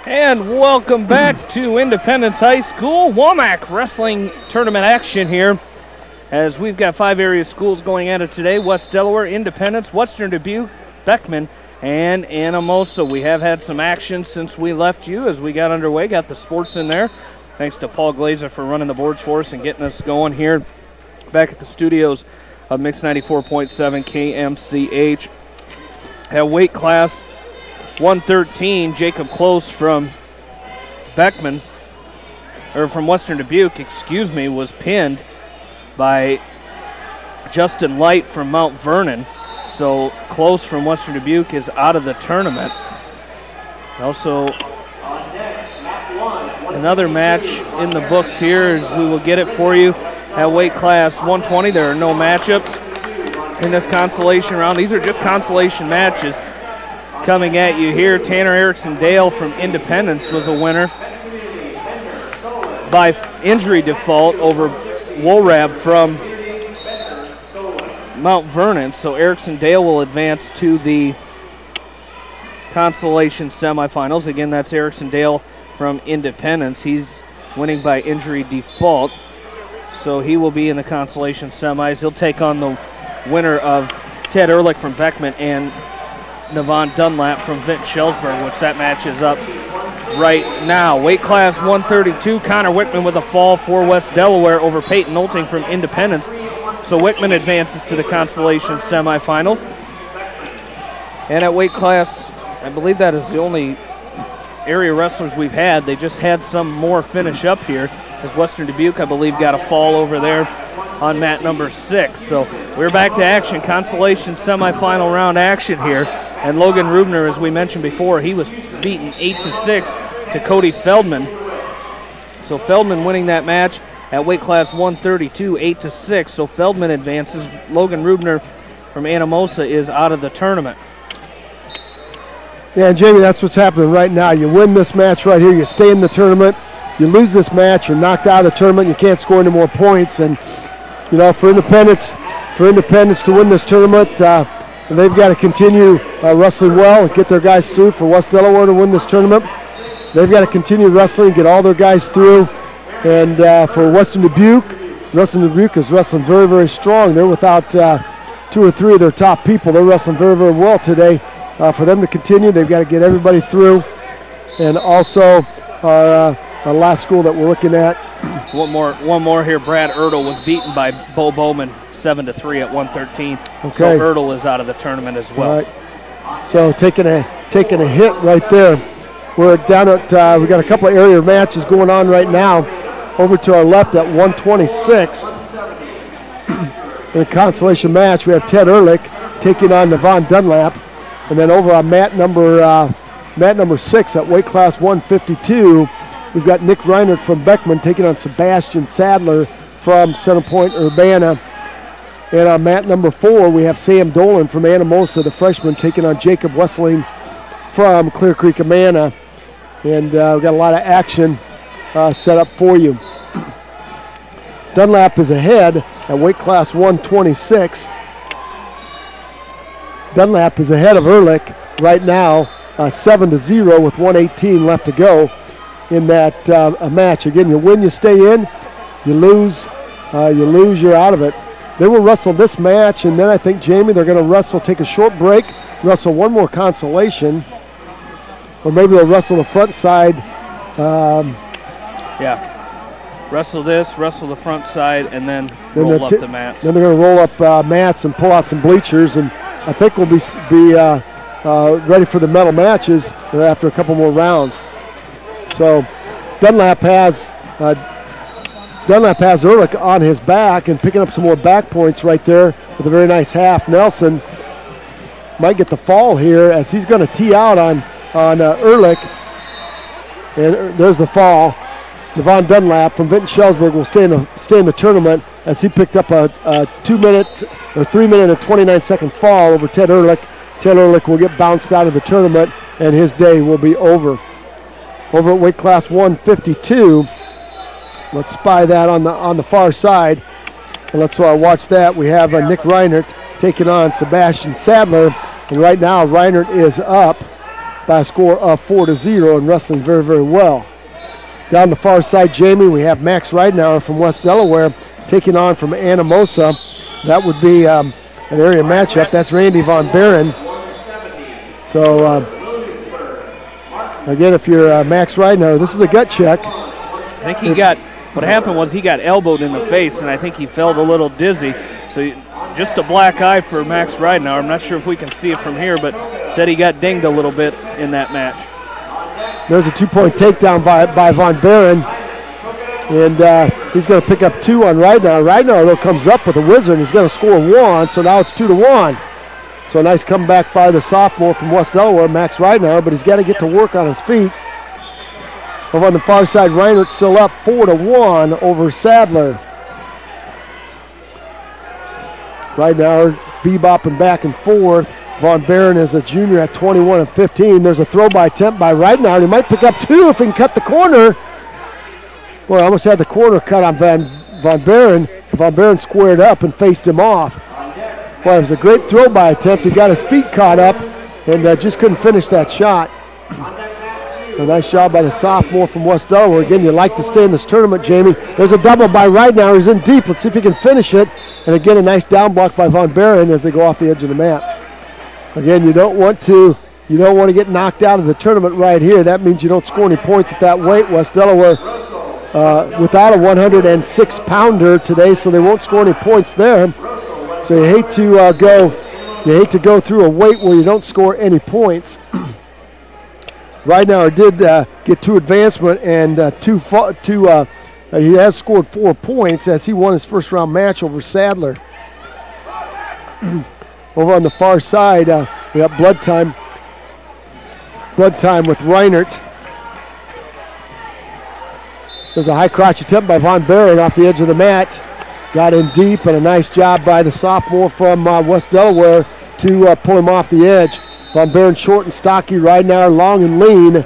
And welcome back to Independence High School WaMaC Wrestling Tournament action here, as we've got 5 area schools going at it today: West Delaware, Independence, Western Dubuque, Beckman, and Anamosa. We have had some action since we left you as we got underway, got the sports in there. Thanks to Paul Glazer for running the boards for us and getting us going here back at the studios of Mix 94.7 KMCH. At weight class 113, Jacob Close from Beckman, or from Western Dubuque, excuse me, was pinned by Justin Light from Mount Vernon. So Close from Western Dubuque is out of the tournament. Also, another match in the books here as we will get it for you. At weight class 120, there are no matchups in this consolation round. These are just consolation matches. Coming at you here, Tanner Erickson Dale from Independence was a winner by injury default over Wolrab from Mount Vernon. So Erickson Dale will advance to the consolation semifinals. Again, that's Erickson Dale from Independence. He's winning by injury default, so he will be in the consolation semis. He'll take on the winner of Ted Ehrlich from Beckman and Navon Dunlap from Vinton-Shellsburg, which that match is up right now. Weight class 132, Connor Wickman with a fall for West Delaware over Peyton Nolting from Independence. So Wickman advances to the consolation semifinals. And at weight class, I believe that is the only area wrestlers we've had. They just had some more finish up here, as Western Dubuque, I believe, got a fall over there on mat number 6. So we're back to action, consolation semifinal round action here. And Logan Rubner, as we mentioned before, he was beaten 8-6 to Cody Feldman. So Feldman winning that match at weight class 132, 8-6. So Feldman advances. Logan Rubner from Anamosa is out of the tournament. Yeah, Jamie, that's what's happening right now. You win this match right here, you stay in the tournament. You lose this match, you're knocked out of the tournament, you can't score any more points. And, you know, for Independence to win this tournament, they've got to continue wrestling well and get their guys through. For West Delaware to win this tournament, they've got to continue wrestling, get all their guys through. And for Western Dubuque is wrestling very, very strong. They're without 2 or 3 of their top people. They're wrestling very, very well today. For them to continue, they've got to get everybody through. And also our last school that we're looking at. One more here. Brad Ertl was beaten by Bo Bowman 7-3 at 113. Okay. So Ertl is out of the tournament as well. All right. So taking a hit right there. We're down at we got a couple of area matches going on right now. Over to our left at 126. In a consolation match, we have Ted Ehrlich taking on Navon Dunlap. And then over on mat number 6 at weight class 152, we've got Nick Reinert from Beckman taking on Sebastian Sadler from Center Point Urbana. And on mat number 4, we have Sam Dolan from Anamosa, the freshman, taking on Jacob Wessling from Clear Creek, Amana. And we've got a lot of action set up for you. Dunlap is ahead at weight class 126. Dunlap is ahead of Ehrlich right now, 7-0 with 1:18 left to go in that match. Again, you win, you stay in. You lose, you're out of it. They will wrestle this match, and then I think, Jamie, they're going to wrestle, take a short break, wrestle one more consolation, or maybe they'll wrestle the front side. Yeah. Wrestle this, wrestle the front side, and then roll up the mats. Then they're going to roll up mats and pull out some bleachers, and I think we'll be ready for the medal matches after a couple more rounds. So Dunlap has Ehrlich on his back and picking up some more back points right there with a very nice half. Nelson might get the fall here as he's going to tee out on Ehrlich. And there's the fall. Navon Dunlap from Vinton-Shellsburg will stay in the tournament as he picked up a 3 minute and 29-second fall over Ted Ehrlich. Ted Ehrlich will get bounced out of the tournament, and his day will be over. Over at weight class 152, let's spy that on the far side, and let's watch that. We have Nick Reinert taking on Sebastian Sadler, and right now Reinert is up by a score of 4-0 and wrestling very, very well. Down the far side, Jamie, we have Max Ridenauer from West Delaware taking on from Anamosa. That would be an area matchup. That's Randy Von Buren. So, again, if you're Max Ridenauer, this is a gut check. I think what happened was he got elbowed in the face, and I think he felt a little dizzy. So just a black eye for Max Ridenauer. I'm not sure if we can see it from here, but said he got dinged a little bit in that match. There's a 2-point takedown by Von Buren, and he's going to pick up 2 on Ridenauer. Ridenauer, though, comes up with a wizard, and he's going to score 1, so now it's 2-1. So a nice comeback by the sophomore from West Delaware, Max Ridenauer, but he's got to get to work on his feet. Over on the far side, Reinert still up 4-1 over Sadler. Ridenauer bebopping back and forth. Von Buren is a junior at 21-15. There's a throw-by attempt by Ridenauer. He might pick up 2 if he can cut the corner. Well, I almost had the corner cut on Von Buren. Von Buren squared up and faced him off. Well, it was a great throw-by attempt. He got his feet caught up and just couldn't finish that shot. A nice job by the sophomore from West Delaware. Again, you like to stay in this tournament, Jamie. There's a double by Ridenauer. He's in deep. Let's see if he can finish it. And again, a nice down block by Von Buren as they go off the edge of the mat. Again, you don't want to get knocked out of the tournament right here. That means you don't score any points at that weight. West Delaware without a 106-pounder today, so they won't score any points there. So you hate to go through a weight where you don't score any points. Ridenauer did get 2 advancement and he has scored 4 points as he won his first round match over Sadler. Over on the far side, we have blood time with Reinert. There's a high crotch attempt by Von Buren off the edge of the mat. Got in deep, and a nice job by the sophomore from West Delaware to pull him off the edge. Von Buren short and stocky, Ridenauer long and lean.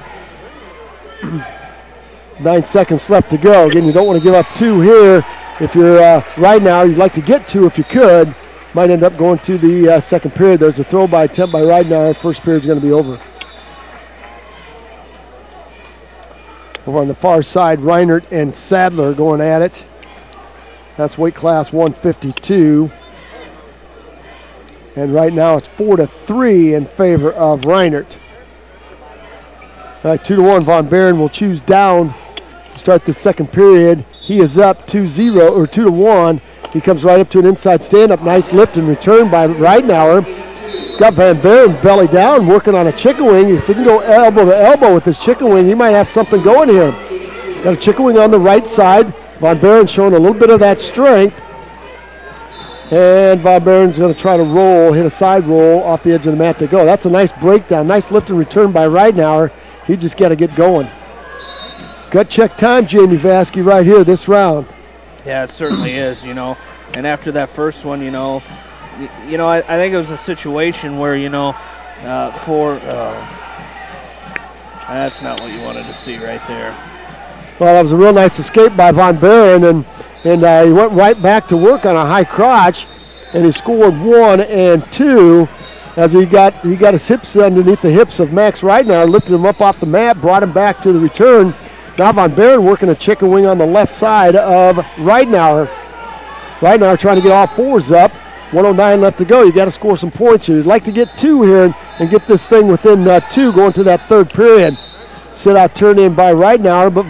9 seconds left to go. Again, you don't want to give up 2 here. If you're Ridenauer, you'd like to get 2 if you could. Might end up going to the second period. There's a throw-by attempt by Ridenauer. First period's going to be over. Over on the far side, Reinert and Sadler going at it. That's weight class 152. And right now it's 4-3 in favor of Reinert. All right, 2-1. Von Buren will choose down to start the second period. He is up 2-0 or 2-1. He comes right up to an inside stand-up. Nice lift and return by Ridenauer. Got Van Buren belly down, working on a chicken wing. If he can go elbow to elbow with his chicken wing, he might have something going here. Got a chicken wing on the right side. Von Buren showing a little bit of that strength. And Von Buren's going to try to roll, hit a side roll off the edge of the mat to go. That's a nice breakdown. Nice lift and return by Ridenauer. He just got to get going. Gut check time, Jamie Vasky, right here this round. Yeah, it certainly is, And after that first one, I think it was a situation where, that's not what you wanted to see right there. Well, that was a real nice escape by Von Buren, and he went right back to work on a high crotch, and he scored 1 and 2 as he got his hips underneath the hips of Max Ridenauer, lifted him up off the mat, brought him back to the return. Now Von Buren working a chicken wing on the left side of Ridenauer. Ridenauer trying to get all 4s up. 109 left to go. You got to score some points here. You'd like to get 2 here and get this thing within 2 going to that third period. Sit out turn in by Ridenauer, but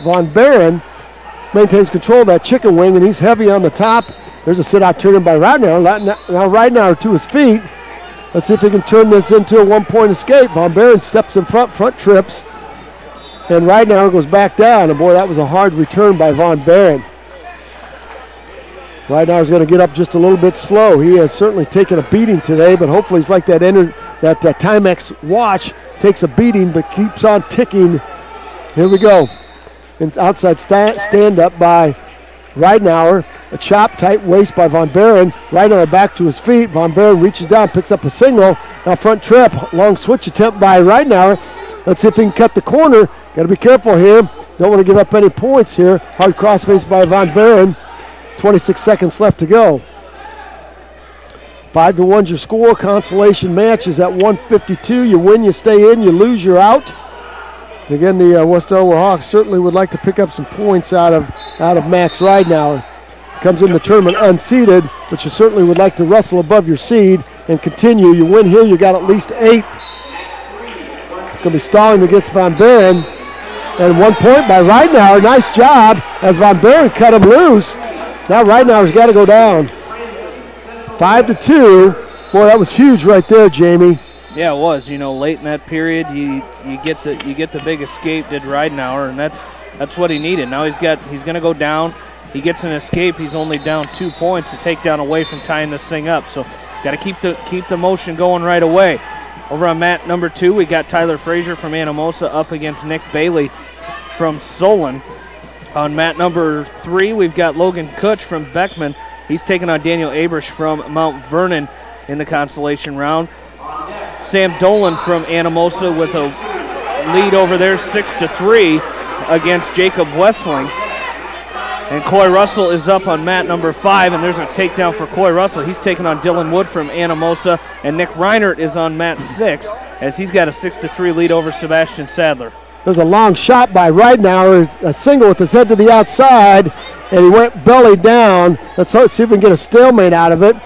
Von Buren maintains control of that chicken wing, and he's heavy on the top. There's a sit out turn in by Ridenauer. Now Ridenauer to his feet. Let's see if he can turn this into a 1-point escape. Von Buren steps in front trips, and Ridenauer goes back down. And boy, that was a hard return by Von Buren. Ridenauer's going to get up just a little bit slow. He has certainly taken a beating today, but hopefully he's like that Timex watch, takes a beating but keeps on ticking. Here we go. And outside stand-up by Ridenauer. A chop, tight waist by Von Buren. Ridenauer back to his feet. Von Buren reaches down, picks up a single. Now front trip, long switch attempt by Ridenauer. Let's see if he can cut the corner. Got to be careful here. Don't want to give up any points here. Hard crossface by Von Buren. 26 seconds left to go. 5-1's your score. Consolation match is at 152. You win, you stay in. You lose, you're out. And again, the West Delaware Hawks certainly would like to pick up some points out of Max Ridenauer. Comes in the tournament unseeded, but you certainly would like to wrestle above your seed and continue. You win here, you got at least 8. It's going to be stalling against Von Buren. And 1 point by Ridenauer. Nice job as Von Buren cut him loose. Now Ridenauer's got to go down. 5-2. Boy, that was huge right there, Jamie. Yeah, it was. You know, late in that period, you get the big escape, did Ridenauer, and that's what he needed. Now he's going to go down. He gets an escape. He's only down 2 points to take down away from tying this thing up. So got to keep the motion going right away. Over on mat number 2, we got Tyler Frazier from Anamosa up against Nick Bailey from Solon. On mat number 3, we've got Logan Kutch from Beckman. He's taking on Daniel Abrish from Mount Vernon in the consolation round. Sam Dolan from Anamosa with a lead over there, 6-3 against Jacob Wessling. And Coy Russell is up on mat number 5, and there's a takedown for Coy Russell. He's taking on Dylan Wood from Anamosa, and Nick Reinert is on mat 6 as he's got a 6-3 lead over Sebastian Sadler. There's a long shot by Ridenauer, a single with his head to the outside, and he went belly down. Let's see if we can get a stalemate out of it.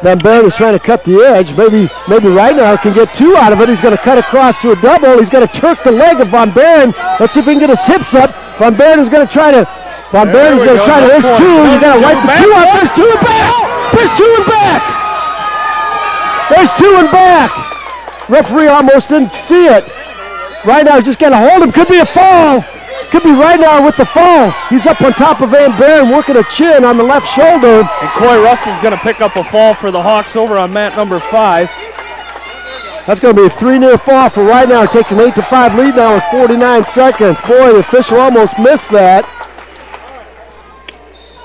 Van Buren is trying to cut the edge. Maybe Ridenauer can get 2 out of it. He's going to cut across to a double. He's going to turk the leg of Von Buren. Let's see if we can get his hips up. Von Buren is going to try to. There's 2. You got to wipe the 2 out. There's 2 and back. There's 2 and back. There's 2 and back. Referee almost didn't see it. Ridenauer just got to hold him. Could be a fall. Could be Ridenauer with the fall. He's up on top of Van Buren, working a chin on the left shoulder. And Coy Russell's going to pick up a fall for the Hawks over on mat number 5. That's going to be a 3-near fall for Ridenauer. Takes an 8-5 lead now with 49 seconds. Boy, the official almost missed that.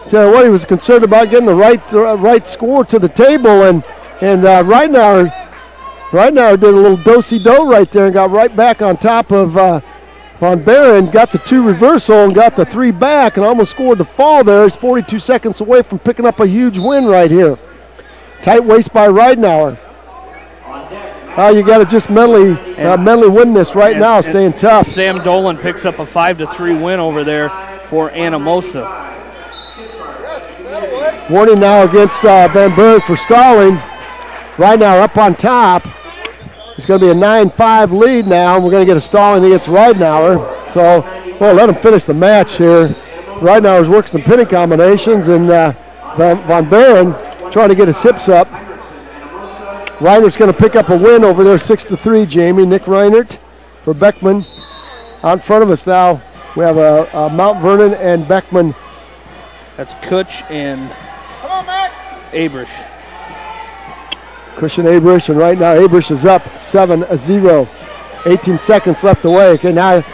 Tell you what, he was concerned about getting the right score to the table, and Ridenauer did a little do-si-do right there and got right back on top of Von Buren, got the 2 reversal and got the 3 back and almost scored the fall there. He's 42 seconds away from picking up a huge win right here. Tight waist by Ridenauer. You got to just mentally win this right now, staying tough. Sam Dolan picks up a 5-3 win over there for Anamosa. Warning now against Van Buren for stalling. Ridenauer up on top. It's going to be a 9-5 lead now. We're going to get a stalling against Ridenauer. So, well, let him finish the match here. Ridenauer's working some pinning combinations, and Von Buren trying to get his hips up. Reinert's going to pick up a win over there, 6-3, Jamie. Nick Reinert for Beckman. Out in front of us now, we have a Mount Vernon and Beckman. That's Kutch and Abrish. Kutch and Abrish, and right now Abrish is up 7-0. 18 seconds left away. Okay, now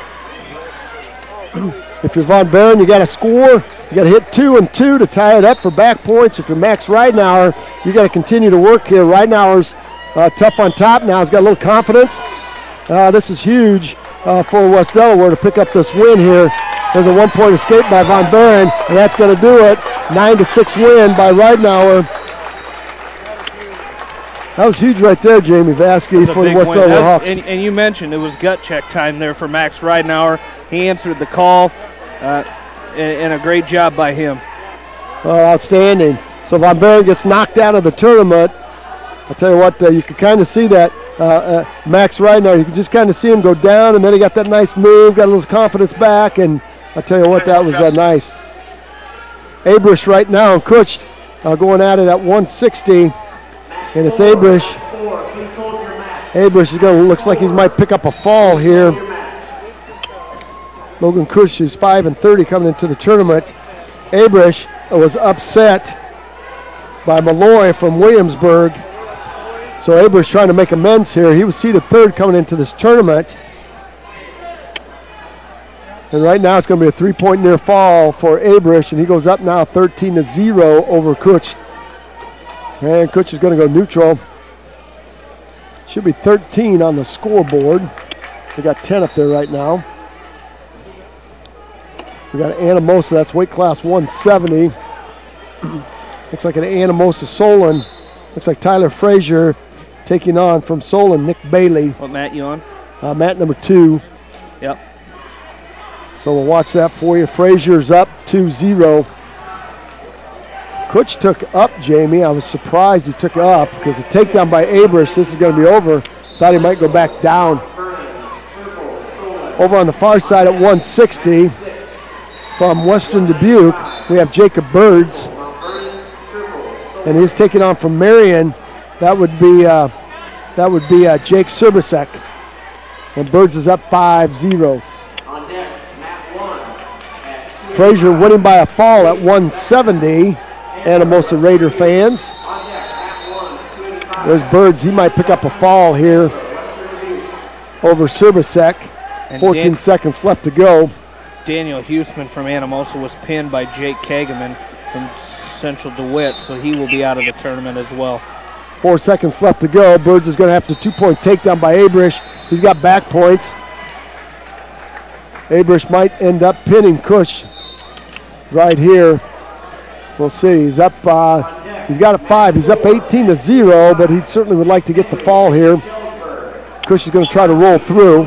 if you're Von Buren, you got to score. You got to hit 2 and 2 to tie it up for back points. If you're Max Ridenauer, you got to continue to work here. Ridenauer's tough on top now. He's got a little confidence. This is huge for West Delaware to pick up this win here. There's a 1-point escape by Von Buren, and that's going to do it. 9-6 win by Ridenauer. That was huge right there, Jamie Vasky, for the West Delaware Hawks. And you mentioned it was gut check time there for Max Ridenauer. He answered the call, and a great job by him. Outstanding. So Von Buren gets knocked out of the tournament. I'll tell you what, you can kind of see that. Max Ridenauer, you can just kind of see him go down, and then he got that nice move, got a little confidence back, and I'll tell you what, that was nice. Abrish right now and Kutch going at it at 160, and it's Abrish. Abrish is going to, looks like he might pick up a fall here. Logan Kutch is 5-30 coming into the tournament. Abrish was upset by Malloy from Williamsburg. So Abrish trying to make amends here. He was seeded 3rd coming into this tournament. And right now it's going to be a 3-point near fall for Abrish, and he goes up now 13-0 over Kutch. And Kutch is going to go neutral. Should be 13 on the scoreboard. We got 10 up there right now. We got Anamosa, that's weight class 170. Looks like an Anamosa Solon Looks like Tyler Frazier taking on from Solon, Nick Bailey. What mat you on? Mat number 2. Yep. So we'll watch that for you. Frazier's up 2-0. Kutch took up Jamie. I was surprised he took up because the takedown by Abrish, this is going to be over. Thought he might go back down. Over on the far side at 160 from Western Dubuque, we have Jacob Birds. And he's taking on from Marion. That would be Jake Serbisek. And Birds is up 5-0. Frazier winning by a fall at 170. Anamosa Raider fans. There's Birds. He might pick up a fall here over Serbisek. 14 seconds left to go. Daniel Huseman from Anamosa was pinned by Jake Kageman from Central DeWitt, so he will be out of the tournament as well. 4 seconds left to go. Birds is going to have to 2-point takedown by Abrish. He's got back points. Abrish might end up pinning Kush right here. We'll see. He's up. He's got a 5. He's up 18-0, but he certainly would like to get the fall here. Kush is going to try to roll through.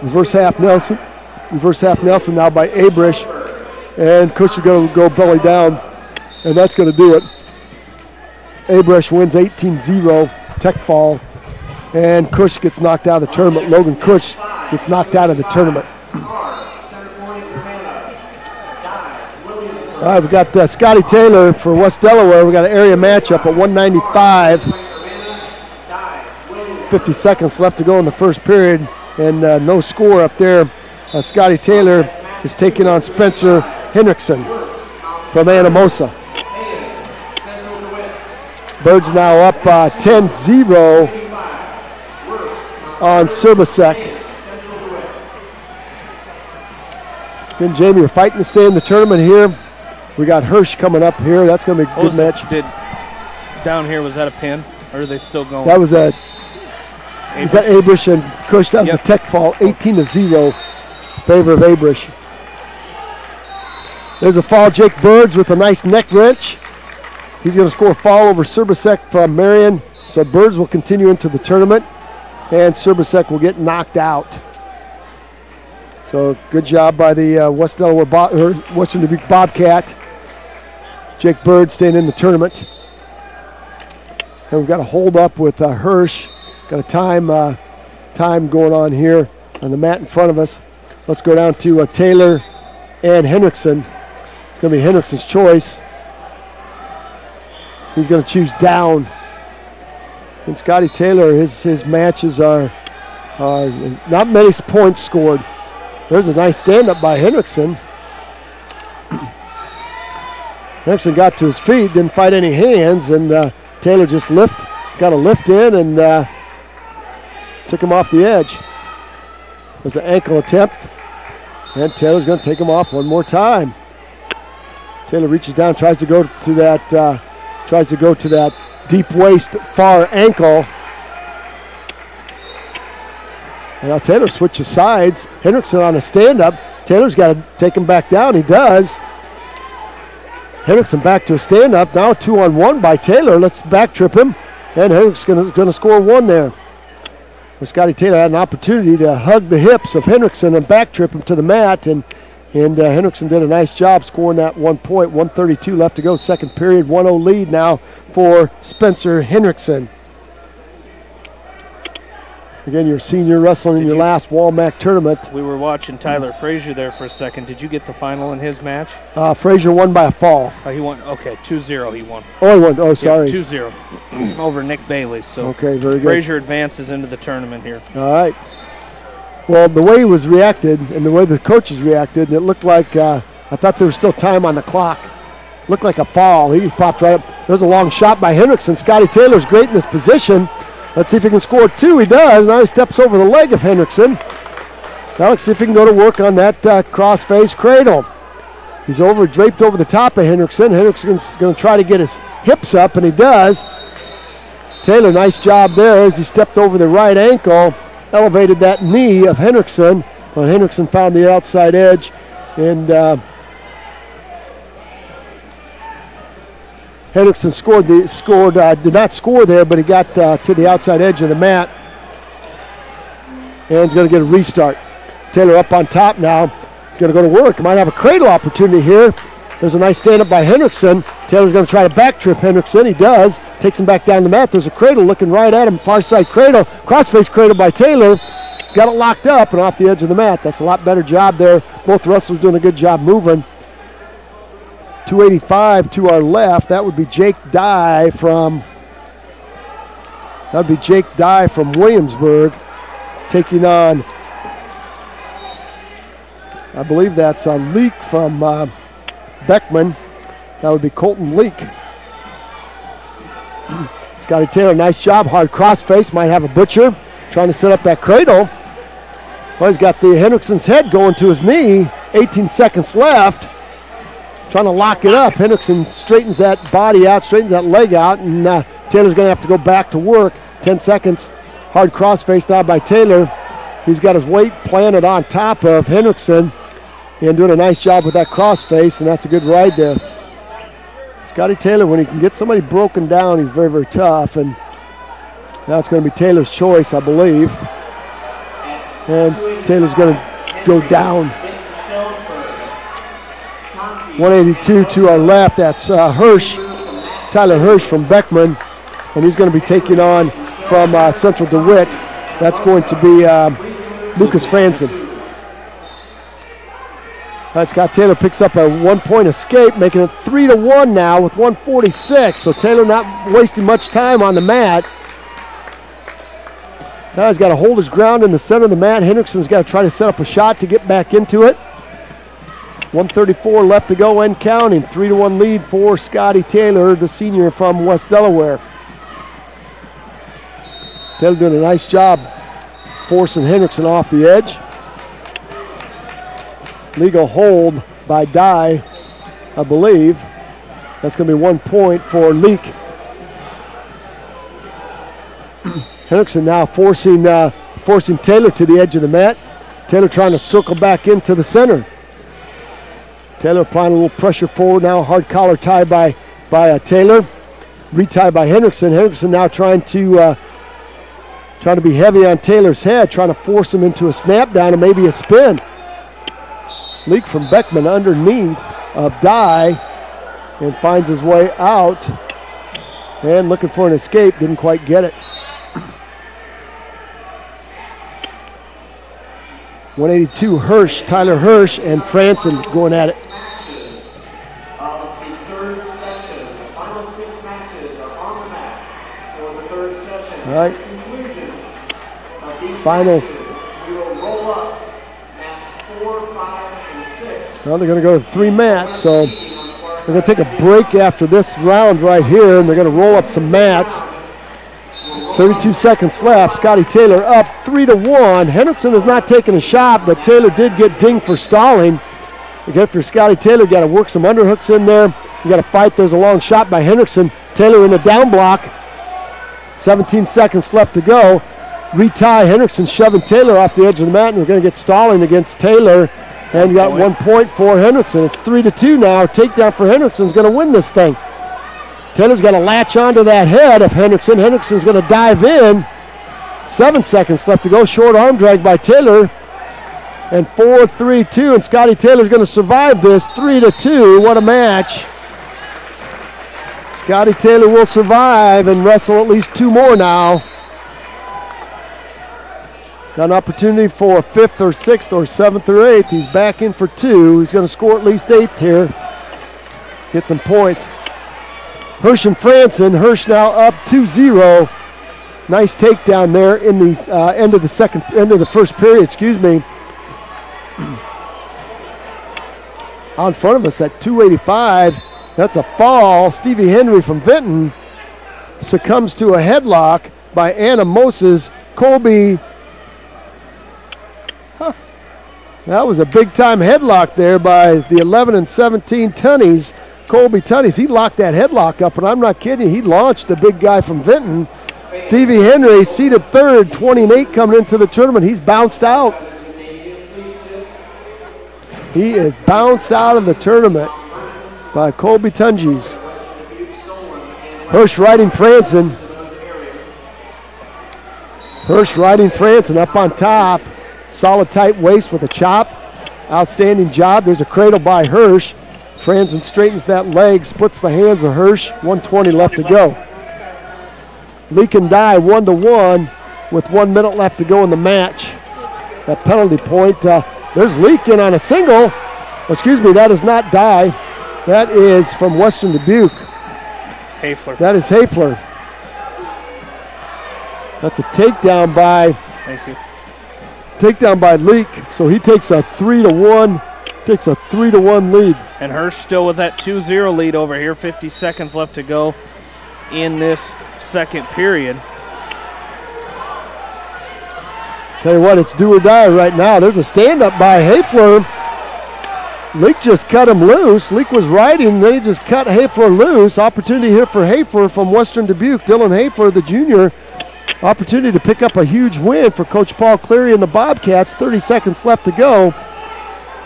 Reverse half Nelson. Reverse half Nelson now by Abrish. And Kush is going to go belly down. And that's going to do it. Abrish wins 18-0. Tech fall. And Kush gets knocked out of the tournament. Logan Kush gets knocked out of the tournament. All right, we got Scotty Taylor for West Delaware. We got an area matchup at 195. 50 seconds left to go in the first period, and no score up there. Scotty Taylor is taking on Spencer Henriksen from Anamosa. Birds now up 10-0 on Serbisek. Again, Jamie, you're fighting to stay in the tournament here. We got Hirsch coming up here. That's going to be a good match. Down here, was that a pin, or are they still going? That was is that Abrish and Kush? That was a tech fall, 18-0, favor of Abrish. There's a fall, Jake Birds with a nice neck wrench. He's going to score a fall over Serbisek from Marion. So Birds will continue into the tournament, and Serbisek will get knocked out. So good job by the West Delaware Western Dubuque Bobcat. Jake Bird staying in the tournament. And we've got a hold up with Hirsch. Got a time going on here on the mat in front of us. Let's go down to Taylor and Henriksen. It's going to be Henriksen's choice. He's going to choose down. And Scotty Taylor, his matches are not many points scored. There's a nice stand-up by Henriksen. Henriksen got to his feet, didn't fight any hands, and Taylor just got a lift in and took him off the edge. It was an ankle attempt, and Taylor's going to take him off one more time. Taylor reaches down, tries to go to that deep waist far ankle. Now Taylor switches sides. Henriksen on a stand-up. Taylor's got to take him back down. He does. Henriksen back to a stand-up. Now a 2-on-1 by Taylor. Let's back trip him. And Henriksen going to score one there. Well, Scotty Taylor had an opportunity to hug the hips of Henriksen and back trip him to the mat. And Henriksen did a nice job scoring that 1 point. 1:32 left to go. Second period. 1-0 lead now for Spencer Henriksen. Again, you're senior wrestling in your last WaMaC tournament. We were watching Tyler Frazier there for a second. Did you get the final in his match? Frazier won by a fall. He won. Okay, 2-0 he won. Oh, he won. Oh, sorry. 2-0 over Nick Bailey. So okay, very good. Frazier advances into the tournament here. All right. Well, the way he was reacted and the way the coaches reacted, it looked like I thought there was still time on the clock. Looked like a fall. He popped right up. There's a long shot by Henriksen. Scotty Taylor's great in this position. Let's see if he can score two. He does. Now he steps over the leg of Henriksen. Now let's see if he can go to work on that cross-face cradle. He's draped over the top of Henriksen. Henriksen's going to try to get his hips up, and he does. Taylor, nice job there as he stepped over the right ankle, elevated that knee of Henriksen. Well, Henriksen found the outside edge, and Hendrickson did not score there, but he got to the outside edge of the mat. And he's going to get a restart. Taylor up on top now. He's going to go to work. Might have a cradle opportunity here. There's a nice stand-up by Hendrickson. Taylor's going to try to backtrip Hendrickson. He does. Takes him back down the mat. There's a cradle looking right at him. Far side cradle. Crossface cradle by Taylor. Got it locked up and off the edge of the mat. That's a lot better job there. Both wrestlers doing a good job moving. 285 to our left. That would be Jake Dye from Williamsburg, taking on, I believe that's a Leak from Beckman. That would be Colton Leak. Scotty Taylor, nice job. Hard crossface. Might have a butcher. Trying to set up that cradle. Well, he's got the Hendrickson's head going to his knee. 18 seconds left. Trying to lock it up. Hendrickson straightens that body out, straightens that leg out, and Taylor's going to have to go back to work. 10 seconds. Hard crossface now by Taylor. He's got his weight planted on top of Hendrickson and doing a nice job with that crossface, and that's a good ride there. Scotty Taylor, when he can get somebody broken down, he's very, very tough, and now it's going to be Taylor's choice, I believe. And Taylor's going to go down. 182 to our left. That's Tyler Hirsch from Beckman, and he's going to be taking on from Central DeWitt. That's going to be Lucas Franzen. All right, Scott Taylor picks up a 1-point escape, making it 3-1 now with 1:46. So Taylor not wasting much time on the mat. Now he's got to hold his ground in the center of the mat. Hendrickson's got to try to set up a shot to get back into it. 1:34 left to go and counting. 3-1 lead for Scotty Taylor, the senior from West Delaware. Taylor doing a nice job forcing Hendrickson off the edge. Legal hold by Dye, I believe. That's going to be 1 point for Leak. Hendrickson now forcing Taylor to the edge of the mat. Taylor trying to circle back into the center. Taylor applying a little pressure forward now. Hard collar tie by Taylor. Retie by Hendrickson. Hendrickson now trying to be heavy on Taylor's head, trying to force him into a snap down and maybe a spin. Leak from Beckman underneath of Dye and finds his way out and looking for an escape. Didn't quite get it. 182 Hirsch, Tyler Hirsch and Franzen going at it. All right. Finals. Well, they're going to go to 3 mats, so they're going to take a break after this round right here, and they're going to roll up some mats. 32 seconds left. Scotty Taylor up 3-1. Hendrickson has not taken a shot, but Taylor did get dinged for stalling. Again, for Scotty Taylor, you got to work some underhooks in there. You got to fight. There's a long shot by Hendrickson. Taylor in the down block. 17 seconds left to go. Retie. Hendrickson shoving Taylor off the edge of the mat, and we're going to get stalling against Taylor. And you got 1 point for Hendrickson. It's 3-2 now. Takedown for Hendrickson's going to win this thing. Taylor's got to latch onto that head of Hendrickson. Hendrickson's going to dive in. 7 seconds left to go. Short arm drag by Taylor. And 4-3-2. And Scotty Taylor's going to survive this. 3-2. What a match. Scotty Taylor will survive and wrestle at least 2 more now. Got an opportunity for a 5th or 6th or 7th or 8th. He's back in for 2. He's going to score at least 8th here. Get some points. Hirsch and Franzen. Hirsch now up 2-0. Nice takedown there in the end of the first period, excuse me. Out in front of us at 285. That's a fall. Stevie Henry from Vinton succumbs to a headlock by Anna Moses. Colby. That was a big-time headlock there by the 11 and 17 Tunnies. Colby Tunnies, he locked that headlock up, and I'm not kidding. He launched the big guy from Vinton. Stevie Henry, seeded 3rd, 20-8 coming into the tournament. He's bounced out. He is bounced out of the tournament by Colby Tunnies. Hirsch riding Franson. Hirsch riding Franson up on top. Solid tight waist with a chop. Outstanding job. There's a cradle by Hirsch. Franson straightens that leg, splits the hands of Hirsch. 1:20 left to go. Leak and Dye 1-1 with 1 minute left to go in the match. That penalty point. There's Leak in on a single. Excuse me, that is not Dye. That is from Western Dubuque. Hafler. That is Hafler. That's a takedown by. Thank you. Takedown by Leak. So he takes a 3-1. Takes a 3-1 lead. And Hirsch still with that 2-0 lead over here. 50 seconds left to go in this second period. Tell you what, it's do or die right now. There's a stand-up by Hafler. Leak just cut him loose. Leak was riding, then he just cut Hafler loose. Opportunity here for Hafler from Western Dubuque. Dylan Hafler, the junior. Opportunity to pick up a huge win for Coach Paul Cleary and the Bobcats. 30 seconds left to go.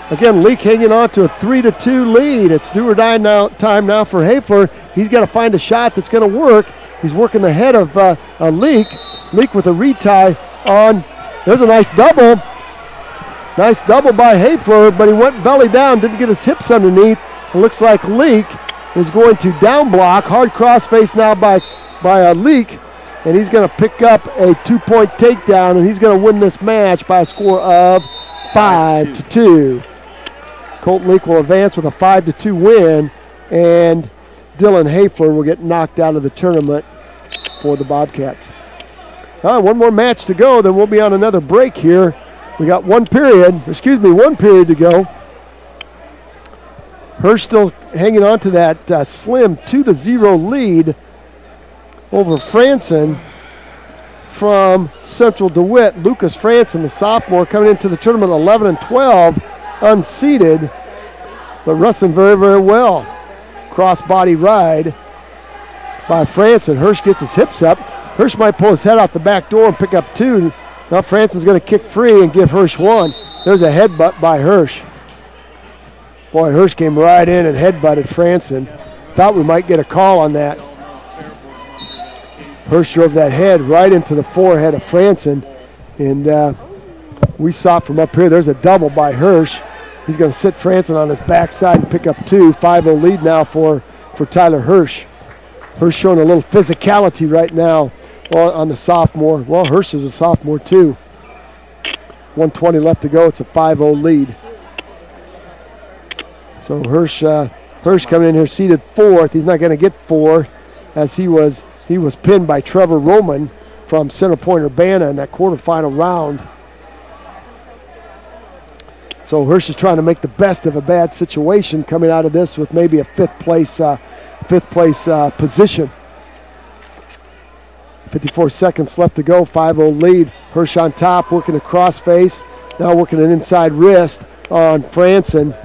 Again, Leak hanging on to a 3-2 lead. It's do or die time now for Hafler. He's got to find a shot that's going to work. He's working the head of Leak. Leak with a retie on. There's a nice double. Nice double by Hafler, but he went belly down, didn't get his hips underneath. It looks like Leak is going to down block. Hard crossface now by Leak, and he's going to pick up a 2-point takedown, and he's going to win this match by a score of 5-2. Colton Leak will advance with a 5-2 win, and Dylan Hafler will get knocked out of the tournament for the Bobcats. One more match to go, then we'll be on another break here. We got one period to go. Hirsch still hanging on to that slim 2-0 lead over Franson from Central DeWitt. Lucas Franson, the sophomore, coming into the tournament 11-12, unseeded, but wrestling very, very well. Cross-body ride by Franson. Hirsch gets his hips up. Hirsch might pull his head out the back door and pick up 2. Now Franson's going to kick free and give Hirsch 1. There's a headbutt by Hirsch. Boy, Hirsch came right in and headbutted Franson. Thought we might get a call on that. Hirsch drove that head right into the forehead of Franson. And we saw it from up here. There's a double by Hirsch. He's going to sit Franson on his backside and pick up 2. 5-0 lead now for Tyler Hirsch. Hirsch showing a little physicality right now on the sophomore. Well, Hirsch is a sophomore too. 1:20 left to go. It's a 5-0 lead. So Hirsch coming in here seated 4th. He's not going to get 4 as he was pinned by Trevor Roman from Center Point Urbana in that quarterfinal round. So Hirsch is trying to make the best of a bad situation coming out of this with maybe a fifth place position. 54 seconds left to go, 5-0 lead. Hirsch on top, working a crossface. Now working an inside wrist on Franson.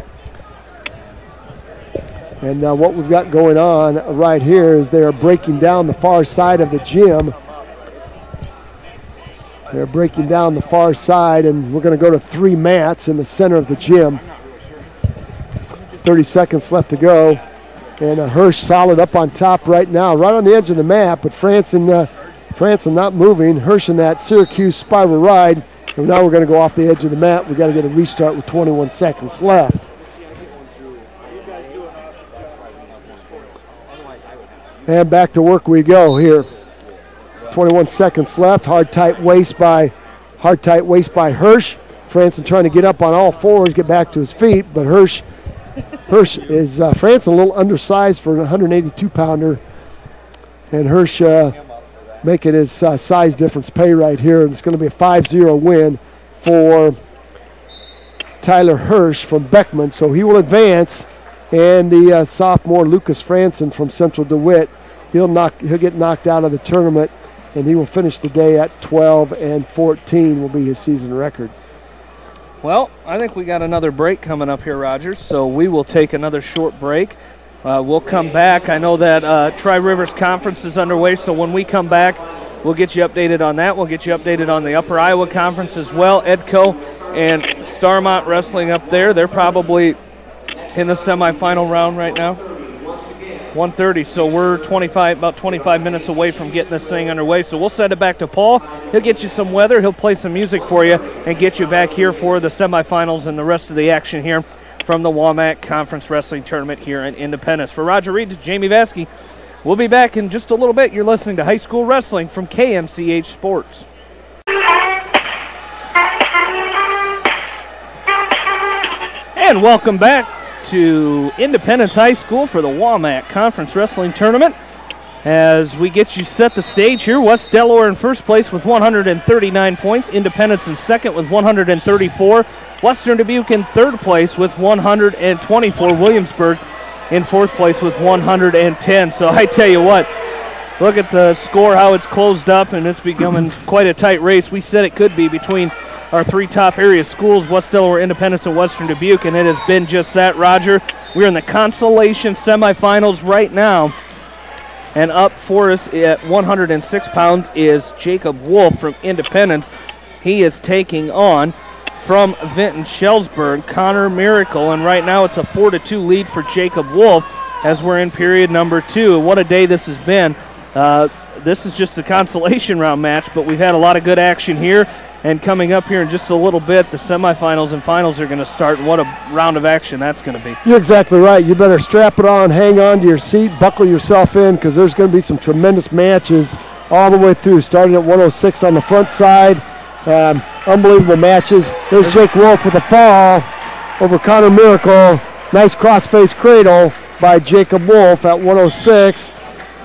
And what we've got going on right here is they are breaking down the far side of the gym. They're breaking down the far side, and we're going to go to 3 mats in the center of the gym. 30 seconds left to go. And Hirsch solid up on top right now, right on the edge of the mat, but Franson not moving. Hirsch in that Syracuse spiral ride. And now we're going to go off the edge of the mat. We've got to get a restart with 21 seconds left. And back to work we go here. 21 seconds left. Hard tight waist by Hirsch. Franson trying to get up on all fours, get back to his feet, but Hirsch is Franson a little undersized for a 182-pounder, and Hirsch making his size difference pay right here. And it's going to be a 5-0 win for Tyler Hirsch from Beckman, so he will advance. And the sophomore Lucas Franson from Central DeWitt, he'll get knocked out of the tournament, and he will finish the day at 12-14 will be his season record. Well, I think we got another break coming up here, Rogers, so we will take another short break. We'll come back. I know that Tri-Rivers Conference is underway, so when we come back, we'll get you updated on that. We'll get you updated on the Upper Iowa Conference as well. Edco and Starmont wrestling up there. They're probably in the semifinal round right now. 1:30, so we're about 25 minutes away from getting this thing underway. So we'll send it back to Paul. He'll get you some weather. He'll play some music for you and get you back here for the semifinals and the rest of the action here from the WaMaC Conference Wrestling Tournament here in Independence. For Roger Reed, Jamie Vasky, we'll be back in just a little bit. You're listening to High School Wrestling from KMCH Sports. And welcome back to Independence High School for the WaMaC Conference Wrestling Tournament. As we get you set the stage here, West Delaware in first place with 139 points, Independence in second with 134, Western Dubuque in third place with 124, Williamsburg in fourth place with 110. So I tell you what, look at the score, how it's closed up, and it's becoming quite a tight race. We said it could be between our three top area schools, West Delaware, Independence, and Western Dubuque, and it has been just that, Roger. We're in the consolation semifinals right now, and up for us at 106 pounds is Jacob Wolf from Independence. He is taking on, from Vinton Shellsburg, Connor Miracle, and right now it's a 4-2 lead for Jacob Wolf as we're in period number 2. What a day this has been. This is just a consolation round match, but we've had a lot of good action here. And coming up here in just a little bit, the semifinals and finals are going to start. What a round of action that's going to be. You're exactly right. You better strap it on, hang on to your seat, buckle yourself in, because there's going to be some tremendous matches all the way through, starting at 106 on the front side. Unbelievable matches. There's Jake Wolf with a fall over Connor Miracle. Nice cross-face cradle by Jacob Wolf at 106.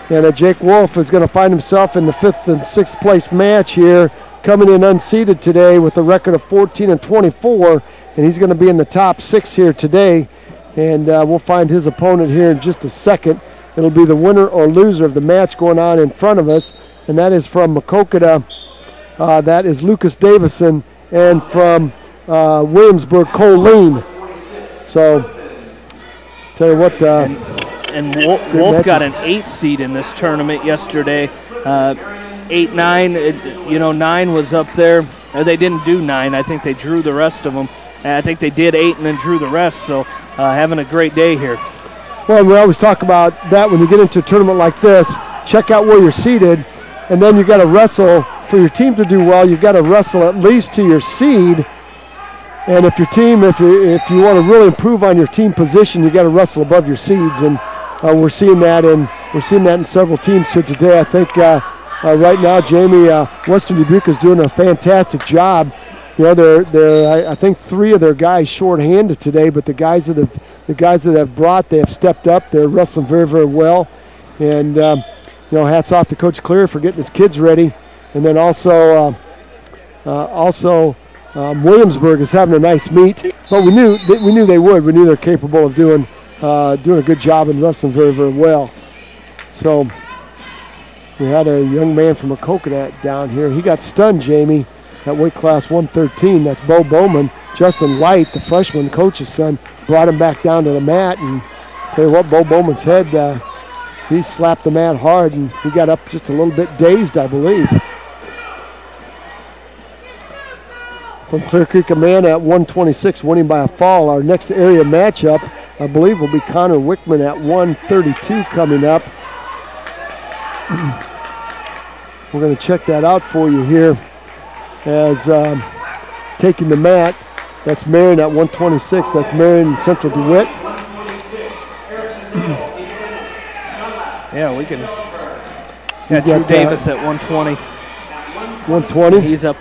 And Jake Wolf is going to find himself in the 5th and 6th place match here, coming in unseeded today with a record of 14-24, and he's going to be in the top 6 here today. And we'll find his opponent here in just a second. It'll be the winner or loser of the match going on in front of us, and that is from Maquoketa. That is Lucas Davison, and from Williamsburg, Colleen. So, tell you what. And Wolf got an 8 seed in this tournament yesterday. 8, 9, 9 was up there. They didn't do 9. I think they drew the rest of them. And I think they did 8 and then drew the rest. So having a great day here. Well, we always talk about that when you get into a tournament like this. Check out where you're seated, and then you got to wrestle for your team to do well. You've got to wrestle at least to your seed. And if your team, if you want to really improve on your team position, you got to wrestle above your seeds. And we're seeing that in several teams here today. I think. Right now, Jamie, Western Dubuque is doing a fantastic job. I think 3 of their guys short-handed today, but the guys that have brought, they have stepped up. They're wrestling very, very well. And hats off to Coach Cleary for getting his kids ready. And then also Williamsburg is having a nice meet. But we knew they would. We knew they're capable of doing a good job and wrestling very, very well. So. We had a young man from Maquoketa down here. He got stunned, Jamie, at weight class 113. That's Bo Bowman. Justin Light, the freshman coach's son, brought him back down to the mat. And tell you what, Bo Bowman's head, he slapped the mat hard, and he got up just a little bit dazed, I believe. From Clear Creek, a man at 126, winning by a fall. Our next area matchup, I believe, will be Connor Wickman at 132 coming up. We're going to check that out for you here as taking the mat. That's Marion at 126. That's Marion Central DeWitt. Yeah, we can. Yeah, Drew Davis at 120. 120. He's up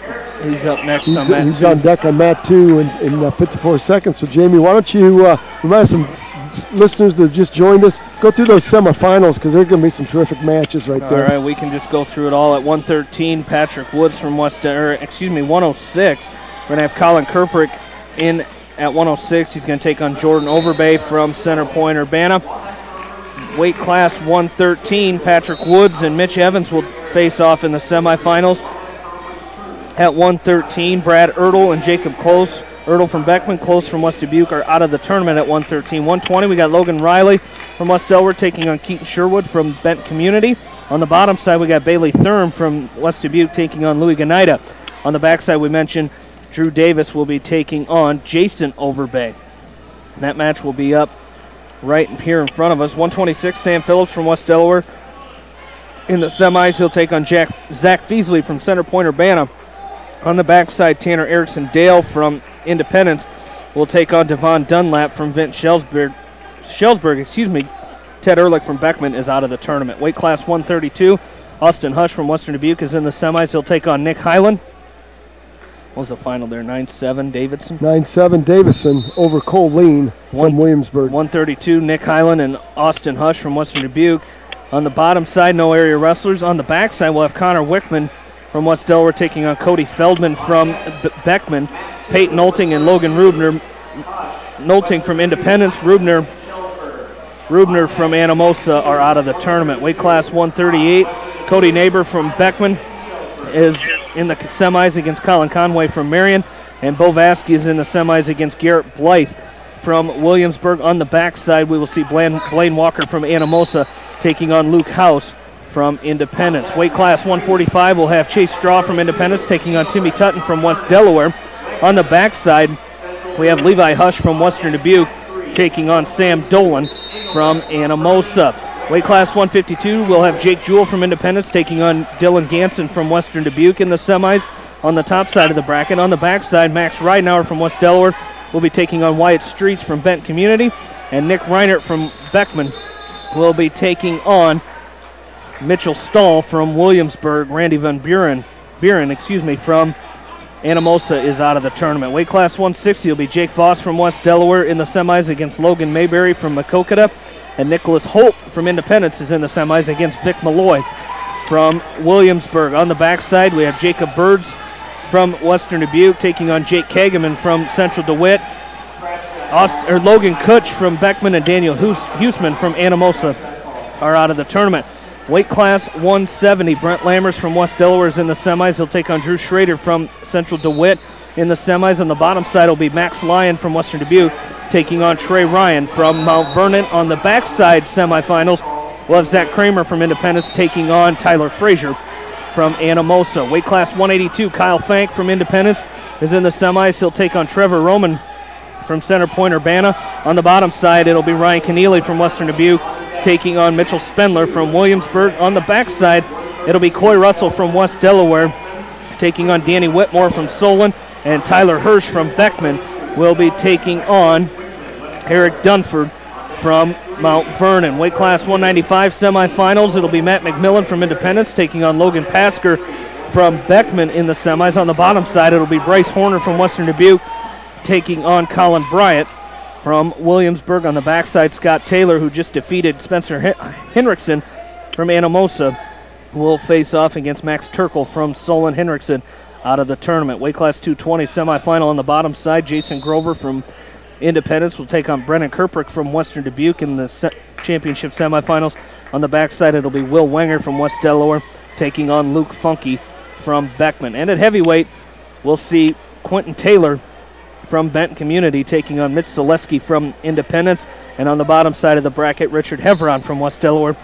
next on mat. He's on deck on mat 2 in 54 seconds. So, Jamie, why don't you remind some listeners that have just joined us, go through those semifinals, because there are going to be some terrific matches right there. All right, we can just go through it all. At 113, Patrick Woods from 106. We're going to have Colin Kerprick in at 106. He's going to take on Jordan Overbay from Center Point, Urbana. Weight class 113, Patrick Woods and Mitch Evans will face off in the semifinals. At 113, Brad Ertl and Jacob Close. Ertl from Beckman, Close from West Dubuque are out of the tournament at 113. 120, we got Logan Riley from West Delaware taking on Keaton Sherwood from Bent Community. On the bottom side, we got Bailey Thurm from West Dubuque taking on Louis Ganida. On the backside, we mentioned Drew Davis will be taking on Jason Overbay. And that match will be up right here in front of us. 126, Sam Phillips from West Delaware. In the semis, he'll take on Zach Feasley from Center Point Urbana. On the backside, Tanner Erickson Dale from Independence will take on Devon Dunlap from Vint Shellsburg. Ted Ehrlich from Beckman is out of the tournament. Weight class 132, Austin Hush from Western Dubuque is in the semis. He'll take on Nick Hyland. What was the final there? 9-7 Davidson? 9-7 Davison over Colleen from Williamsburg. 132, Nick Hyland and Austin Hush from Western Dubuque. On the bottom side, no area wrestlers. On the back side, we'll have Connor Wickman from West Delaware taking on Cody Feldman from Beckman. Peyton Nolting and Logan Rubner. Nolting from Independence. Rubner from Anamosa are out of the tournament. Weight class 138. Cody Neighbor from Beckman is in the semis against Colin Conway from Marion. And Bo Vasky is in the semis against Garrett Blythe from Williamsburg. On the backside, we will see Blaine Walker from Anamosa taking on Luke House from Independence. Weight class 145, we'll have Chase Straw from Independence taking on Timmy Tutton from West Delaware. On the backside, we have Levi Hush from Western Dubuque taking on Sam Dolan from Anamosa. Weight class 152, we'll have Jake Jewell from Independence taking on Dylan Ganson from Western Dubuque in the semis. On the top side of the bracket. On the backside, Max Ridenauer from West Delaware will be taking on Wyatt Streets from Benton Community. And Nick Reinert from Beckman will be taking on Mitchell Stahl from Williamsburg. Randy Van Buren from Anamosa is out of the tournament. Weight class 160 will be Jake Voss from West Delaware in the semis against Logan Mayberry from Macokota. And Nicholas Holt from Independence is in the semis against Vic Malloy from Williamsburg. On the backside, we have Jacob Birds from Western Dubuque taking on Jake Kageman from Central DeWitt. Logan Kutch from Beckman and Daniel Huseman from Anamosa are out of the tournament. Weight class 170, Brent Lammers from West Delaware is in the semis. He'll take on Drew Schrader from Central DeWitt in the semis. On the bottom side will be Max Lyon from Western Dubuque taking on Trey Ryan from Mount Vernon. On the backside semifinals, we'll have Zach Kramer from Independence taking on Tyler Frazier from Anamosa. Weight class 182, Kyle Fank from Independence is in the semis. He'll take on Trevor Roman from Center Point Urbana. On the bottom side, it'll be Ryan Keneally from Western Dubuque taking on Mitchell Spendler from Williamsburg. On the backside, it'll be Coy Russell from West Delaware taking on Danny Whitmore from Solon, and Tyler Hirsch from Beckman will be taking on Eric Dunford from Mount Vernon. Weight class 195 semifinals, it'll be Matt McMillan from Independence taking on Logan Pasker from Beckman in the semis. On the bottom side, it'll be Bryce Horner from Western Dubuque taking on Colin Bryant from Williamsburg. On the backside, Scott Taylor, who just defeated Spencer Henriksen from Anamosa, will face off against Max Turkel from Solon. Henriksen out of the tournament. Weight class 220 semifinal on the bottom side, Jason Grover from Independence will take on Brennan Kirprick from Western Dubuque in the championship semifinals. On the backside, it'll be Will Wenger from West Delaware taking on Luke Funky from Beckman. And at heavyweight, we'll see Quentin Taylor from Benton Community taking on Mitch Zaleski from Independence. And on the bottom side of the bracket, Richard Hevron from West Delaware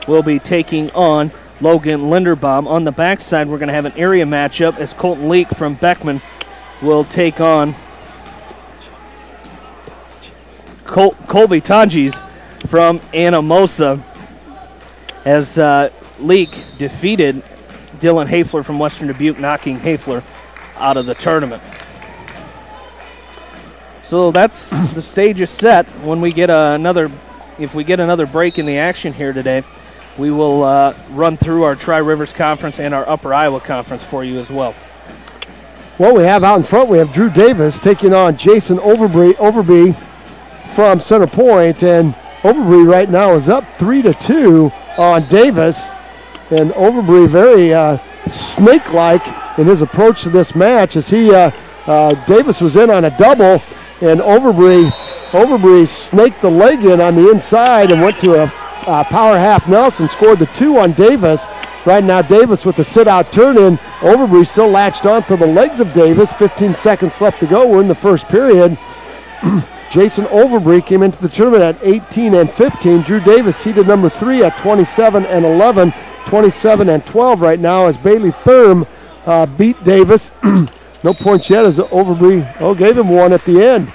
will be taking on Logan Linderbaum. On the backside, we're going to have an area matchup as Colton Leak from Beckman will take on Colby Tanges from Anamosa as Leak defeated Dylan Hafler from Western Dubuque, knocking Hafler out of the tournament. So that's the stage is set. When we get if we get another break in the action here today, we will run through our Tri-Rivers Conference and our Upper Iowa Conference for you as well. Well, we have out in front, we have Drew Davis taking on Jason Overby from Center Point, and Overby right now is up 3-2 on Davis, and Overby very snake-like in his approach to this match as he Davis was in on a double, and Overby snaked the leg in on the inside and went to a power half Nelson, scored the 2 on Davis. Right now Davis with the sit-out turn-in. Overby still latched onto the legs of Davis. 15 seconds left to go. We're in the first period. Jason Overby came into the tournament at 18-15. Drew Davis seeded number 3 at 27-11, 27-12 right now as Bailey Thurm beat Davis. No points yet as Overby gave him one at the end.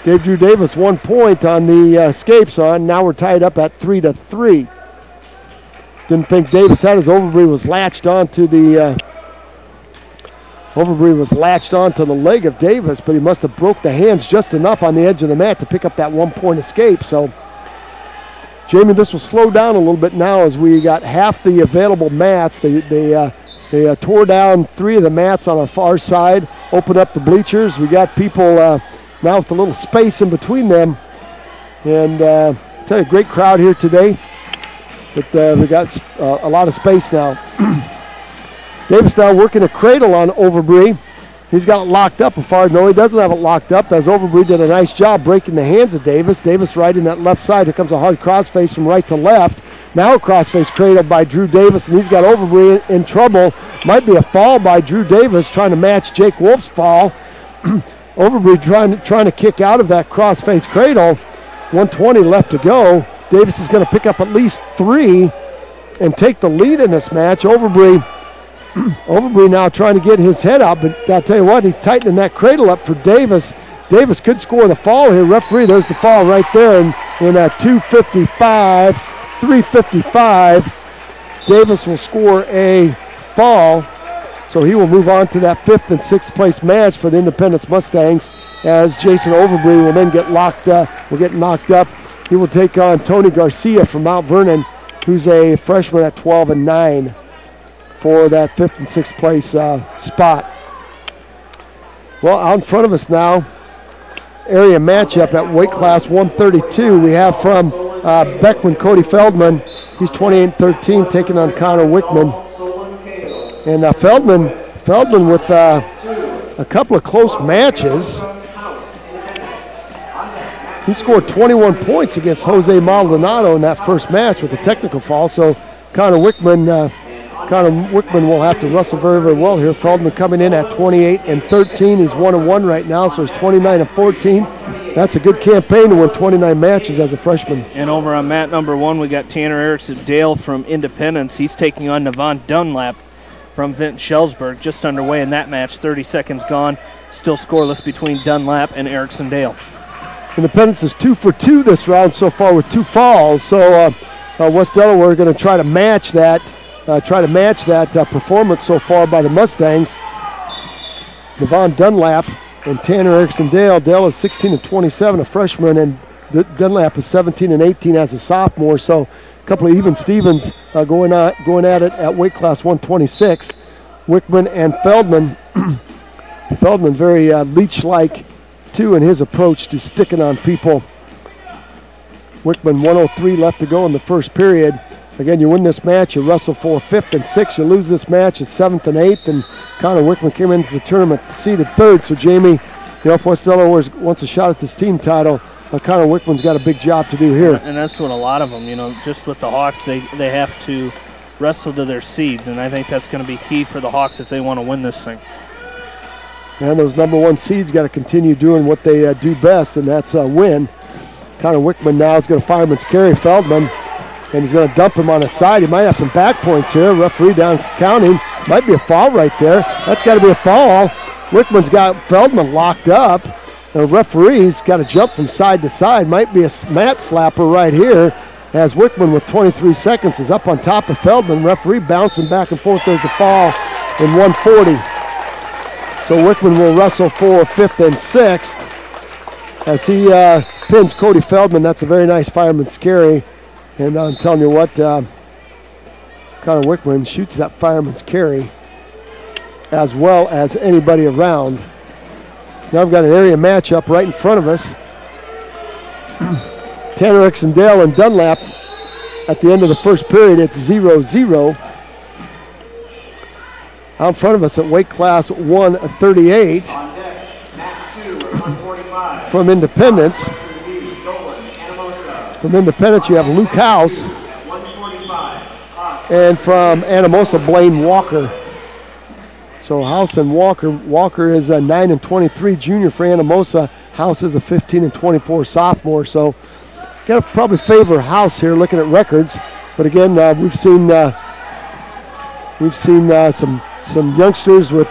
Gave Drew Davis 1 point on the escapes on. Now we're tied up at 3-3. Didn't think Davis had his Overbury was latched onto the leg of Davis, but he must have broke the hands just enough on the edge of the mat to pick up that 1 point escape. So, Jamie, this will slow down a little bit now as we got half the available mats. They tore down 3 of the mats on our far side, opened up the bleachers. We got people now with a little space in between them. And tell you, great crowd here today. But we got a lot of space now. Davis now working a cradle on Overbury. He's got it locked up. No, he doesn't have it locked up, as Overbury did a nice job breaking the hands of Davis. Davis right in that left side. Here comes a hard crossface from right to left. Now a crossface cradle by Drew Davis, and he's got Overbury in trouble. Might be a fall by Drew Davis, trying to match Jake Wolf's fall. Overbury trying to kick out of that crossface cradle. 1:20 left to go. Davis is going to pick up at least 3 and take the lead in this match. Overbury now trying to get his head up, but I'll tell you what, he's tightening that cradle up for Davis. Davis could score the fall here. Referee, there's the fall right there, and in at 2:55, 3:55, Davis will score a fall. So he will move on to that 5th and 6th place match for the Independence Mustangs, as Jason Overbury will then get knocked up. He will take on Tony Garcia from Mount Vernon, who's a freshman at 12-9 for that 5th and 6th place spot. Well, out in front of us now, area matchup at weight class 132. We have from Beckman, Cody Feldman. He's 28-13, taking on Connor Wickman. And Feldman with a couple of close matches. He scored 21 points against Jose Maldonado in that first match with a technical fall. So Connor Wickman will have to wrestle very, very well here. Feldman coming in at 28-13. He's 1-1 right now, so he's 29-14. That's a good campaign to win 29 matches as a freshman. And over on mat number 1, we got Tanner Erickson Dale from Independence. He's taking on Navon Dunlap from Vinton Shellsburg. Just underway in that match. 30 seconds gone. Still scoreless between Dunlap and Erickson Dale. Independence is 2 for 2 this round so far with 2 falls. So West Delaware are going to try to match that. Performance so far by the Mustangs. Navon Dunlap and Tanner Erickson Dale. Dale is 16-27, a freshman, and Dunlap is 17-18 as a sophomore. So a couple of even Stevens going at it at weight class 126. Wickman and Feldman. Feldman very Leach-like too in his approach to sticking on people. Wickman 1:03 left to go in the first period. Again, you win this match, you wrestle for 5th and 6th. You lose this match, it's 7th and 8th. And Connor Wickman came into the tournament seeded 3rd. So, Jamie, if West Delaware wants a shot at this team title, Connor Wickman's got a big job to do here. And that's what a lot of them, just with the Hawks, they have to wrestle to their seeds. And I think that's going to be key for the Hawks if they want to win this thing. And those number 1 seeds got to continue doing what they do best, and that's win. Connor Wickman now is going to fireman's carry Feldman, and he's going to dump him on his side. He might have some back points here. Referee down counting. Might be a foul right there. That's got to be a foul. Wickman's got Feldman locked up. The referee's got to jump from side to side. Might be a mat slapper right here, as Wickman with 23 seconds is up on top of Feldman. Referee bouncing back and forth. There's the fall in 140. So Wickman will wrestle for 5th and 6th as he pins Cody Feldman. That's a very nice fireman's carry. And I'm telling you what, Connor Wickman shoots that fireman's carry as well as anybody around. Now I've got an area matchup right in front of us. Tanner Erickson Dale and Dunlap at the end of the first period. It's 0-0. Out in front of us at weight class 138 from Independence. From Independence, you have Luke House. And from Anamosa, Blaine Walker. So House and Walker. Walker is a 9-23 junior for Anamosa. House is a 15-24 sophomore. So got to probably favor House here looking at records. But again, we've seen some youngsters with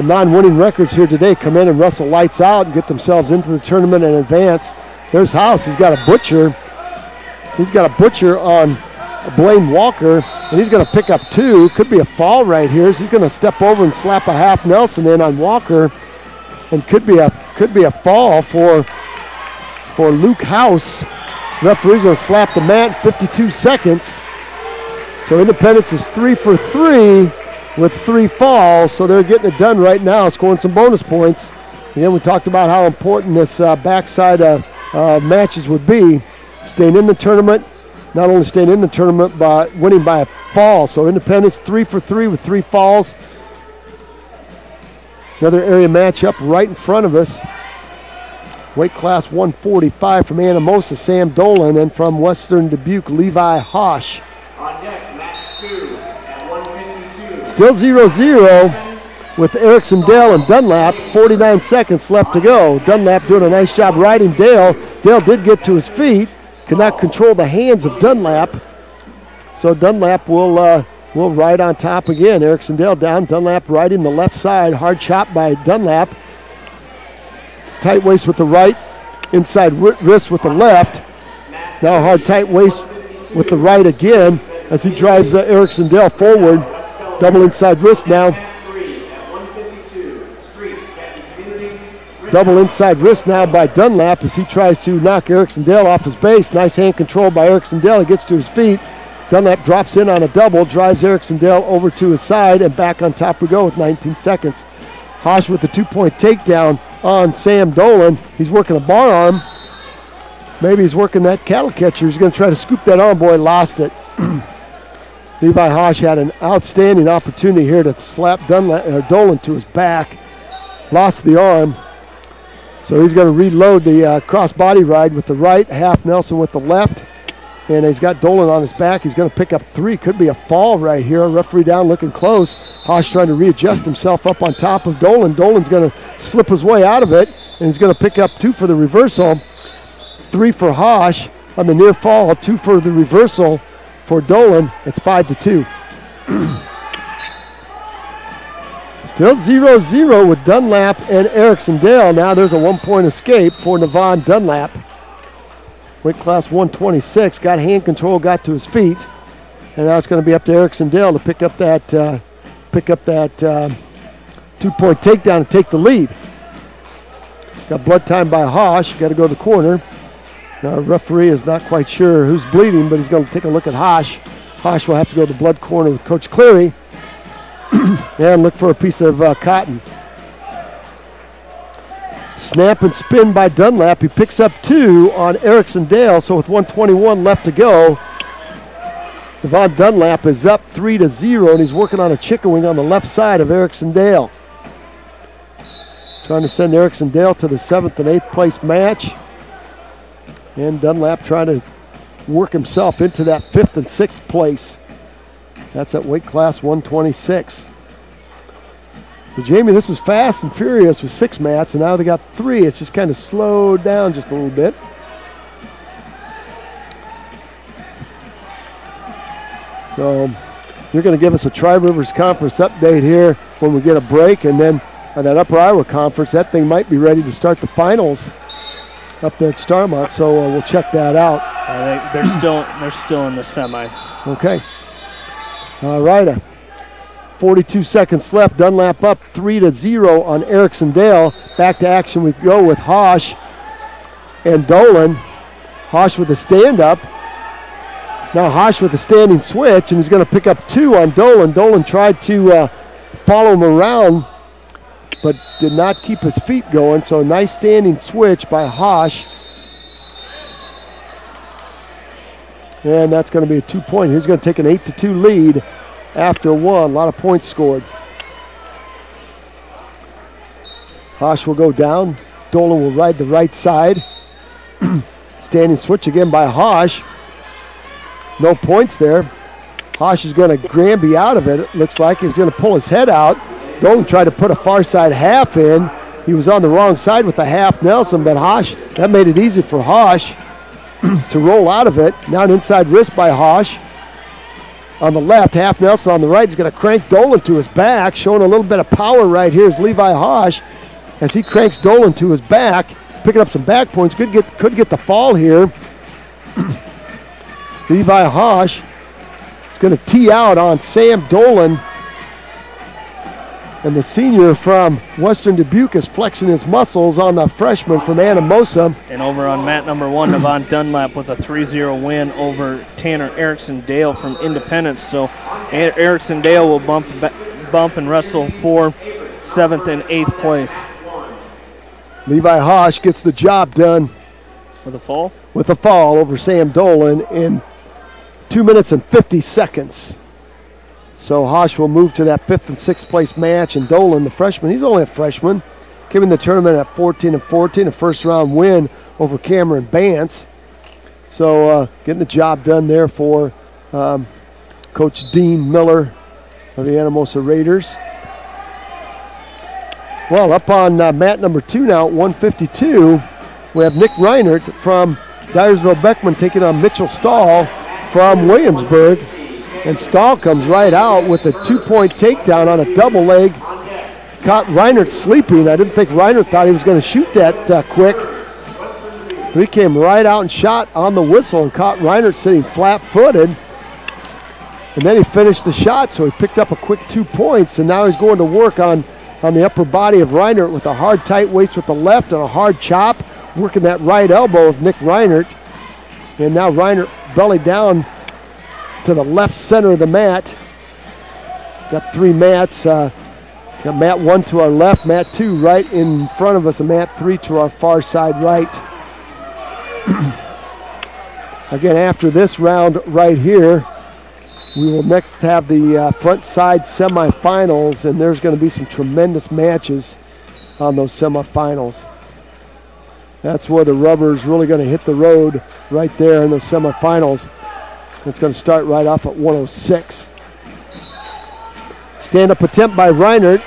non-winning records here today come in and wrestle lights out and get themselves into the tournament and advance. There's House. He's got a butcher. He's got a butcher on Blaine Walker, and he's going to pick up 2. Could be a fall right here. So he's going to step over and slap a half Nelson in on Walker, and could be a fall for Luke House. Referee's going to slap the mat in 52 seconds. So Independence is 3 for 3 with 3 falls, so they're getting it done right now, scoring some bonus points. Again, we talked about how important this backside matches would be. Staying in the tournament, not only staying in the tournament, but winning by a fall. So Independence 3 for 3 with 3 falls. Another area matchup right in front of us. Weight class 145 from Anamosa, Sam Dolan, and from Western Dubuque, Levi Hosh. On deck, match 2 at 152. Still 0-0 with Erickson, Dale, and Dunlap. 49 seconds left to go. Dunlap doing a nice job riding Dale. Dale did get to his feet, could not control the hands of Dunlap. So Dunlap will ride on top again. Erickson, Dale down, Dunlap riding the left side. Hard chop by Dunlap. Tight waist with the right, inside wrist with the left. Now hard tight waist with the right again as he drives Erickson Dale forward. Double inside wrist now. Double inside wrist now by Dunlap as he tries to knock Erickson Dale off his base. Nice hand control by Erickson Dale. He gets to his feet. Dunlap drops in on a double, drives Erickson Dale over to his side, and back on top we go with 19 seconds. Hosh with the 2-point takedown on Sam Dolan. He's working a bar arm. Maybe he's working that cattle catcher. He's going to try to scoop that arm. Boy, lost it. Levi Hosh had an outstanding opportunity here to slap Dolan to his back. Lost the arm. So he's going to reload the cross-body ride with the right, half Nelson with the left. And he's got Dolan on his back. He's going to pick up 3. Could be a fall right here. A referee down looking close. Hosh trying to readjust himself up on top of Dolan. Dolan's going to slip his way out of it, and he's going to pick up 2 for the reversal. 3 for Hosh on the near fall. 2 for the reversal for Dolan. It's 5-2. Still 0-0 with Dunlap and Erickson Dale. Now there's a 1-point escape for Navon Dunlap. Weight class 126, got hand control, got to his feet, and now it's going to be up to Erickson Dale to pick up that 2-point takedown and take the lead. Got blood time by Hosh. Got to go to the corner. Our referee is not quite sure who's bleeding, but he's going to take a look at Hosh. Hosh will have to go to the blood corner with Coach Cleary and look for a piece of cotton. Snap and spin by Dunlap. He picks up 2 on Erickson Dale, so with 1:21 left to go, Devon Dunlap is up 3-0, and he's working on a chicken wing on the left side of Erickson Dale. Trying to send Erickson Dale to the 7th and 8th place match. And Dunlap trying to work himself into that 5th and 6th place. That's at weight class 126. So, Jamie, this was fast and furious with 6 mats, and now they got 3. It's just kind of slowed down just a little bit. So, you're going to give us a Tri-Rivers Conference update here when we get a break, and then on that Upper Iowa Conference, that thing might be ready to start the finals up there at Starmont, so we'll check that out. I think they're still in the semis. Okay. All right. 42 seconds left. Dunlap up 3-0 on Erickson Dale. Back to action we go with Hosh and Dolan. Hosh with a stand-up. Now Hosh with a standing switch, and he's going to pick up 2 on Dolan. Dolan tried to follow him around, but did not keep his feet going. So nice standing switch by Hosh. And that's going to be a 2-point. He's going to take an 8-2 lead after 1. A lot of points scored. Hosh will go down. Dolan will ride the right side. Standing switch again by Hosh. No points there. Hosh is going to Granby out of it. It looks like he's going to pull his head out. Dolan tried to put a far side half in. He was on the wrong side with the half Nelson, but Hosh, that made it easy for Hosh to roll out of it. Now an inside wrist by Hosh. on the left, Half Nelson on the right. He's going to crank Dolan to his back, showing a little bit of power right here is Levi Hosh as he cranks Dolan to his back, picking up some back points. Could get the fall here. Levi Hosh is going to tee out on Sam Dolan. And the senior from Western Dubuque is flexing his muscles on the freshman from Anamosa. And over on mat number 1, Navon Dunlap with a 3-0 win over Tanner Erickson-Dale from Independence. So Erickson-Dale will bump and wrestle for 7th and 8th place. Levi Hosh gets the job done. With a fall? With a fall over Sam Dolan in 2 minutes and 50 seconds. So Hosh will move to that 5th and 6th place match, and Dolan, the freshman, he's only a freshman, came in the tournament at 14-14, a first-round win over Cameron Bance. So getting the job done there for Coach Dean Miller of the Anamosa Raiders. Well, up on mat number 2 now at 152, we have Nick Reinert from Dyersville-Beckman taking on Mitchell Stahl from Williamsburg. And Stahl comes right out with a 2-point takedown on a double leg. Caught Reinert sleeping. I didn't think Reinert thought he was going to shoot that quick. But he came right out and shot on the whistle and caught Reinert sitting flat-footed. And then he finished the shot, so he picked up a quick 2 points, and now he's going to work on the upper body of Reinert with a hard tight waist with the left and a hard chop, working that right elbow of Nick Reinert. And now Reinert belly down to the left center of the mat. Got 3 mats. Got mat 1 to our left, mat 2 right in front of us, and mat 3 to our far side right. Again, after this round right here, we will next have the front side semifinals, and there's going to be some tremendous matches on those semifinals. That's where the rubber is really going to hit the road right there in those semifinals. It's going to start right off at 106. Stand-up attempt by Reinert.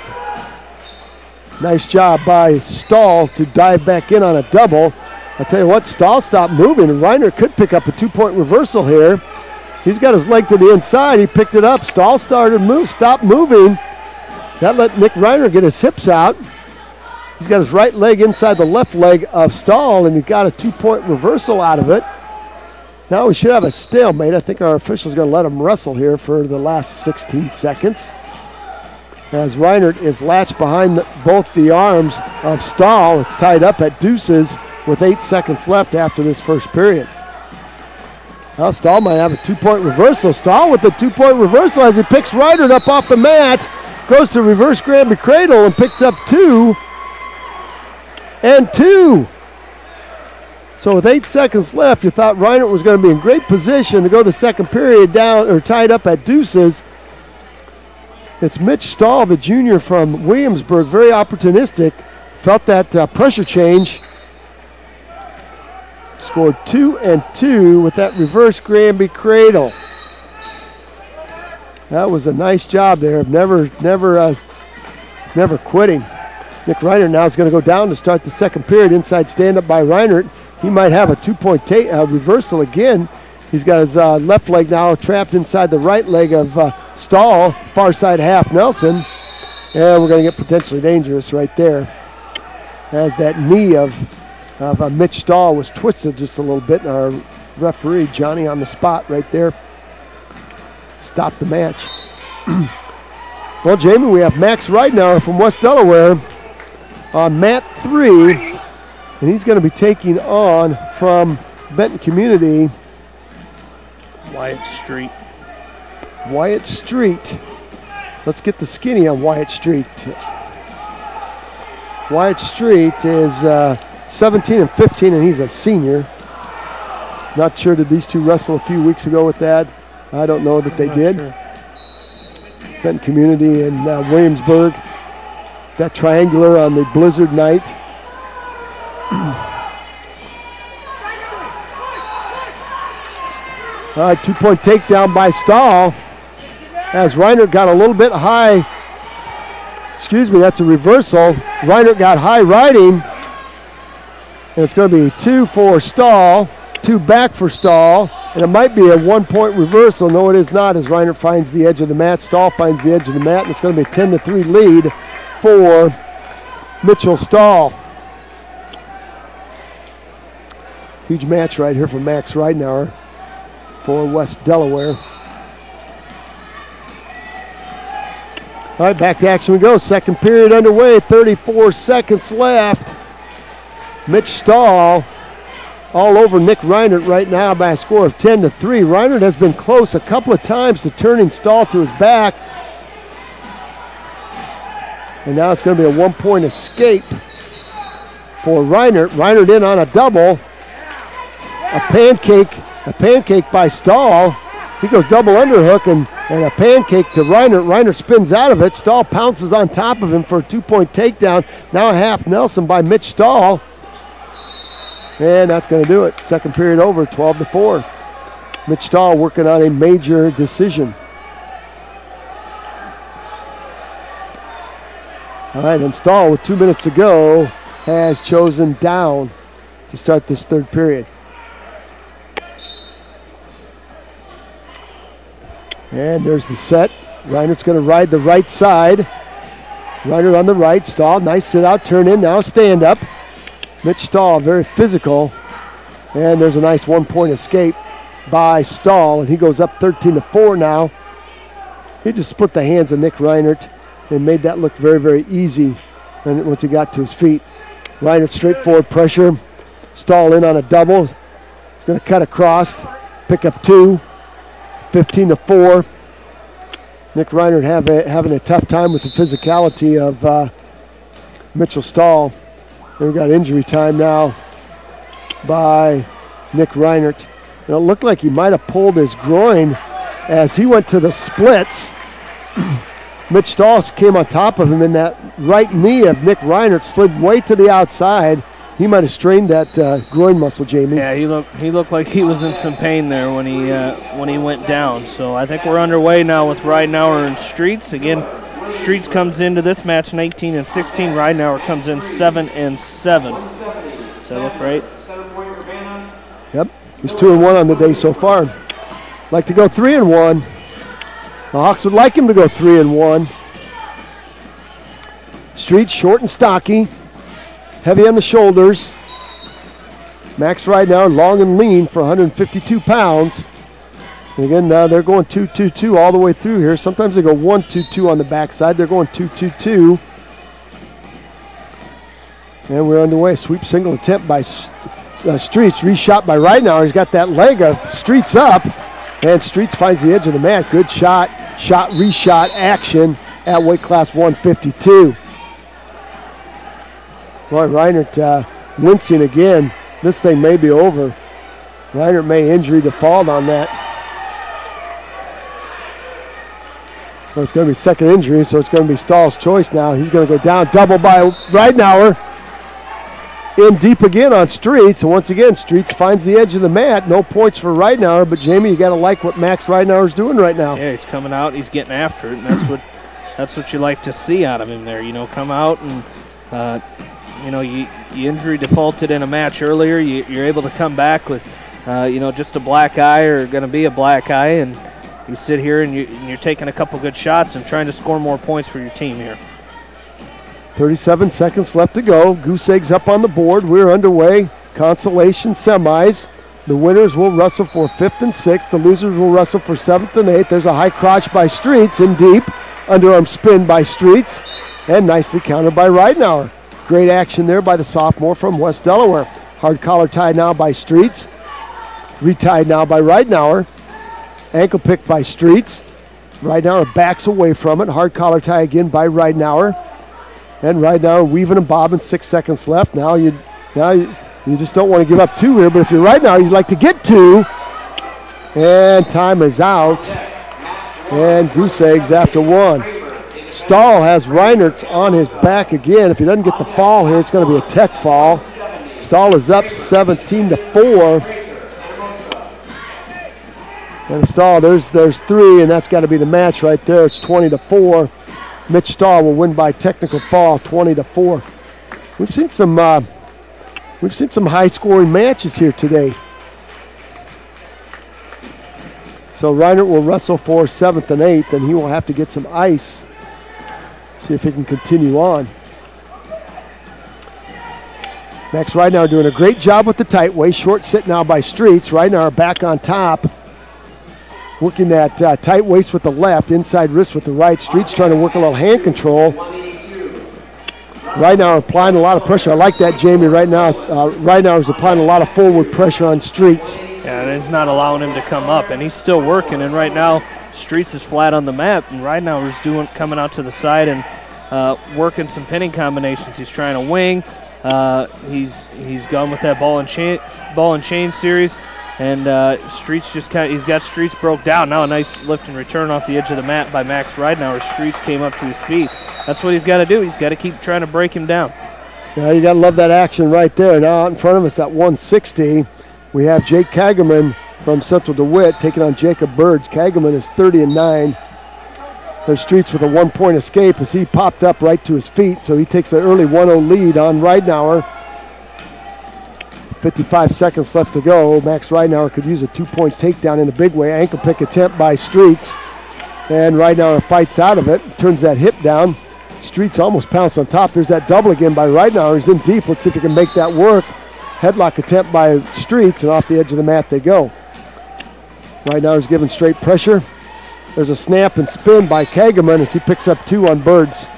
Nice job by Stahl to dive back in on a double. I'll tell you what, Stahl stopped moving, and Reinert could pick up a 2-point reversal here. He's got his leg to the inside. He picked it up. Stahl stopped moving. That let Nick Reinert get his hips out. He's got his right leg inside the left leg of Stahl, and he got a 2-point reversal out of it. Now we should have a stalemate. I think our official's going to let him wrestle here for the last 16 seconds. As Reinert is latched behind both the arms of Stahl. It's tied up at deuces with 8 seconds left after this first period. Now Stahl might have a 2-point reversal. Stahl with the 2-point reversal as he picks Reinert up off the mat. Goes to reverse Granby cradle and picked up 2 and 2. So with 8 seconds left, you thought Reinert was going to be in great position to go the second period down or tied up at deuces. It's Mitch Stahl, the junior from Williamsburg, very opportunistic. Felt that pressure change. Scored 2 and 2 with that reverse Granby cradle. That was a nice job there of never quitting. Nick Reinert now is going to go down to start the second period. Inside stand-up by Reinert. He might have a 2-point reversal again. He's got his left leg now trapped inside the right leg of Stahl, far side Half Nelson. And we're going to get potentially dangerous right there, as that knee of Mitch Stahl was twisted just a little bit, and our referee, Johnny, on the spot right there, stopped the match. Well, Jamie, we have Max Ridenour from West Delaware on mat 3. And he's going to be taking on from Benton Community. Wyatt Street. Wyatt Street. Let's get the skinny on Wyatt Street. Wyatt Street is 17 and 15, and he's a senior. Not sure, did these two wrestle a few weeks ago with that? I don't know that they did. Sure. Benton Community and Williamsburg. That triangular on the blizzard night. All right, 2-point takedown by Stahl as Reinert got a little bit high. Excuse me, that's a reversal. Reinert got high riding. And it's going to be 2 for Stahl, 2 back for Stahl. And it might be a 1-point reversal. No, it is not, as Reiner finds the edge of the mat. Stahl finds the edge of the mat, and it's going to be a 10-3 lead for Mitchell Stahl. Huge match right here for Max Ridenour for West Delaware. All right, back to action we go. Second period underway, 34 seconds left. Mitch Stahl all over Nick Reinert right now by a score of 10-3. Reinert has been close a couple of times to turning Stahl to his back. And now it's going to be a 1-point escape for Reinert. Reinert in on a double. A pancake by Stahl. He goes double underhook and a pancake to Reinert. Reinert spins out of it. Stahl pounces on top of him for a 2-point takedown. Now a half Nelson by Mitch Stahl. And that's going to do it. Second period over, 12-4. Mitch Stahl working on a major decision. All right, and Stahl with 2 minutes to go has chosen down to start this third period. And there's the set. Reinert's going to ride the right side. Reinert on the right. Stahl, nice sit out, turn in, now stand up. Mitch Stahl, very physical. And there's a nice 1-point escape by Stahl, and he goes up 13-4 now. He just split the hands of Nick Reinert and made that look very, very easy once he got to his feet. Reinert straightforward pressure. Stahl in on a double. He's going to cut across, pick up 2. 15-4. Nick Reinert having a tough time with the physicality of Mitchell Stahl. And we've got injury time now by Nick Reinert. And it looked like he might have pulled his groin as he went to the splits. Mitch Stahl came on top of him, and that right knee of Nick Reinert slid way to the outside. He might have strained that groin muscle, Jamie. Yeah, he looked like he was in some pain there when he went down. So I think we're underway now with Ridenour and Streets. Again, Streets comes into this match 19-16. Ridenour comes in 7-7. Does that look right? Yep, he's 2-1 on the day so far. Like to go 3-1. The Hawks would like him to go 3-1. Streets short and stocky. Heavy on the shoulders. Max Ridenour long and lean for 152 pounds. And again, now they're going 2-2-2 all the way through here. Sometimes they go 1-2-2 on the backside. They're going 2-2-2. And we're underway. Sweep single attempt by Streets. Reshot by Ridenour. He's got that leg of Streets up. And Streets finds the edge of the mat. Good shot. Shot, reshot action at weight class 152. Boy, Reinert wincing again. This thing may be over. Reinert may injury default on that. So it's going to be second injury, so it's going to be Stahl's choice now. He's going to go down, double by Ridenour. In deep again on Streets, and once again, Streets finds the edge of the mat. No points for Ridenour, but Jamie, you got to like what Max Ridenour is doing right now. Yeah, he's coming out, he's getting after it, and that's what you like to see out of him there. You know, come out and you know, you injury defaulted in a match earlier. You're able to come back with, you know, just a black eye or going to be a black eye, and you sit here and you're taking a couple good shots and trying to score more points for your team here. 37 seconds left to go. Goose eggs up on the board. We're underway. Consolation semis. The winners will wrestle for 5th and 6th. The losers will wrestle for 7th and 8th. There's a high crotch by Streets in deep. Underarm spin by Streets. And nicely countered by Ridenour. Great action there by the sophomore from West Delaware. Hard collar tie now by Streets. Retied now by Ridenour. Ankle pick by Streets. Ridenour backs away from it. Hard collar tie again by Ridenour. And Ridenour weaving and bobbing. 6 seconds left. Now you just don't want to give up 2 here, but if you're Ridenour, you'd like to get 2. And time is out. And goose eggs after 1. Stahl has Reinert's on his back again. If he doesn't get the fall here, it's going to be a tech fall. Stahl is up 17-4. And Stahl, there's 3, and that's got to be the match right there. It's 20-4. Mitch Stahl will win by technical fall, 20-4. We've seen some high-scoring matches here today. So Reinert will wrestle for 7th and 8th, and he will have to get some ice. See if he can continue on. Max Ridenauer doing a great job with the tight waist. Short sit now by Streets. Ridenauer back on top. Working that tight waist with the left, inside wrist with the right. Streets trying to work a little hand control. Ridenauer applying a lot of pressure. I like that, Jamie. Right now, Ridenauer is applying a lot of forward pressure on Streets. Yeah, and it's not allowing him to come up, and he's still working. And right now, Streets is flat on the mat, and Ridenauer is coming out to the side and working some pinning combinations. He's trying to wing. He's gone with that ball and chain series, and Streets he's got Streets broke down. Now a nice lift and return off the edge of the mat by Max Ridenauer. Streets came up to his feet. That's what he's got to do. He's got to keep trying to break him down. Yeah, you got to love that action right there. Now out in front of us at 160, we have Jake Kagerman from Central DeWitt taking on Jacob Birds. Kagerman is 30-9. There's Streets with a 1-point escape as he popped up right to his feet, so he takes an early 1-0 lead on Ridenauer. 55 seconds left to go. Max Ridenauer could use a 2-point takedown in a big way. Ankle pick attempt by Streets, and Ridenauer fights out of it, turns that hip down. Streets almost pounced on top. There's that double again by Ridenauer. He's in deep. Let's see if he can make that work. Headlock attempt by Streets, and off the edge of the mat they go. Ridenauer's giving straight pressure. There's a snap and spin by Kagerman as he picks up 2 on Birds.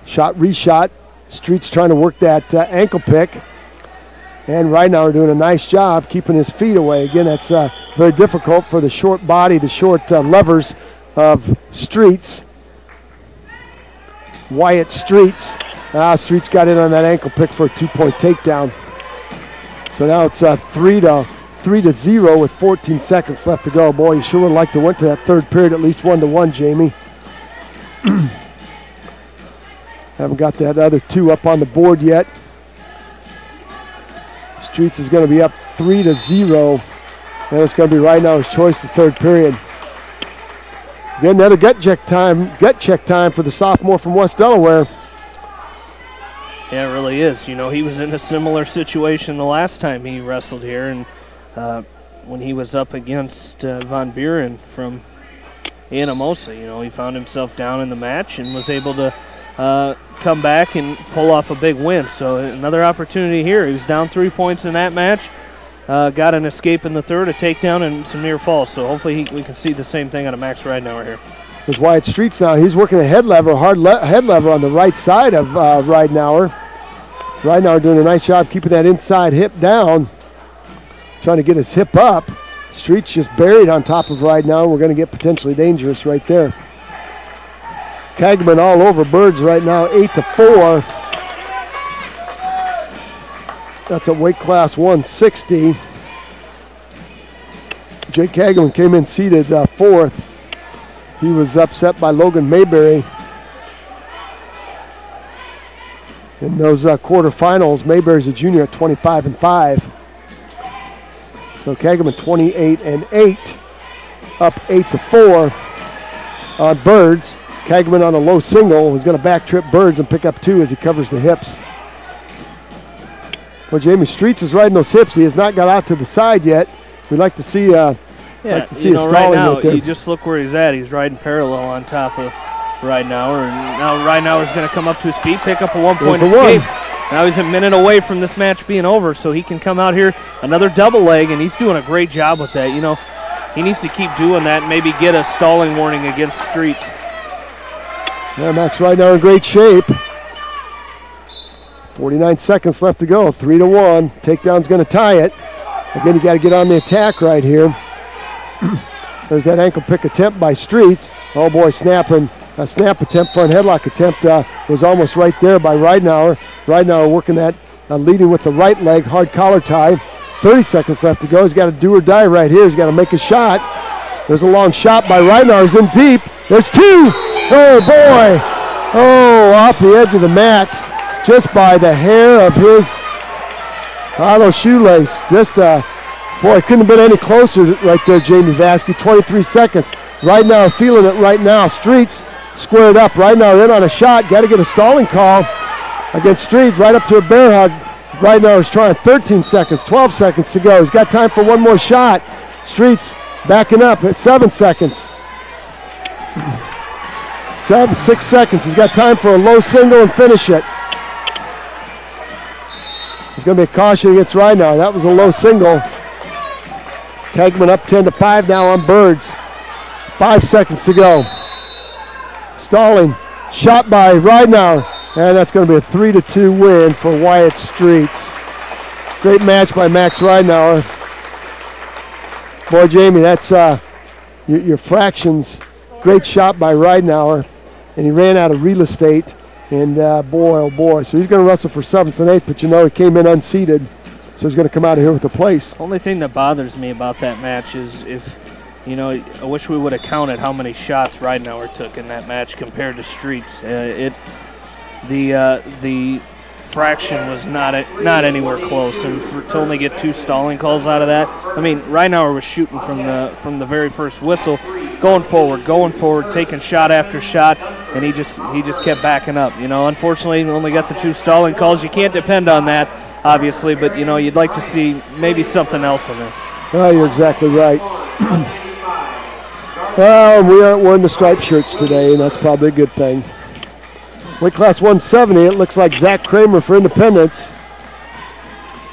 Shot, reshot. Streets trying to work that ankle pick. And Ridenauer doing a nice job keeping his feet away. Again, that's very difficult for the short body, the short levers of Streets. Wyatt Streets. Streets got in on that ankle pick for a 2-point takedown. So now it's 3-0 with 14 seconds left to go. Boy, you sure would like to went to that third period at least 1-1, Jamie. Haven't got that other 2 up on the board yet. Streets is going to be up 3-0, and it's going to be Ridenauer's choice the third period. Again, another gut check time for the sophomore from West Delaware. Yeah, it really is. You know, he was in a similar situation the last time he wrestled here, and when he was up against Von Buren from Anamosa, you know, he found himself down in the match and was able to come back and pull off a big win. So another opportunity here. He was down 3 points in that match, got an escape in the third, a takedown, and some near falls. So hopefully we can see the same thing out of Max Ridenauer here. There's Wyatt Streets now. He's working a head lever, head lever on the right side of Ridenauer. Ridenauer doing a nice job keeping that inside hip down, trying to get his hip up. Streets just buried on top of Ridenauer. We're going to get potentially dangerous right there. Kagerman all over Birds right now, 8-4. That's at weight class 160. Jake Kagerman came in seated 4th. He was upset by Logan Mayberry. In those quarterfinals, Mayberry's a junior at 25-5. So Kagerman 28-8, up 8-4 on Birds. Kagerman on a low single is going to back trip Birds and pick up 2 as he covers the hips. Well, Jamie, Streets is riding those hips. He has not got out to the side yet. We'd like to see, a stalling right now, right there. You just look where he's at. He's riding parallel on top of Ridenauer, and now Ridenauer's going to come up to his feet, pick up a 1-point escape. Now he's a minute away from this match being over, so he can come out here, another double leg, and he's doing a great job with that. You know, he needs to keep doing that and maybe get a stalling warning against Streets. Yeah, Max Ridenauer in great shape. 49 seconds left to go, 3-1. Takedown's going to tie it. Again, you got to get on the attack right here. There's that ankle pick attempt by Streets. Oh boy, snapping. A snap attempt, front headlock attempt was almost right there by Ridenauer. Ridenauer working that, leading with the right leg, hard collar tie. 30 seconds left to go. He's got to do or die right here. He's got to make a shot. There's a long shot by Ridenauer. He's in deep. There's 2. Oh boy. Oh, off the edge of the mat, just by the hair of his shoelace. Just boy, couldn't have been any closer right there, Jamie Vasky. 23 seconds. Ridenauer feeling it right now. Streets squared up. Ridenauer in on a shot. Got to get a stalling call against Streets. Right up to a bear hug. Right now he's trying 13 seconds, 12 seconds to go. He's got time for one more shot. Streets backing up at 7 seconds. 6 seconds. He's got time for a low single and finish it. There's going to be a caution against Rydauer. That was a low single. Kegman up 10-5 now on Birds. 5 seconds to go. Stalling. Shot by Rydauer. And that's going to be a 3-2 win for Wyatt Streets. Great match by Max Rydauer. Boy, Jamie, that's your fractions. Great shot by Rydauer. And he ran out of real estate. And boy, oh boy. So he's going to wrestle for 7th and 8th, but you know, he came in unseeded. So he's going to come out of here with a place. Only thing that bothers me about that match is if, you know, I wish we would have counted how many shots Rydauer took in that match compared to Streets. The fraction was not anywhere close, and to only get 2 stalling calls out of that. I mean, Rydauer was shooting from the very first whistle, going forward, taking shot after shot, and he just kept backing up. You know, unfortunately, we only got the 2 stalling calls. You can't depend on that, obviously, but you know, you'd like to see maybe something else in there. Oh, you're exactly right. Well, we aren't wearing the striped shirts today, and that's probably a good thing. Weight class 170, it looks like Zach Kramer for Independence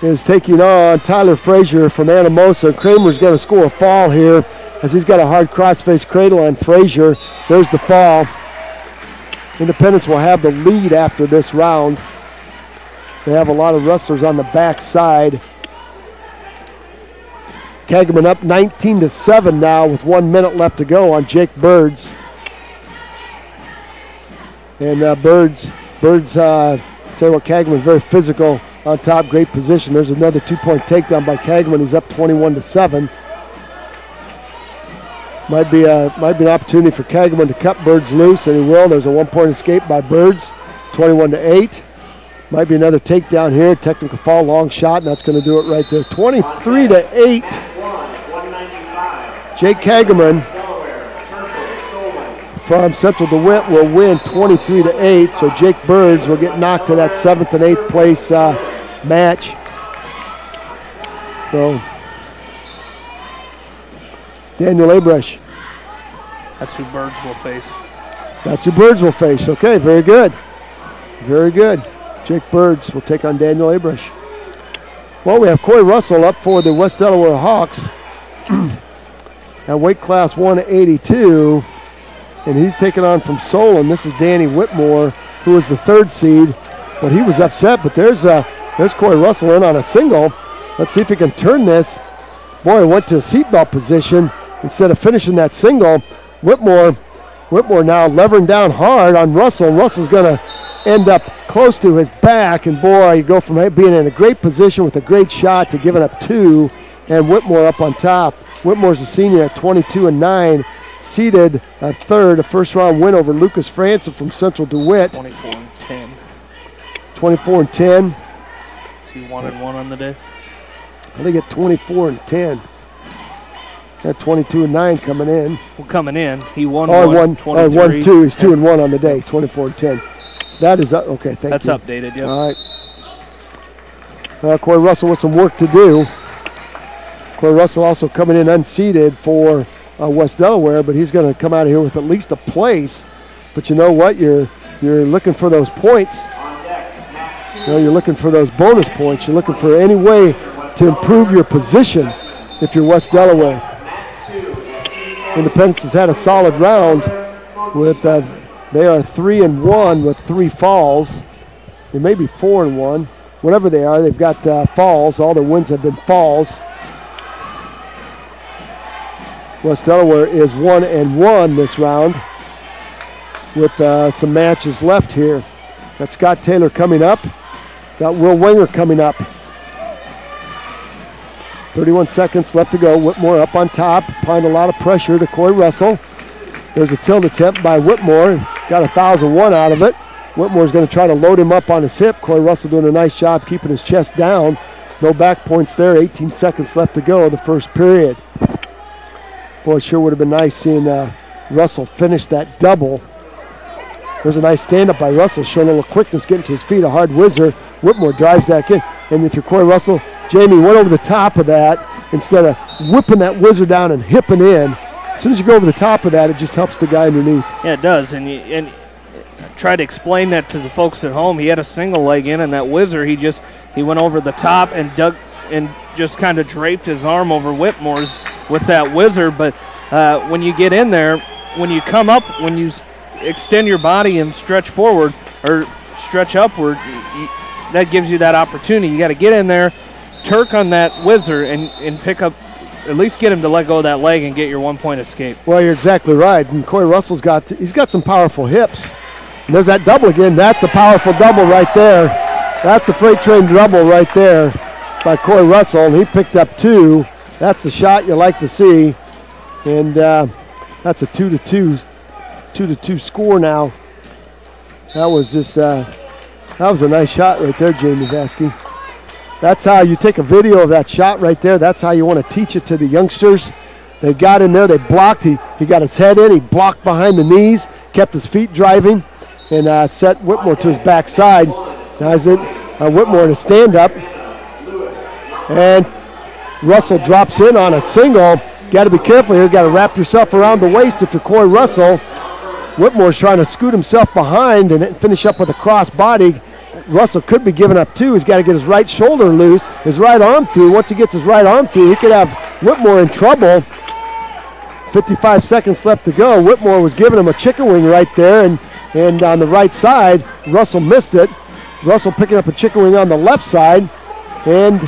is taking on Tyler Frazier from Anamosa. Kramer's going to score a fall here as he's got a hard crossface cradle on Frazier. There's the fall. Independence will have the lead after this round. They have a lot of wrestlers on the back side. Kegman up 19-7 now with 1 minute left to go on Jake Birds. And Birds, tell you what, Kegman very physical on top, great position. There's another 2-point takedown by Kegman. He's up 21-7. Might be an opportunity for Kegman to cut Birds loose, and he will. There's a 1-point escape by Birds, 21-8. Might be another takedown here, technical fall, long shot, and that's going to do it right there. 23-8. Jake Kegman from Central DeWitt will win 23-8, so Jake Birds will get knocked to that 7th and 8th place match. So, Daniel Abresh. That's who Birds will face. That's who Birds will face. Okay, very good. Very good. Jake Birds will take on Daniel Abresh. Well, we have Corey Russell up for the West Delaware Hawks at weight class 182. And he's taken on from Solon. This is Danny Whitmore, who is the 3rd seed. But he was upset, but there's Corey Russell in on a single. Let's see if he can turn this. Boy, he went to a seatbelt position instead of finishing that single. Whitmore now levering down hard on Russell. Russell's going to end up close to his back. And boy, you go from being in a great position with a great shot to giving up 2. And Whitmore up on top. Whitmore's a senior at 22-9. Seeded a 3rd, a first-round win over Lucas Franson from Central DeWitt. 24-10. 24-10. He 1-1 on the day. I think at 24-10. At 22-9 coming in. Well, coming in, he won. Oh, he won 2. He's 2-1 on the day. 24-10. That is okay. That's updated. Yeah. All right. Corey Russell with some work to do. Corey Russell also coming in unseeded for West Delaware, but he's going to come out of here with at least a place. But you know what? You're looking for those points. You know, you're looking for those bonus points. You're looking for any way to improve your position if you're West Delaware. Independence has had a solid round. With they are 3-1 with 3 falls. They may be 4-1. Whatever they are, they've got falls. All their wins have been falls. West Delaware is 1-1 this round with some matches left here. Got Scott Taylor coming up. Got Will Wenger coming up. 31 seconds left to go. Whitmore up on top, applying a lot of pressure to Corey Russell. There's a tilt attempt by Whitmore. Got 1,001 out of it. Whitmore's going to try to load him up on his hip. Corey Russell doing a nice job keeping his chest down. No back points there. 18 seconds left to go in the first period. Boy, it sure would have been nice seeing Russell finish that double. There's a nice stand-up by Russell, showing a little quickness, getting to his feet, a hard whizzer. Whitmore drives that in. And if you're Corey Russell, Jamie went over the top of that instead of whipping that whizzer down and hipping in. As soon as you go over the top of that, it just helps the guy underneath. Yeah, it does. And try to explain that to the folks at home. He had a single leg in, and that whizzer, he went over the top and dug and just kind of draped his arm over Whitmore's with that whizzer. But when you get in there, when you come up, when you extend your body and stretch forward or stretch upward, that gives you that opportunity. You got to get in there, Turk on that whizzer, and pick up, at least get him to let go of that leg and get your 1-point escape. Well, you're exactly right. And Corey Russell's got some powerful hips. And there's that double again. That's a powerful double right there. That's a freight train double right there by Corey Russell. And he picked up 2. That's the shot you like to see. And that's a 2-2 score now. That was just that was a nice shot right there, Jamie Vasky. That's how you take a video of that shot right there. That's how you want to teach it to the youngsters. They got in there, they blocked. He got his head in, he blocked behind the knees, kept his feet driving, and set Whitmore to his backside. Now is it Whitmore in a stand-up. And Russell drops in on a single. Got to be careful here. Got to wrap yourself around the waist if you're Corey Russell. Whitmore's trying to scoot himself behind and then finish up with a cross body. Russell could be giving up 2. He's got to get his right shoulder loose, his right arm free. Once he gets his right arm free, he could have Whitmore in trouble. 55 seconds left to go. Whitmore was giving him a chicken wing right there, and on the right side, Russell missed it. Russell picking up a chicken wing on the left side, and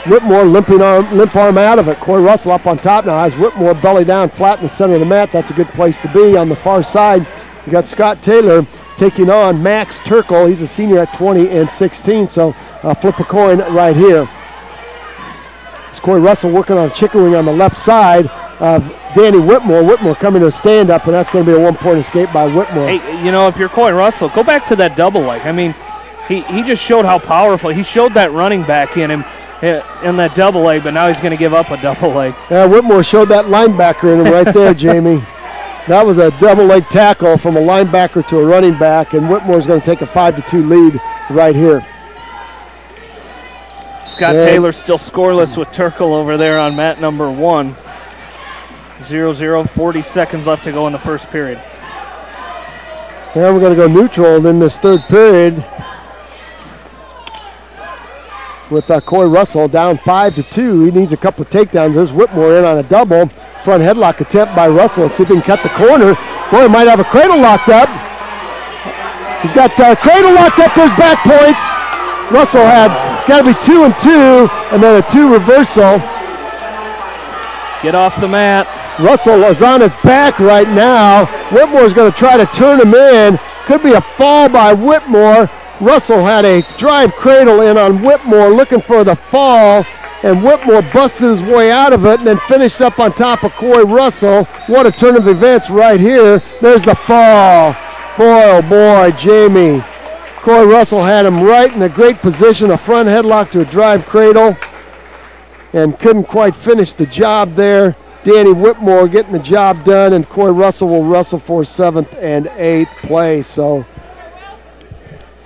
Whitmore limp arm out of it. Corey Russell up on top now has Whitmore belly down flat in the center of the mat. That's a good place to be. On the far side, you got Scott Taylor taking on Max Turkle. He's a senior at 20 and 16, so flip a coin right here. It's Corey Russell working on a chicken wing on the left side of Danny Whitmore. Whitmore coming to a stand-up, and that's going to be a 1-point escape by Whitmore. Hey, if you're Corey Russell, go back to that double leg. I mean, he just showed how powerful. He showed that running back in him in that double leg, but now he's going to give up a double leg. Yeah, Whitmore showed that linebacker in him right there, Jamie. That was a double leg tackle from a linebacker to a running back, and Whitmore's going to take a 5-2 lead right here. Scott Taylor still scoreless with Turkle over there on mat number 1. 0-0, 40 seconds left to go in the first period. Now we're going to go neutral in this third period with Corey Russell down 5-2. He needs a couple of takedowns. There's Whitmore in on a double. Front headlock attempt by Russell. Let's see if he can cut the corner. Boy, he might have a cradle locked up. He's got cradle locked up. There's back points. Russell it's got to be 2 and 2, and then a 2 reversal. Get off the mat. Russell is on his back right now. Whitmore's going to try to turn him in. Could be a fall by Whitmore. Russell had a drive cradle in on Whitmore looking for the fall, and Whitmore busted his way out of it and then finished up on top of Corey Russell. What a turn of events right here. There's the fall. Boy, oh boy, Jamie. Corey Russell had him right in a great position, a front headlock to a drive cradle, and couldn't quite finish the job there. Danny Whitmore getting the job done, and Corey Russell will wrestle for 7th and 8th place. So,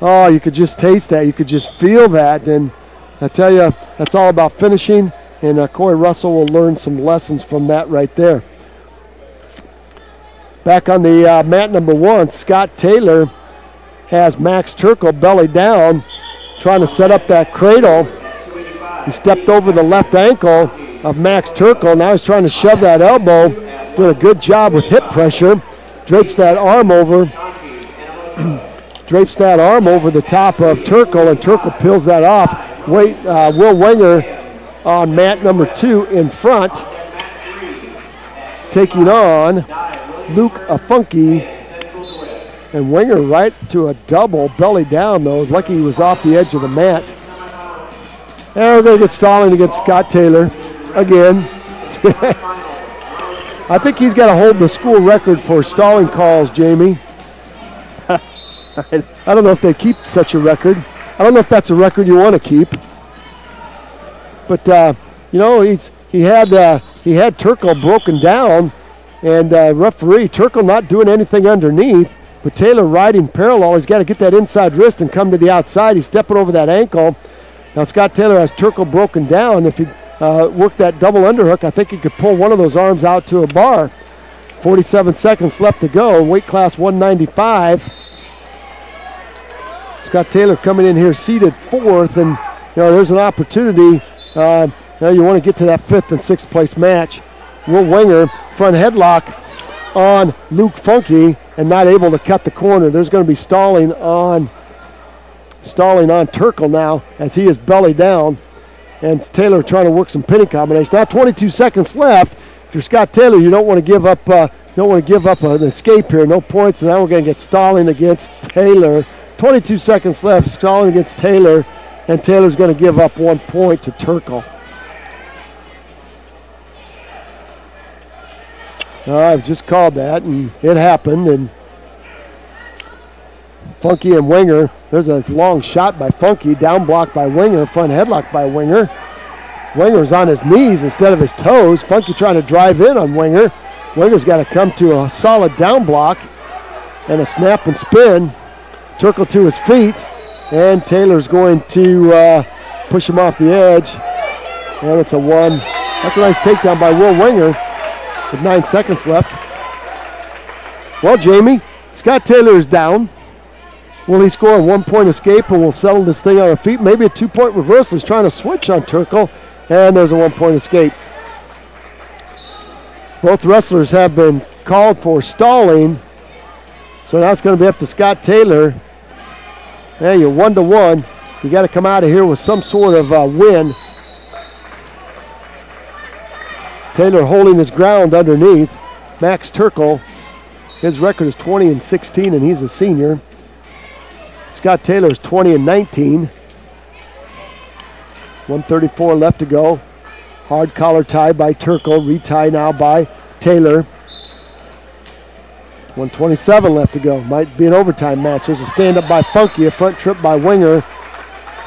you could just taste that. You could just feel that. And I tell you, that's all about finishing, and Corey Russell will learn some lessons from that right there. Back on the mat number 1, Scott Taylor has Max Turkle belly down, trying to set up that cradle. He stepped over the left ankle of Max Turkle. Now he's trying to shove that elbow. Doing a good job with hip pressure. Drapes that arm over. Drapes that arm over the top of Turkle, and Turkle peels that off. Will Wenger on mat number 2 in front, taking on Luke Afunke. And Wenger right to a double, belly down though. Lucky he was off the edge of the mat. And we're going to get stalling against Scott Taylor again. I think he's got to hold the school record for stalling calls, Jamie. I don't know if they keep such a record. I don't know if that's a record you want to keep. But he had Turkle broken down, and referee Turkle not doing anything underneath. But Taylor riding parallel. He's got to get that inside wrist and come to the outside. He's stepping over that ankle. Now Scott Taylor has Turkle broken down. If he worked that double underhook, I think he could pull one of those arms out to a bar. 47 seconds left to go. Weight class 195. Scott Taylor coming in here seated 4th, and there's an opportunity. Now you want to get to that 5th and 6th place match. Will Wenger front headlock on Luke Funky and not able to cut the corner. There's going to be stalling on Turkle now as he is belly down, and Taylor trying to work some pinning combinations. Now 22 seconds left. If you're Scott Taylor, you don't want to give up. An escape here. No points. And now we're going to get stalling against Taylor. 22 seconds left. Stalling against Taylor, and Taylor's going to give up 1 point to Turkle. I've just called that, and it happened. And Funky and Wenger. There's a long shot by Funky, down block by Wenger, front headlock by Wenger. Wenger's on his knees instead of his toes. Funky trying to drive in on Wenger. Wenger's got to come to a solid down block and a snap and spin. Turkle to his feet, and Taylor's going to push him off the edge. And it's a 1. That's a nice takedown by Will Wenger with 9 seconds left. Well, Jamie, Scott Taylor is down. Will he score a 1 point escape, and we'll settle this thing on our feet? Maybe a 2 point reversal. He's trying to switch on Turkle, and there's a 1 point escape. Both wrestlers have been called for stalling, so now it's going to be up to Scott Taylor. Hey, you're 1-1. You got to come out of here with some sort of win. Taylor holding his ground underneath. Max Turkle, his record is 20-16, and he's a senior. Scott Taylor is 20-19. 134 left to go. Hard collar tie by Turkle. Retie now by Taylor. 127 left to go. Might be an overtime match. There's a stand-up by Funky, a front trip by Wenger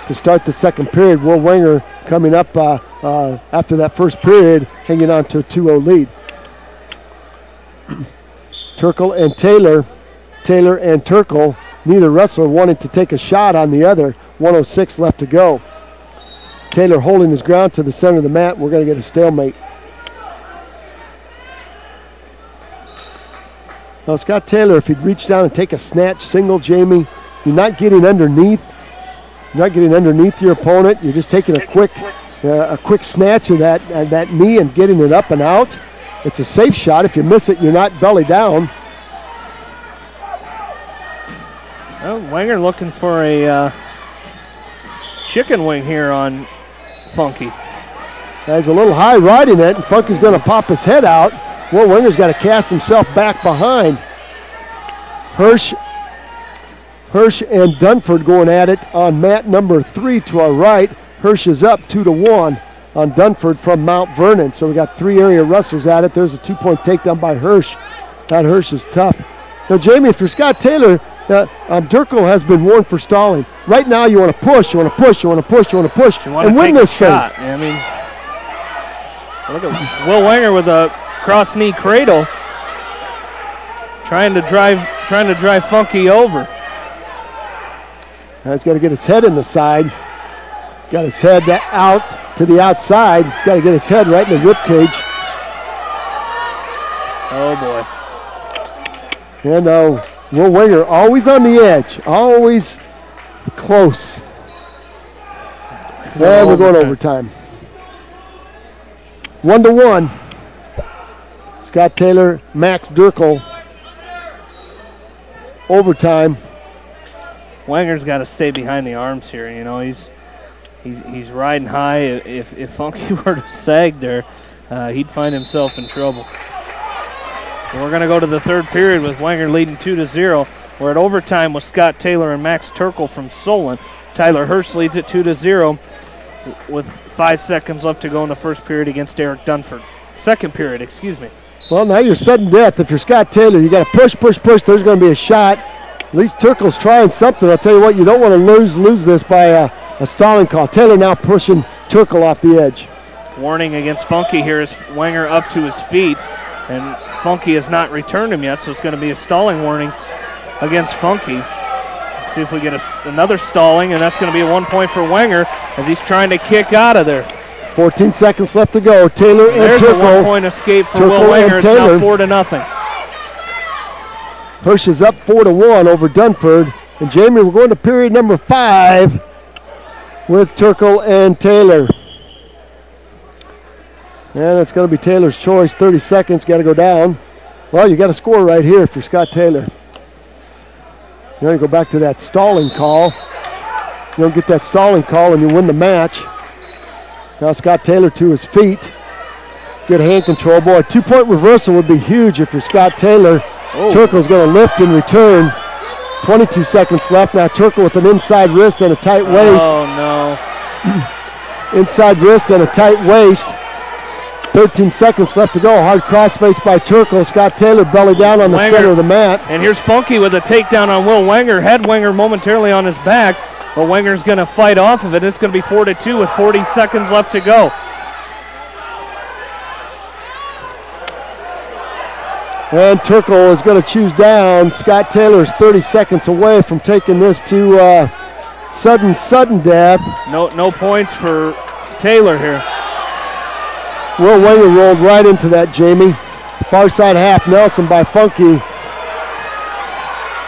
to start the second period. Will Wenger coming up after that first period, hanging on to a 2-0 lead. Turkle and Taylor and Turkle, neither wrestler wanting to take a shot on the other. 106 left to go. Taylor holding his ground to the center of the mat. We're going to get a stalemate. Now, Scott Taylor, if he'd reach down and take a snatch single, Jamie, you're not getting underneath. You're not getting underneath your opponent. You're just taking a quick snatch of that knee and getting it up and out. It's a safe shot. If you miss it, you're not belly down. Well, Wenger looking for a chicken wing here on Funky. He's a little high riding it, and Funky's going to pop his head out. Well, Wenger's got to cast himself back behind. Hirsch and Dunford going at it on mat number 3 to our right. Hirsch is up 2-1 on Dunford from Mount Vernon. So we got 3 area wrestlers at it. There's a 2-point takedown by Hirsch. That Hirsch is tough. Now, Jamie, if you're Scott Taylor, Turkle has been warned for stalling. Right now, you want to push, and win this thing. I mean, look at Will Wenger with a cross knee cradle, trying to drive Funky over. Now he's got to get his head in the side. He's got his head out to the outside. He's got to get his head right in the rib cage. Oh boy. And Will Wenger always on the edge, always close. And we're going overtime. 1-1. Scott Taylor, Max Turkle. Overtime. Wenger's got to stay behind the arms here. You know, he's riding high. If Funky were to sag there, he'd find himself in trouble. We're going to go to the third period with Wenger leading 2-0. We're at overtime with Scott Taylor and Max Turkle from Solon. Tyler Hirsch leads it 2-0 with 5 seconds left to go in the first period against Eric Dunford. Second period, excuse me. Well, now you're sudden death. If you're Scott Taylor, you got to push. There's going to be a shot. At least Turkle's trying something. I'll tell you what, you don't want to lose this by a stalling call. Taylor now pushing Turkle off the edge. Warning against Funky here is Wenger up to his feet, and Funky has not returned him yet, so it's going to be a stalling warning against Funky. Let's see if we get another stalling, and that's going to be a 1 point for Wenger as he's trying to kick out of there. 14 seconds left to go. Taylor and There's Turkle. a 1 point escape for Will Wenger. It's now 4-0. Hirsch is up 4-1 over Dunford. And Jamie, we're going to period number 5 with Turkle and Taylor. And it's going to be Taylor's choice. 30 seconds, got to go down. Well, you got to score right here if you're Scott Taylor. You know, you go back to that stalling call. You don't get that stalling call and you win the match. Now Scott Taylor to his feet. Good hand control. Boy, a 2-point reversal would be huge if you're Scott Taylor. Oh. Turkle's going to lift and return. 22 seconds left. Now Turkle with an inside wrist and a tight waist. Oh, no. Inside wrist and a tight waist. 13 seconds left to go. Hard crossface by Turkle. Scott Taylor belly down on the center of the mat. And here's Funky with a takedown on Will Wenger. Had Wenger momentarily on his back, but Wenger's going to fight off of it. It's going to be 4-2 with 40 seconds left to go. And Turkle is going to choose down. Scott Taylor is 30 seconds away from taking this to sudden death. No points for Taylor here. Will Wenger rolled right into that, Jamie. Far side half Nelson by Funky.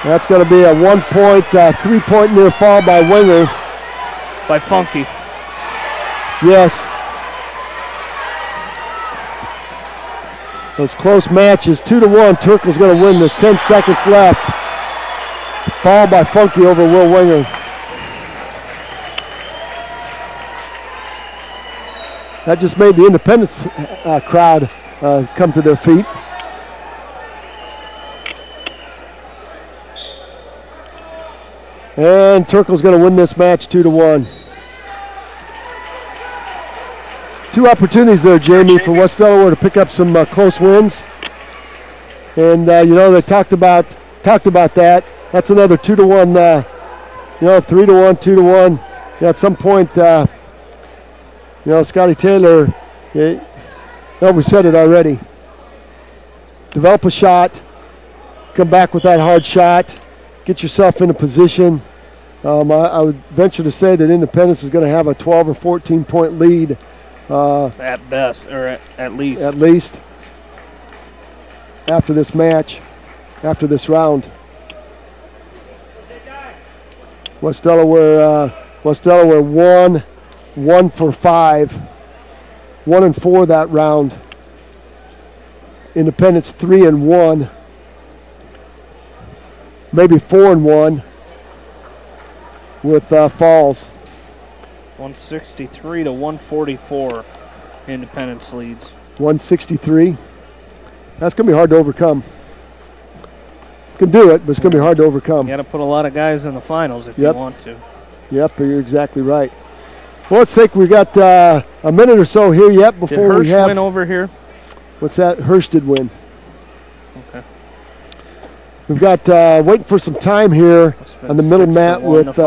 That's going to be a 1-point, 3-point near fall by Wenger. By Funky. Yes. Those close matches, 2-1. Turkle's going to win this. 10 seconds left. Fall by Funky over Will Wenger. That just made the Independence crowd come to their feet. And Turkle's going to win this match 2-1. 2 opportunities there, Jamie, for West Delaware to pick up some close wins. And, you know, they talked about that. That's another 2-1, 3-1, 2-1. Yeah, at some point, you know, Scotty Taylor, we said it already. Develop a shot, come back with that hard shot, get yourself in a position. I would venture to say that Independence is going to have a 12 or 14 point lead. At best, or at least. At least. After this match, after this round. West Delaware 1 for 5. 1-4 that round. Independence 3-1. Maybe 4-1 with Falls. 163 to 144. Independence leads. 163. That's going to be hard to overcome. Can do it, but it's going to be hard to overcome. You got to put a lot of guys in the finals if you want to. Yep, you're exactly right. Well, let's take, we got a minute or so here yet before did we have. Hirsch win over here? What's that? Hirsch did win. Okay. We've got waiting for some time here on the middle mat with.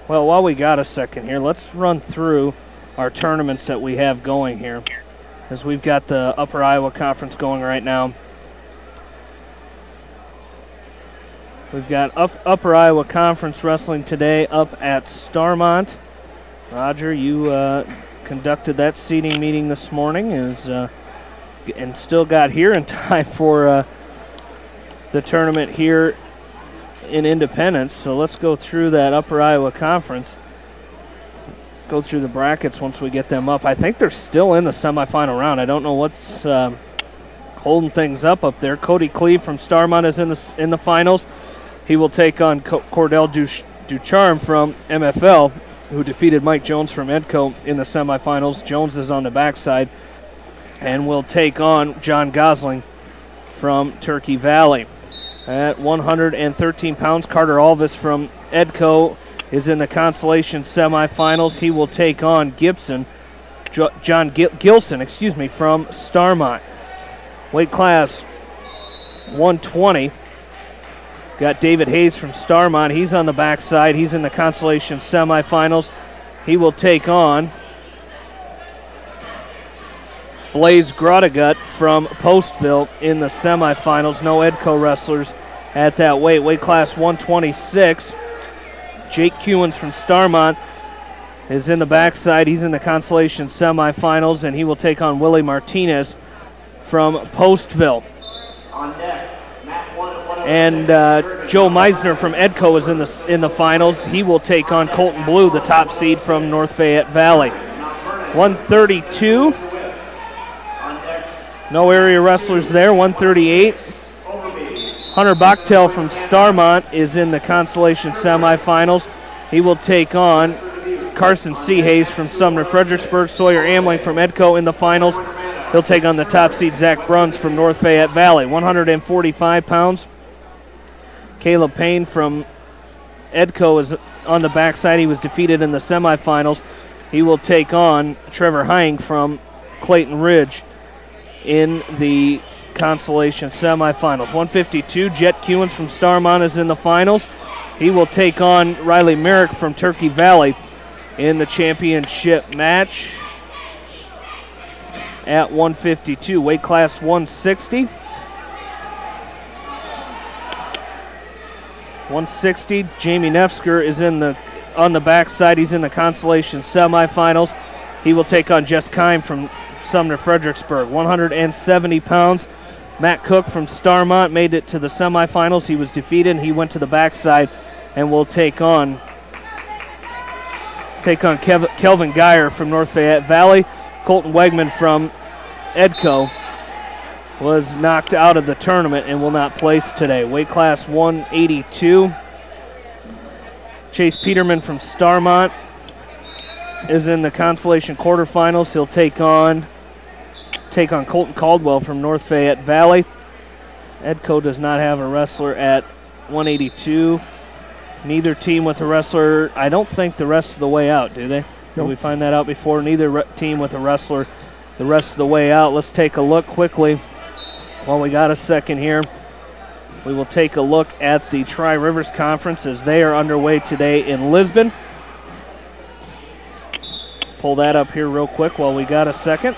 Well, while we got a second here, let's run through our tournaments that we have going here, as we've got the Upper Iowa Conference going right now. We've got Upper Iowa Conference wrestling today up at Starmont. Roger, you conducted that seating meeting this morning and still got here in time for the tournament here in Independence. So let's go through that Upper Iowa Conference. Go through the brackets once we get them up. I think they're still in the semifinal round. I don't know what's holding things up there. Cody Cleve from Starmont is in the finals. He will take on Cordell Ducharme from MFL, who defeated Mike Jones from Edco in the semifinals. Jones is on the backside and will take on John Gosling from Turkey Valley. At 113 pounds, Carter Alvis from Edco is in the consolation semifinals. He will take on Gilson from Starmont. Weight class 120. Got David Hayes from Starmont. He's on the backside. He's in the consolation semifinals. He will take on Blaze Grotegut from Postville in the semifinals. No Edco wrestlers at that weight. Weight class 126. Jake Kewins from Starmont is in the backside. He's in the consolation semifinals, and he will take on Willie Martinez from Postville. On deck, Matt 1 And Joe Meisner from Edco is in the finals. He will take on Colton Blue, the top seed from North Fayette Valley. 132. No area wrestlers there. 138. Hunter Bachtel from Starmont is in the consolation semifinals. He will take on Carson Seahays from Sumner Fredericksburg. Sawyer Amling from Edco in the finals. He'll take on the top seed Zach Bruns from North Fayette Valley. 145 pounds. Caleb Payne from Edco is on the backside. He was defeated in the semifinals. He will take on Trevor Heying from Clayton Ridge in the consolation semifinals. 152, Jet Kewins from Starmont is in the finals. He will take on Riley Merrick from Turkey Valley in the championship match at 152. Weight class 160. 160, Jamie Nefsker is on the backside. He's in the consolation semifinals. He will take on Jess Kime from Sumner Fredericksburg. 170 pounds. Matt Cook from Starmont made it to the semifinals. He was defeated. He went to the backside and will take on Kelvin Geyer from North Fayette Valley. Colton Wegman from Edco was knocked out of the tournament and will not place today. Weight class 182. Chase Peterman from Starmont is in the consolation quarterfinals. He'll take on Colton Caldwell from North Fayette Valley. Edco does not have a wrestler at 182. Neither team with a wrestler, I don't think the rest of the way out, do they? Nope. Did we find that out before? Neither team with a wrestler the rest of the way out. Let's take a look quickly while we got a second here. We will take a look at the Tri-Rivers Conference as they are underway today in Lisbon. Pull that up here real quick while we got a second.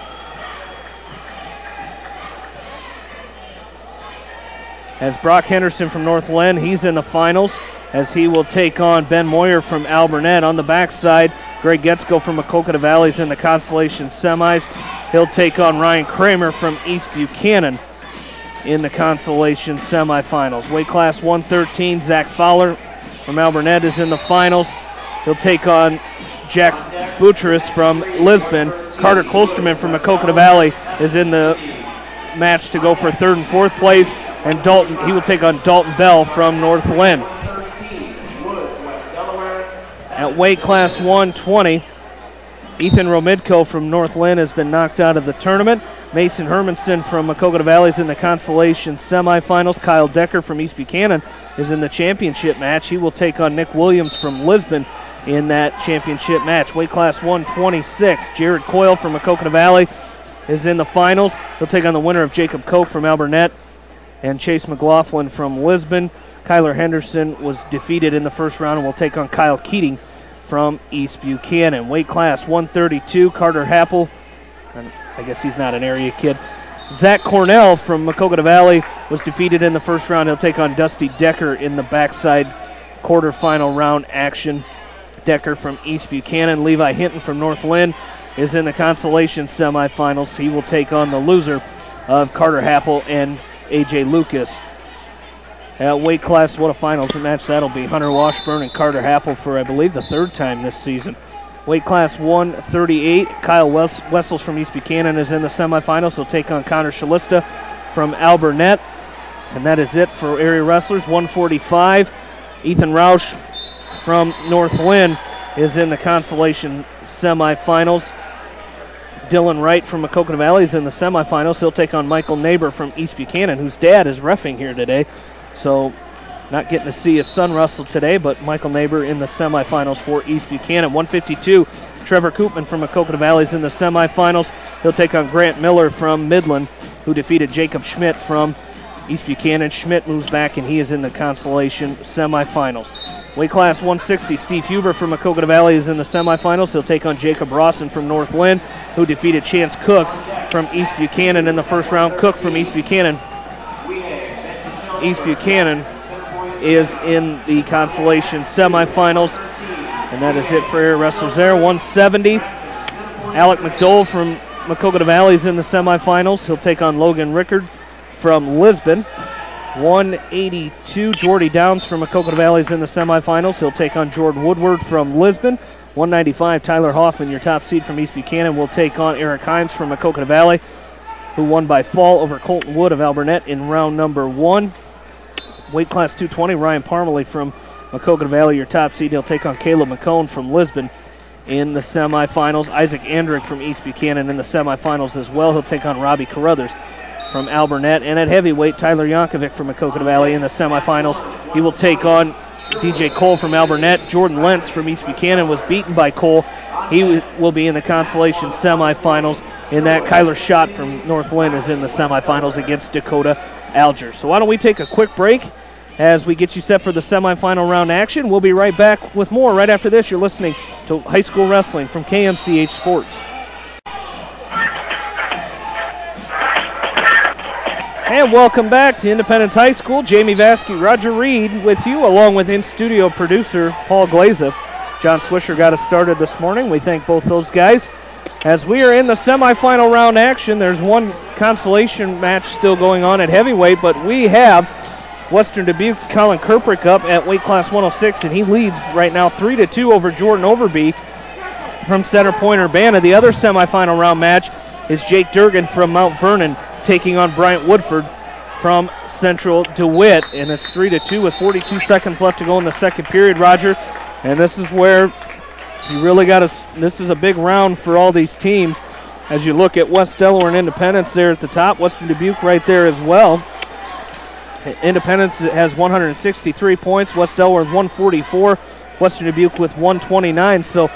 As Brock Henderson from North Lynn, he's in the finals as he will take on Ben Moyer from Alburnett. On the backside, Greg Getzko from Maquoketa Valley is in the consolation semis. He'll take on Ryan Kramer from East Buchanan in the consolation semifinals. Weight class 113, Zach Fowler from Alburnett is in the finals. He'll take on Jack Butcherus from Lisbon. Carter Klosterman from Maquoketa Valley is in the match to go for third and fourth place. And he will take on Dalton Bell from North Lynn. At weight class 120, Ethan Romidko from North Lynn has been knocked out of the tournament. Mason Hermanson from Maquoketa Valley is in the consolation semifinals. Kyle Decker from East Buchanan is in the championship match. He will take on Nick Williams from Lisbon in that championship match. Weight class 126, Jared Coyle from Maquoketa Valley is in the finals. He'll take on the winner of Jacob Koch from Alburnett and Chase McLaughlin from Lisbon. Kyler Henderson was defeated in the first round and will take on Kyle Keating from East Buchanan. Weight class 132, Carter Happel, I guess he's not an area kid. Zach Cornell from Maquoketa Valley was defeated in the first round. He'll take on Dusty Decker in the backside quarterfinal round action. Decker from East Buchanan. Levi Hinton from North Lynn is in the consolation semifinals. He will take on the loser of Carter Happel and AJ Lucas. At weight class, what a finals match that'll be. Hunter Washburn and Carter Happel for, I believe, the third time this season. Weight class 138, Kyle Wessels from East Buchanan is in the semifinals. He'll take on Connor Shalista from Alburnett. And that is it for area wrestlers. 145, Ethan Roush from North Lynn is in the consolation semifinals. Dylan Wright from Maquoketa Valley is in the semifinals. He'll take on Michael Neighbor from East Buchanan, whose dad is reffing here today. So not getting to see his son wrestle today, but Michael Neighbor in the semifinals for East Buchanan. 152, Trevor Koopman from Maquoketa Valley is in the semifinals. He'll take on Grant Miller from Midland, who defeated Jacob Schmidt from East Buchanan. Schmidt moves back, and he is in the consolation semifinals. Weight class 160, Steve Huber from Maquoketa Valley is in the semifinals. He'll take on Jacob Rawson from North Lynn, who defeated Chance Cook from East Buchanan in the first round. Cook from East Buchanan. East Buchanan is in the consolation semifinals. And that is it for air wrestlers there. 170, Alec McDowell from Maquoketa Valley is in the semifinals. He'll take on Logan Rickard from Lisbon. 182, Jordy Downs from Maquoketa Valley is in the semifinals. He'll take on Jordan Woodward from Lisbon. 195, Tyler Hoffman, your top seed from East Buchanan, will take on Eric Himes from Maquoketa Valley, who won by fall over Colton Wood of Alburnett in round number 1. Weight class 220, Ryan Parmalee from Maquoketa Valley, your top seed. He'll take on Caleb McCone from Lisbon in the semifinals. Isaac Andrick from East Buchanan in the semifinals as well. He'll take on Robbie Carruthers from Alburnett. And at heavyweight, Tyler Yankovic from Maquoketa Valley in the semifinals. He will take on DJ Cole from Alburnett. Jordan Lentz from East Buchanan was beaten by Cole. He will be in the consolation semifinals. In that, Kyler Schott from North Lynn is in the semifinals against Dakota Alger. So why don't we take a quick break as we get you set for the semifinal round action. We'll be right back with more right after this. You're listening to High School Wrestling from KMCH Sports. And welcome back to Independence High School. Jamie Vasky, Roger Reed with you, along with in-studio producer Paul Glaza. John Swisher got us started this morning. We thank both those guys. As we are in the semifinal round action, there's one consolation match still going on at heavyweight, but we have Western Dubuque's Colin Kirprick up at weight class 106, and he leads right now 3-2 over Jordan Overby from Center Point Urbana. The other semifinal round match is Jake Durgan from Mount Vernon taking on Bryant Woodford from Central DeWitt, and it's 3-2 with 42 seconds left to go in the second period, Roger. And this is where you really got to, this is a big round for all these teams. As you look at West Delaware and Independence there at the top, Western Dubuque right there as well. Independence has 163 points, West Delaware with 144, Western Dubuque with 129. So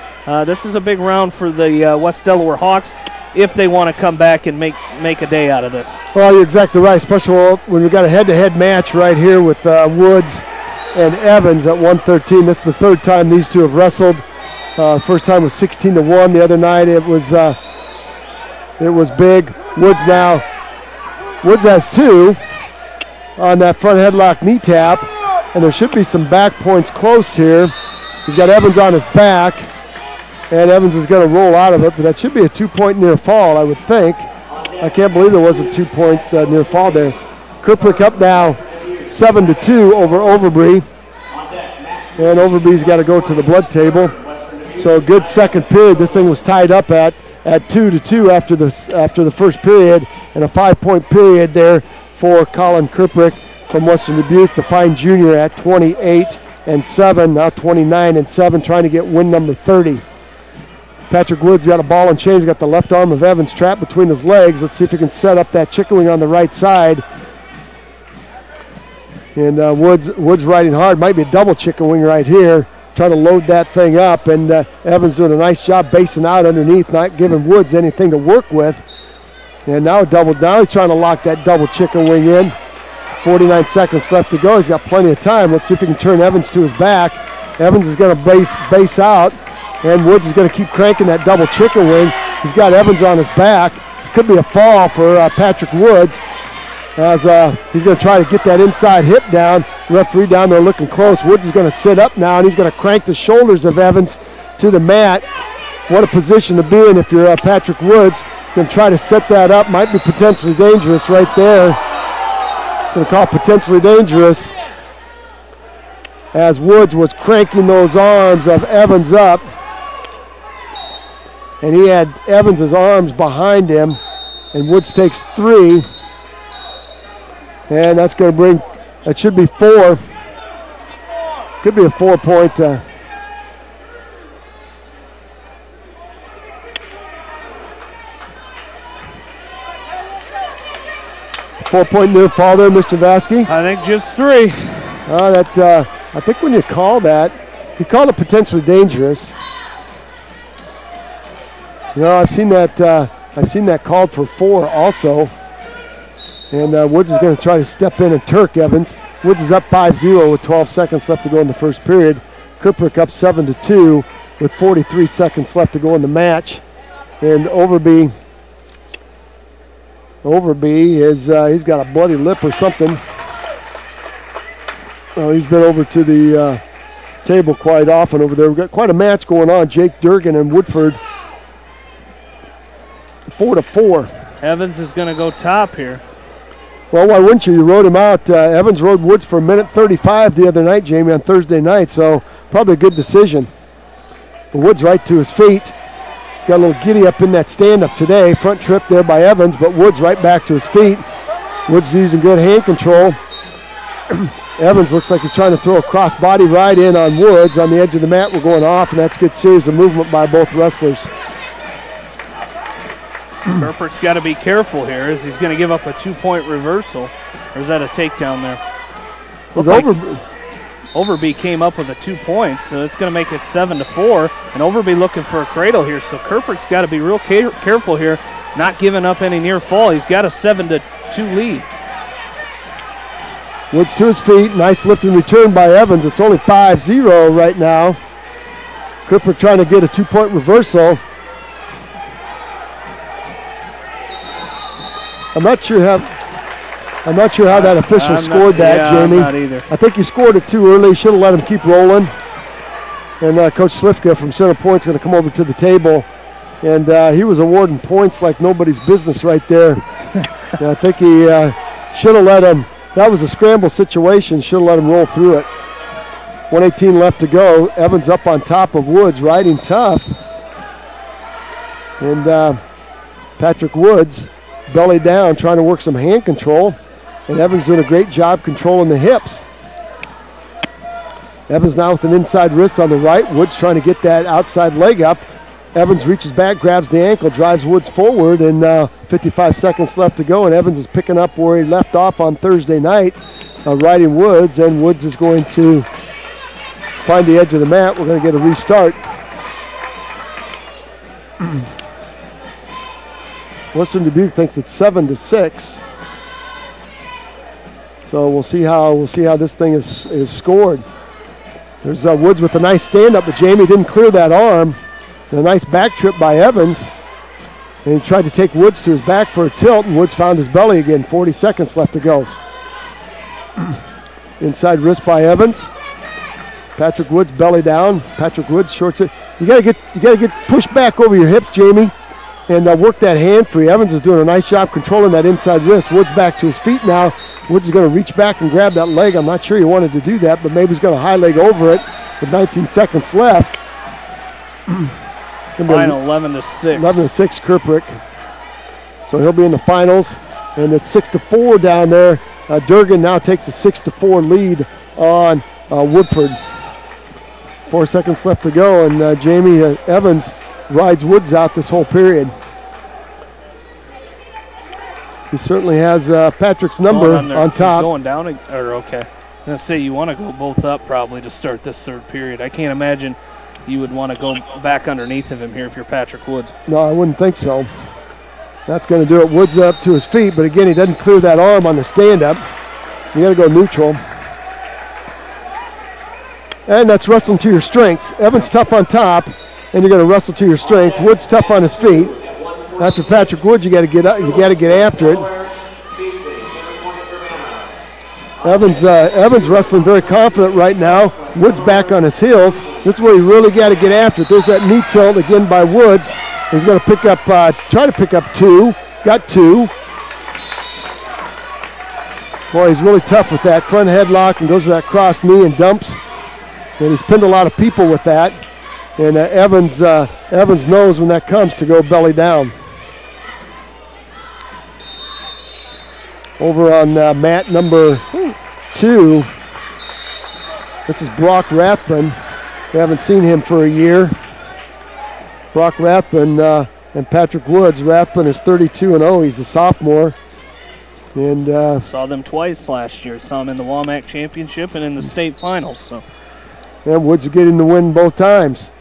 this is a big round for the West Delaware Hawks if they want to come back and make a day out of this. Well, you're exactly right, especially when we've got a head-to-head match right here with Woods and Evans at 113. This is the third time these two have wrestled. First time was 16-1. The other night it was big. Woods has 2 on that front headlock knee tap, and there should be some back points close here. He's got Evans on his back, and Evans is going to roll out of it, but that should be a 2-point near fall, I would think. I can't believe there was a 2-point near fall there. Kirprick up now 7-2 over Overby, and Overby's got to go to the blood table. So a good second period. This thing was tied up at 2-2 after the first period, and a 5-point period there for Colin Kirprick from Western Dubuque, the fine junior at 28-7, now 29-7, trying to get win number 30. Patrick Woods got a ball and chain. He's got the left arm of Evans trapped between his legs. Let's see if he can set up that chicken wing on the right side. And Woods riding hard. Might be a double chicken wing right here. Trying to load that thing up, and Evans doing a nice job basing out underneath, not giving Woods anything to work with. And now double down. He's trying to lock that double chicken wing in. 49 seconds left to go. He's got plenty of time. Let's see if he can turn Evans to his back. Evans is going to base out, and Woods is going to keep cranking that double chicken wing. He's got Evans on his back. This could be a fall for Patrick Woods, as he's going to try to get that inside hip down. Referee down there looking close. Woods is going to sit up now, and he's going to crank the shoulders of Evans to the mat. What a position to be in if you're Patrick Woods. He's going to try to set that up. Might be potentially dangerous right there. Going to call potentially dangerous, as Woods was cranking those arms of Evans up. And he had Evans' arms behind him, and Woods takes 3. And that's going to bring, that should be 4. Could be a 4-point. 4-point near fall there, Mr. Vasky. I think just 3. I think when you call that, he called it potentially dangerous. You know, I've seen that called for 4 also. And Woods is going to try to step in and Turk Evans. Woods is up 5-0 with 12 seconds left to go in the first period. Kirkbrooke up 7-2 with 43 seconds left to go in the match. And Overby is he's got a bloody lip or something. Oh, he's been over to the table quite often over there. We've got quite a match going on. Jake Durgan and Woodford 4-4. Evans is going to go top here. Well, why wouldn't you? You rode him out. Evans rode Woods for a minute 35 the other night, Jamie, on Thursday night, so probably a good decision. But Woods right to his feet. He's got a little giddy up in that stand-up today. Front trip there by Evans, but Woods right back to his feet. Woods using good hand control. Evans looks like he's trying to throw a cross-body right in on Woods. On the edge of the mat, we're going off, and that's a good series of movement by both wrestlers. Kirkbrooke's got to be careful here as he's going to give up a 2-point reversal. Or is that a takedown there? Overby came up with a 2 points, so it's going to make it 7-4. And Overby looking for a cradle here, so Kirkbrooke's got to be real careful here, not giving up any near fall. He's got a 7-2 lead. Woods to his feet. Nice lift and return by Evans. It's only 5-0 right now. Kirkbrooke trying to get a 2-point reversal. I'm not sure how that official scored that, Jamie. I'm not either. I think he scored it too early. Should have let him keep rolling. And Coach Slifka from Center Point's going to come over to the table. And he was awarding points like nobody's business right there. And I think he should have let him. That was a scramble situation. Should have let him roll through it. 1:18 left to go. Evans up on top of Woods, riding tough. And Patrick Woods belly down, trying to work some hand control. And Evans doing a great job controlling the hips. Evans now with an inside wrist on the right. Woods trying to get that outside leg up. Evans reaches back, grabs the ankle, drives Woods forward, and 55 seconds left to go. And Evans is picking up where he left off on Thursday night, riding Woods, and Woods is going to find the edge of the mat. We're going to get a restart. Western Dubuque thinks it's 7-6. So we'll see how this thing is scored. There's Woods with a nice stand-up, but Jamie didn't clear that arm. And a nice back trip by Evans. And he tried to take Woods to his back for a tilt, and Woods found his belly again. 40 seconds left to go. Inside wrist by Evans. Patrick Woods belly down. Patrick Woods shorts it. You gotta get pushed back over your hips, Jamie, and work that hand free. Evans is doing a nice job controlling that inside wrist. Woods back to his feet now. Woods is going to reach back and grab that leg. I'm not sure he wanted to do that, but maybe he's going to high leg over it with 19 seconds left. Final 11-6. 11-6 Kirkbrooke. So he'll be in the finals, and it's 6-4 down there. Durgan now takes a 6-4 lead on Woodford. 4 seconds left to go, and Jamie Evans rides Woods out this whole period. He certainly has Patrick's number on top. Going down, or okay. I'm going to say you want to go both up probably to start this third period. I can't imagine you would want to go back underneath of him here if you're Patrick Woods. No, I wouldn't think so. That's going to do it. Woods up to his feet, but again, he doesn't clear that arm on the stand-up. You got to go neutral. And that's wrestling to your strengths. Evans tough on top, and you're going to wrestle to your strength. Woods tough on his feet. After Patrick Woods, you got to get up. You got to get after it. Evans wrestling very confident right now. Woods back on his heels. This is where you really got to get after it. There's that knee tilt again by Woods. He's going to pick up, try to pick up 2. Got 2. Boy, he's really tough with that front headlock and goes to that cross knee and dumps. And he's pinned a lot of people with that. And Evans knows when that comes to go belly down. Over on mat number 2, this is Brock Rathbun. We haven't seen him for a year. Brock Rathbun and Patrick Woods. Rathbun is 32-0. He's a sophomore. And saw them twice last year. Saw them in the WaMaC championship and in the state finals. So. And Woods are getting the win both times.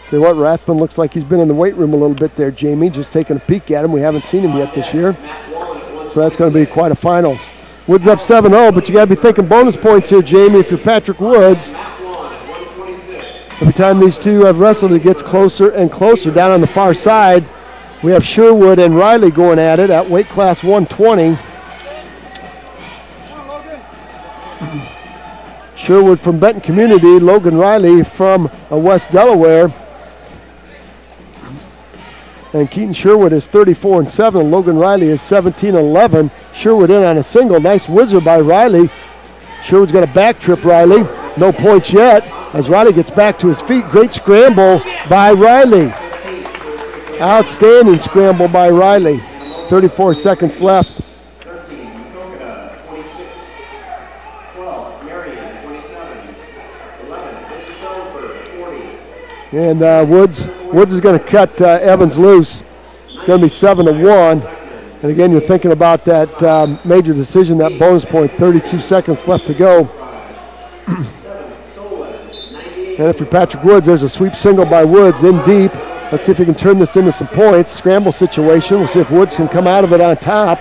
Tell you what, Rathbun looks like he's been in the weight room a little bit there, Jamie. Just taking a peek at him. We haven't seen him yet this year. So that's going to be quite a final. Woods up 7-0, but you got to be thinking bonus points here, Jamie, if you're Patrick Woods. Every time these two have wrestled, it gets closer and closer. Down on the far side, we have Sherwood and Riley going at it at weight class 120. Sherwood from Benton Community, Logan Riley from West Delaware. And Keaton Sherwood is 34-7. Logan Riley is 17-11. Sherwood in on a single. Nice whizzer by Riley. Sherwood's got a back trip Riley. No points yet as Riley gets back to his feet. Great scramble by Riley. Outstanding scramble by Riley. 34 seconds left. And Woods is going to cut Evans loose. It's going to be 7-1. And again, you're thinking about that major decision, that bonus point. 32 seconds left to go. And if you're Patrick Woods, there's a sweep single by Woods in deep. Let's see if he can turn this into some points. Scramble situation. We'll see if Woods can come out of it on top.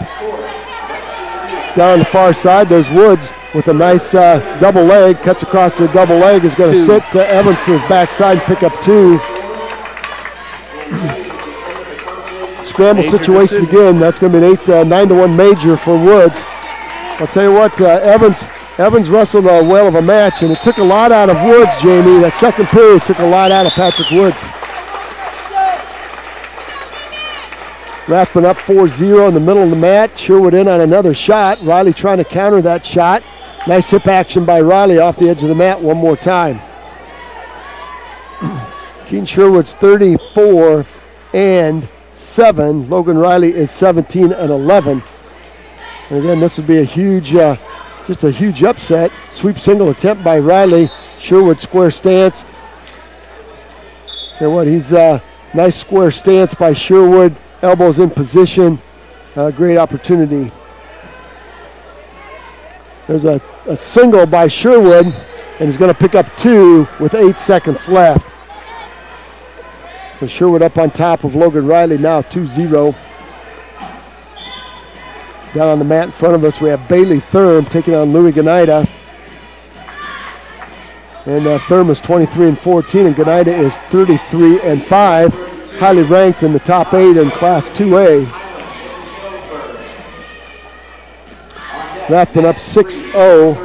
Down on the far side, there's Woods with a nice double leg. Cuts across to a double leg. Is going to sit Evans to his backside and pick up 2. Scramble major situation decision. Again. That's going to be an 9-1 major for Woods. I'll tell you what, Evans wrestled a whale of a match, and it took a lot out of Woods, Jamie. That second period took a lot out of Patrick Woods. Rathman up 4-0 in the middle of the mat. Sherwood in on another shot. Riley trying to counter that shot. Nice hip action by Riley off the edge of the mat one more time. Keaton Sherwood's 34-7. Logan Riley is 17-11. And again, this would be a huge, just a huge upset. Sweep single attempt by Riley. Sherwood square stance. And what he's nice square stance by Sherwood. Elbows in position. Great opportunity. There's a single by Sherwood, and he's going to pick up 2 with 8 seconds left. So Sherwood up on top of Logan Riley now, 2-0. Down on the mat in front of us, we have Bailey Thurm taking on Louis Gonida. And Thurm is 23-14, and Gonida is 33-5. Highly ranked in the top 8 in Class 2A. Rathman up 6-0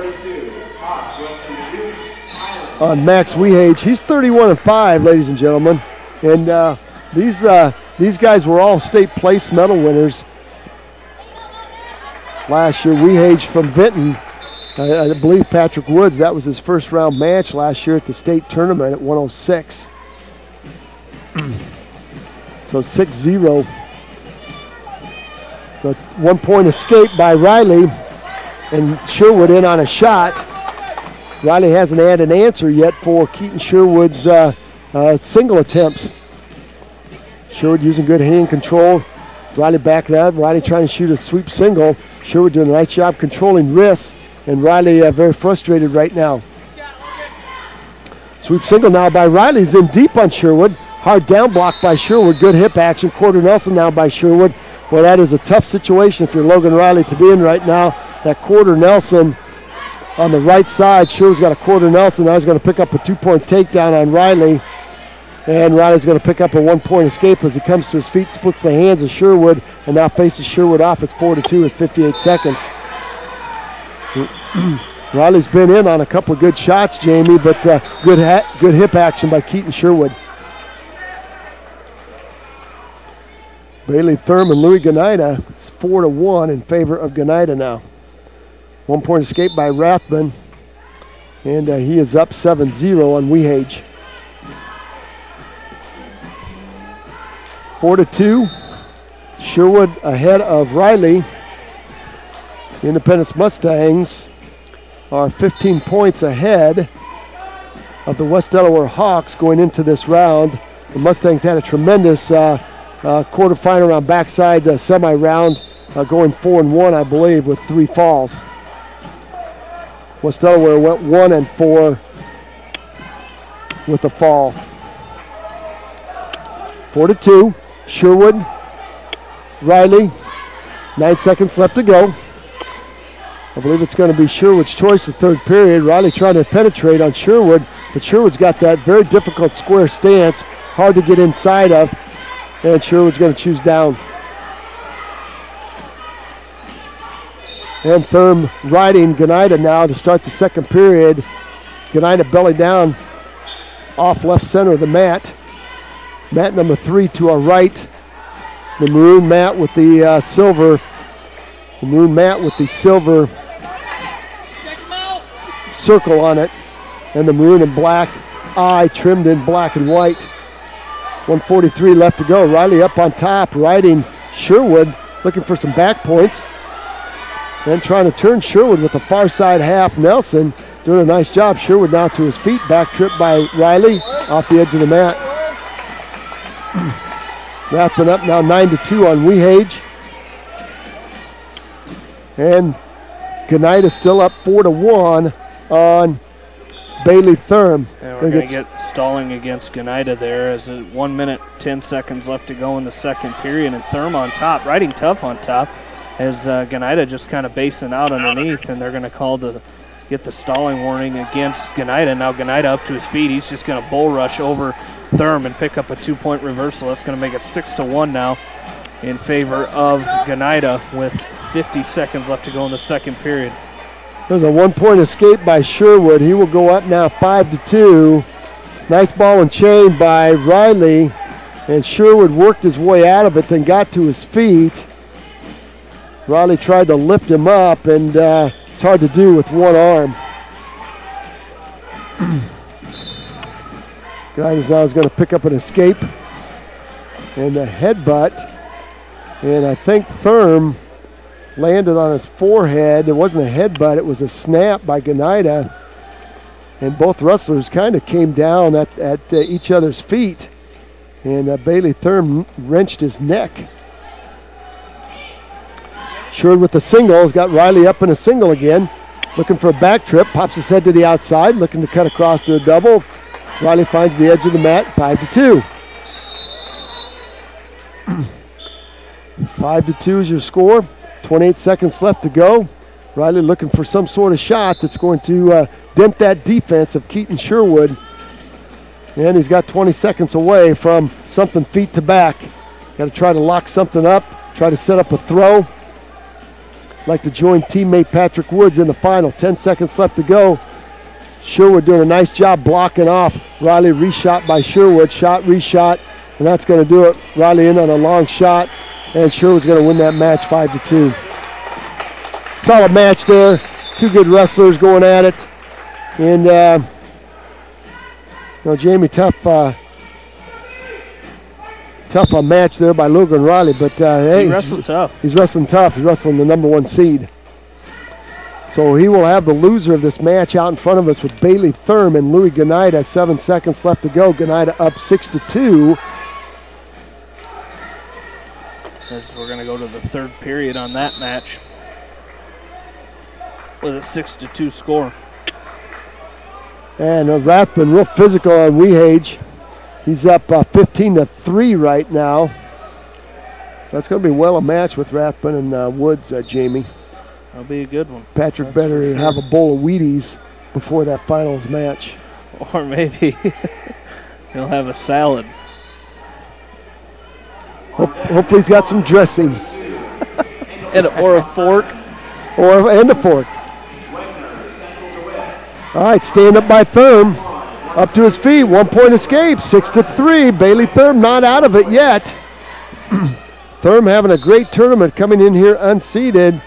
on Max Wehage. He's 31-5, ladies and gentlemen. And these guys were all state place medal winners last year. Wehage from Vinton. I believe Patrick Woods, that was his first round match last year at the state tournament at 106. So 6-0. So 1 point escape by Riley, and Sherwood in on a shot. Riley hasn't had an answer yet for Keaton Sherwood's single attempts. Sherwood using good hand control. Riley back that. Riley trying to shoot a sweep single. Sherwood doing a nice job controlling wrists, and Riley very frustrated right now. Sweep single now by Riley's in deep on Sherwood. Hard down block by Sherwood. Good hip action. Quarter Nelson now by Sherwood. Well, that is a tough situation if you're Logan Riley to be in right now. That quarter Nelson on the right side. Sherwood's got a quarter Nelson. Now he's going to pick up a 2-point takedown on Riley. And Riley's going to pick up a 1-point escape as he comes to his feet, splits the hands of Sherwood, and now faces Sherwood off. It's 4-2 with 58 seconds. Riley's been in on a couple of good shots, Jamie, but good hip action by Keaton Sherwood. Bailey Thurm and Louis Gonida. It's 4-1 in favor of Gonida now. 1-point escape by Rathman, and he is up 7-0 on Wehage. 4-2. Sherwood ahead of Riley. The Independence Mustangs are 15 points ahead of the West Delaware Hawks going into this round. The Mustangs had a tremendous quarterfinal round backside semi-round, going 4-1, I believe, with 3 falls. West Delaware went 1-4 with a fall. 4-2. Sherwood, Riley, 9 seconds left to go. I believe it's going to be Sherwood's choice the third period. Riley trying to penetrate on Sherwood. But Sherwood's got that very difficult square stance, hard to get inside of, and Sherwood's going to choose down. And Thurm riding Gonida now to start the second period. Gonida belly down off left center of the mat. Mat number 3 to our right. The maroon mat with the silver. The maroon mat with the silver circle on it. And the maroon and black eye trimmed in black and white. 1:43 left to go. Riley up on top, riding Sherwood, looking for some back points. And trying to turn Sherwood with the far side half. Nelson doing a nice job. Sherwood now to his feet. Back trip by Riley off the edge of the mat. Rathbun up now 9-2 on Wehage. And Gonida still up 4-1 on Bailey Thurm. And we're going to get stalling against Gonida there as 1 minute, 10 seconds left to go in the second period. And Thurm on top, riding tough on top, as Gonida just kind of basing out underneath, and they're going to call to get the stalling warning against Gonida. Now Gonida up to his feet. He's just going to bull rush over Thurm and pick up a 2-point reversal. That's going to make it 6-1 now in favor of Gonida with 50 seconds left to go in the second period. There's a 1-point escape by Sherwood. He will go up now 5-2. Nice ball and chain by Riley. And Sherwood worked his way out of it, then got to his feet. Riley tried to lift him up, and it's hard to do with one arm. Guys now is going to pick up an escape and a headbutt. And I think Thurm landed on his forehead. It wasn't a headbutt, it was a snap by Gonida. And both wrestlers kind of came down at each other's feet. And Bailey Thurm wrenched his neck. Sherwood with the single, has got Riley up in a single again. Looking for a back trip, pops his head to the outside, looking to cut across to a double. Riley finds the edge of the mat, 5-2. 5-2 is your score. 28 seconds left to go. Riley looking for some sort of shot that's going to dent that defense of Keaton Sherwood. And he's got 20 seconds away from something feet to back. Got to try to lock something up, try to set up a throw. Like to join teammate Patrick Woods in the final. 10 seconds left to go. Sherwood doing a nice job blocking off. Riley reshot by Sherwood. Shot, reshot, and that's going to do it. Riley in on a long shot, and Sherwood's going to win that match 5-2. Solid match there. Two good wrestlers going at it. And, Jamie, tough match there by Logan Riley, but hey, he wrestled tough. He's wrestling tough. He's wrestling the number 1 seed. So he will have the loser of this match out in front of us with Bailey Thurm and Louis Gonida. 7 seconds left to go. Gonida up 6-2. As we're going to go to the third period on that match with a 6-2 score. And Rathbun real physical on Wehage. He's up 15-3 right now. So that's going to be well a match with Rathbun and Woods, Jamie. That'll be a good one. Patrick better have a bowl of Wheaties before that finals match. Or maybe he'll have a salad. Hopefully he's got some dressing. Or a fork. And a fork. All right, stand up by Thurm. Up to his feet, 1-point escape, 6-3. Bailey Thurm not out of it yet. Thurm having a great tournament, coming in here unseeded.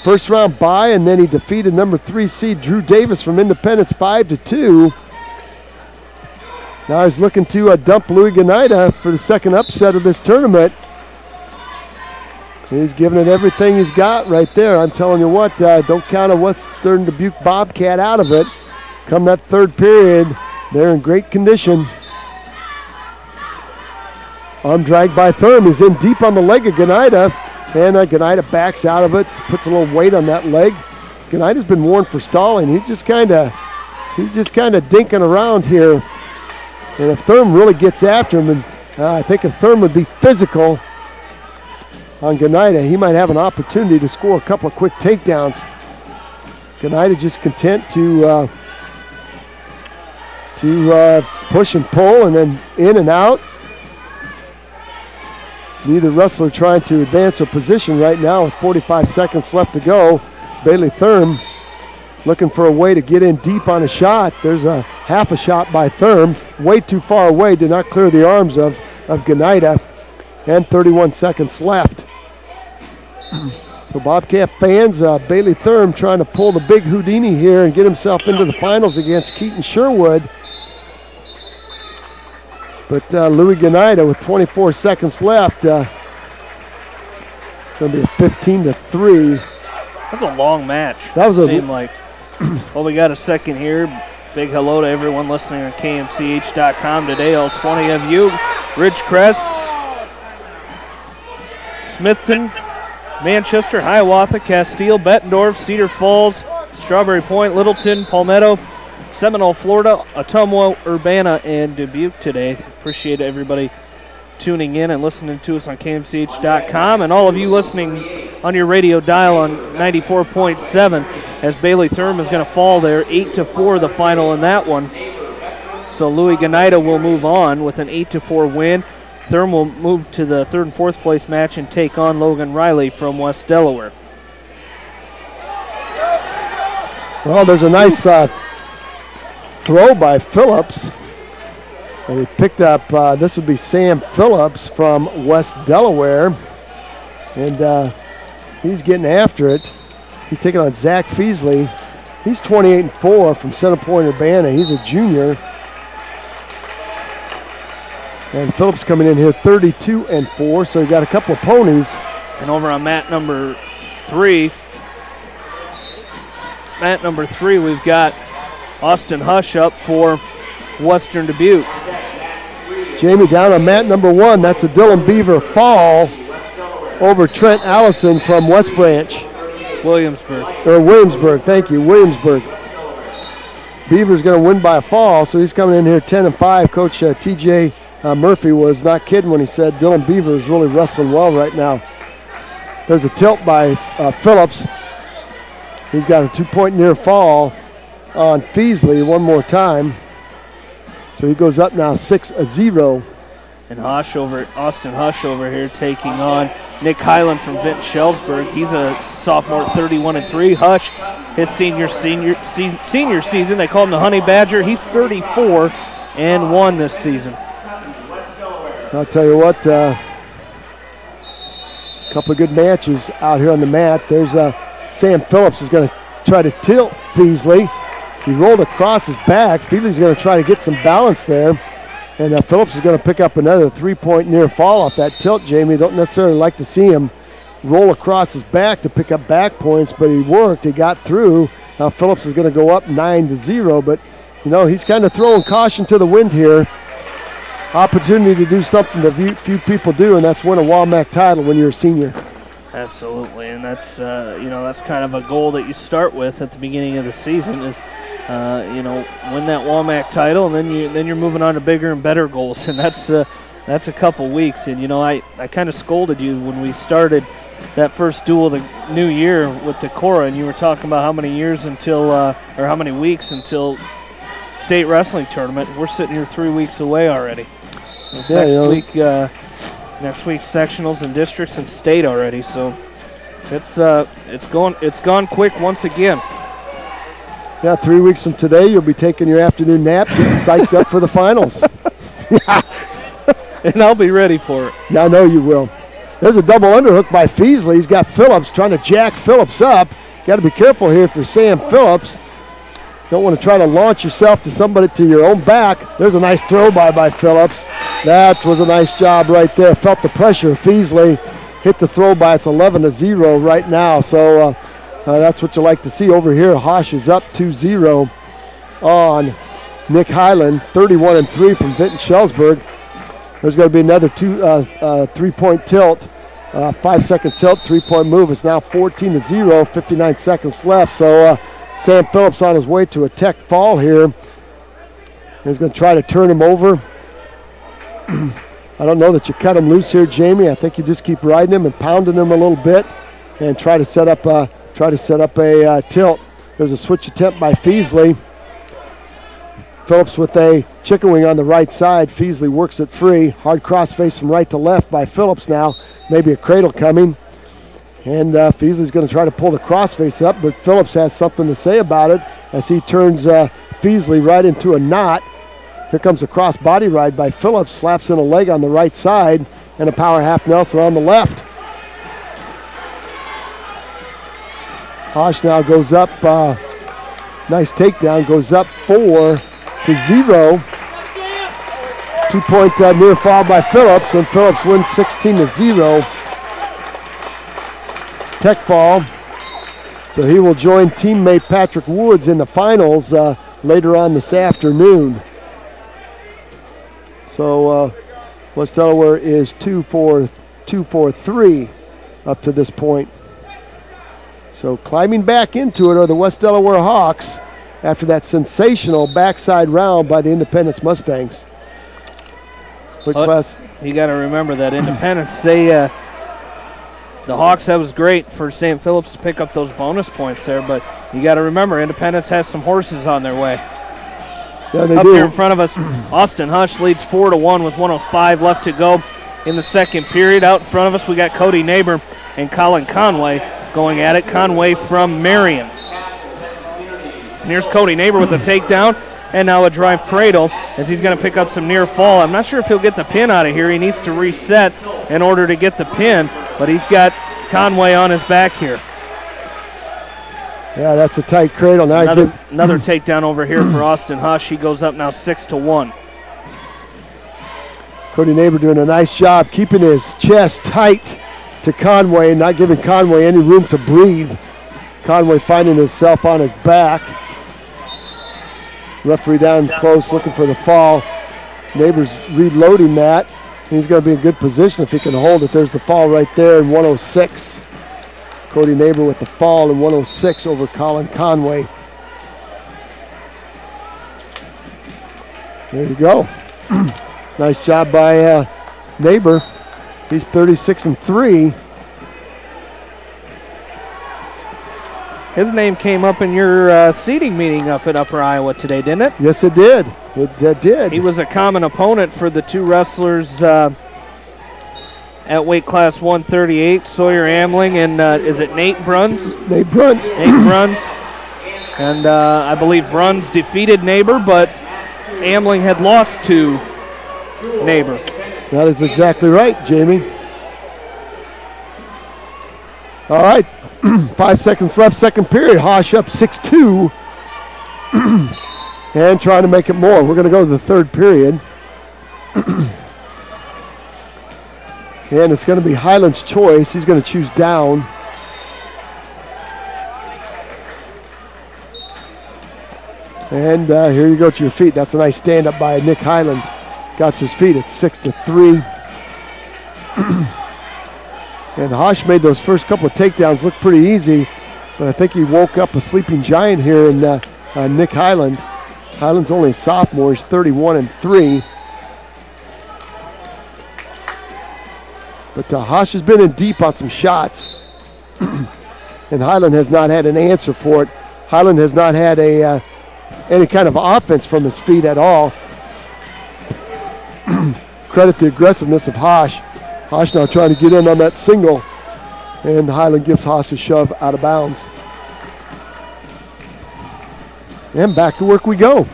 First round bye, and then he defeated number 3 seed Drew Davis from Independence 5-2. Now he's looking to dump Louis Gonida for the second upset of this tournament. He's giving it everything he's got right there. I'm telling you what, don't count a Western Dubuque Bobcat out of it. Come that third period, they're in great condition. Arm drag by Thurm. He's in deep on the leg of Gonida, and Gonida backs out of it, puts a little weight on that leg. Gonida's been warned for stalling. He's just kind of dinking around here. And if Thurm really gets after him, and I think if Thurm would be physical on Gonida, he might have an opportunity to score a couple of quick takedowns. Gonida just content to to push and pull and then in and out. Neither wrestler trying to advance their position right now with 45 seconds left to go. Bailey Thurm looking for a way to get in deep on a shot. There's a half a shot by Thurm, way too far away, did not clear the arms of Gnida, and 31 seconds left. So Bobcat fans, Bailey Thurm trying to pull the big Houdini here and get himself into the finals against Keaton Sherwood. But Louis Gnida with 24 seconds left, going to be a 15-3. That's a long match. That was seemed like. Well, we got a second here. Big hello to everyone listening on KMCH.com today. All 20 of you. Ridgecrest, Smithton, Manchester, Hiawatha, Castile, Bettendorf, Cedar Falls, Strawberry Point, Littleton, Palmetto, Seminole, Florida, Ottumwa, Urbana, and Dubuque today. Appreciate everybody tuning in and listening to us on KMCH.com, and all of you listening on your radio dial on 94.7 as Bailey Thurm is going to fall there. 8-4 the final in that one. So Louis Gnida will move on with an 8-4 win. Thurm will move to the third and fourth place match and take on Logan Riley from West Delaware. Well, there's a nice throw by Phillips. And he picked up, this would be Sam Phillips from West Delaware. And he's getting after it. He's taking on Zach Feasley. He's 28-4 from Center Point, Urbana. He's a junior. And Phillips coming in here 32-4, so he got a couple of ponies. And over on mat number 3, we've got Austin Hush up for Western Dubuque. Jamie down on mat number 1. That's a Dylan Beaver fall over Trent Allison from West Branch. Williamsburg, thank you, Williamsburg. Beaver's going to win by a fall, so he's coming in here 10-5. Coach TJ Murphy was not kidding when he said Dylan Beaver is really wrestling well right now. There's a tilt by Phillips. He's got a 2-point near fall on Feasley one more time. So he goes up now 6-0. And Austin Hush over here taking on Nick Highland from Vinton Shellsburg. He's a sophomore, 31-3. Hush, his senior season, they call him the Honey Badger. He's 34-1 this season. I'll tell you what, a couple of good matches out here on the mat. There's Sam Phillips is going to try to tilt Feasley. He rolled across his back. Feasley's going to try to get some balance there. And Phillips is going to pick up another 3-point near fall off that tilt, Jamie. Don't necessarily like to see him roll across his back to pick up back points, but he worked. He got through. Now Phillips is going to go up 9-0, but, you know, he's kind of throwing caution to the wind here. Opportunity to do something that few people do, and that's win a WaMaC title when you're a senior. Absolutely, and that's that's kind of a goal that you start with at the beginning of the season is, win that WaMaC title, and then you're moving on to bigger and better goals, and that's a couple weeks. And I kind of scolded you when we started that first duel of the new year with Decorah, and you were talking about how many years until or how many weeks until state wrestling tournament. We're sitting here 3 weeks away already. Next week's sectionals and districts and state already, so it's gone quick once again. Yeah, 3 weeks from today, you'll be taking your afternoon nap, getting psyched up for the finals. And I'll be ready for it. Yeah, I know you will. There's a double underhook by Feasley. He's got Phillips trying to jack Phillips up. Got to be careful here for Sam Phillips. Don't want to try to launch yourself to your own back. There's a nice throw by Phillips. That was a nice job right there. Felt the pressure. Feasley hit the throw by. It's 11-0 right now. So that's what you like to see over here. Hosh is up 2-0 on Nick Highland, 31-3 from Vinton Shellsburg. There's going to be another 3-point tilt, 5-second tilt, 3-point move. It's now 14-0, 59 seconds left. So Sam Phillips on his way to a tech fall here. He's going to try to turn him over. I don't know that you cut him loose here, Jamie. I think you just keep riding him and pounding him a little bit and try to set up a tilt. There's a switch attempt by Feasley. Phillips with a chicken wing on the right side. Feasley works it free. Hard cross face from right to left by Phillips now. Maybe a cradle coming. And Feasley's going to try to pull the cross face up, but Phillips has something to say about it as he turns Feasley right into a knot. Here comes a cross body ride by Phillips, slaps in a leg on the right side, and a power half Nelson on the left. Hosh now goes up, nice takedown, goes up 4-0. 2-point near fall by Phillips, and Phillips wins 16-0. Tech fall. So he will join teammate Patrick Woods in the finals later on this afternoon. So West Delaware is 2-4-3 up to this point. So climbing back into it are the West Delaware Hawks after that sensational backside round by the Independence Mustangs. Class. You got to remember that Independence, the Hawks, that was great for St. Phillips to pick up those bonus points there, but you got to remember Independence has some horses on their way. Yeah, they Up do. here in front of us, Austin Hush leads 4-1 with 1:05 left to go in the second period. Out in front of us, we got Cody Neighbor and Colin Conway going at it. Conway from Marion. And here's Cody Neighbor with a takedown, and now a drive cradle as he's going to pick up some near fall. I'm not sure if he'll get the pin out of here. He needs to reset in order to get the pin, but he's got Conway on his back here. Yeah, that's a tight cradle. Now another takedown over here for Austin Hush. He goes up now 6-1. Cody Neighbor doing a nice job keeping his chest tight to Conway, not giving Conway any room to breathe. Conway finding himself on his back. Referee down close looking for the fall. Neighbor's reloading that. He's going to be in good position if he can hold it. There's the fall right there in 106. Cody Neighbor with the fall in 106 over Colin Conway. There you go. Nice job by Neighbor. He's 36-3. His name came up in your seating meeting up at Upper Iowa today, didn't it? Yes, it did. It did. He was a common opponent for the two wrestlers at weight class 138, Sawyer Amling and is it Nate Bruns? Nate Bruns. Nate Bruns. And I believe Bruns defeated Neighbor, but Amling had lost to Neighbor. That is exactly right, Jamie. All right, 5 seconds left, second period. Hosh up 6-2 and trying to make it more. We're going to go to the third period. And it's going to be Highland's choice. He's going to choose down. And here you go to your feet. That's a nice stand-up by Nick Highland. Got to his feet at 6-3. And Hosh made those first couple of takedowns look pretty easy, but I think he woke up a sleeping giant here in Nick Highland. Highland's only a sophomore. He's 31-3. But Hosh has been in deep on some shots, and Highland has not had an answer for it. Highland has not had any kind of offense from his feet at all. Credit the aggressiveness of Hosh. Hosh now trying to get in on that single, and Highland gives Hosh a shove out of bounds. And back to work we go.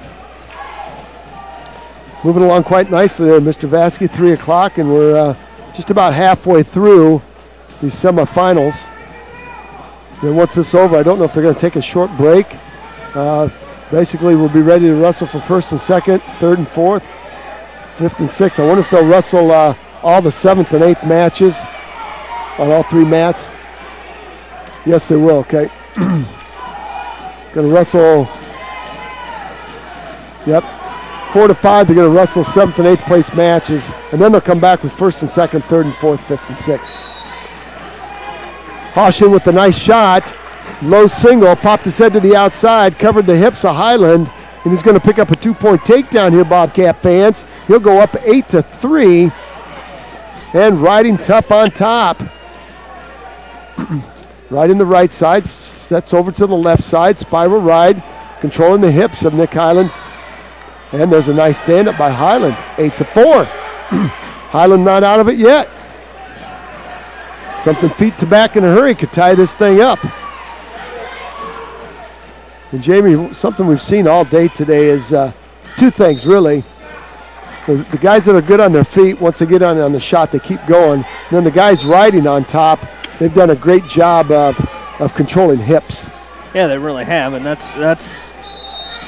Moving along quite nicely there, Mr. Vasky, 3 o'clock, and we're just about halfway through these semifinals. And once this is over, I don't know if they're going to take a short break. Basically, we'll be ready to wrestle for first and second, third and fourth, fifth and sixth. I wonder if they'll wrestle all the seventh and eighth matches on all three mats. Yes, they will, okay. Going to wrestle, yep, 4 to 5. They're going to wrestle seventh and eighth place matches, and then they'll come back with first and second, third and fourth, fifth and sixth. Hosh in with a nice shot. Low single, popped his head to the outside, covered the hips of Highland, and he's going to pick up a 2-point takedown here, Bobcat fans. He'll go up 8-3, and riding tough on top. Right in the right side, sets over to the left side, spiral ride, controlling the hips of Nick Highland. And there's a nice stand-up by Highland, 8-4. Highland not out of it yet. Something feet to back in a hurry could tie this thing up. And Jamie, something we've seen all day today is two things, really. The guys that are good on their feet, once they get on the shot, they keep going. And then the guys riding on top, they've done a great job of controlling hips. Yeah, they really have, and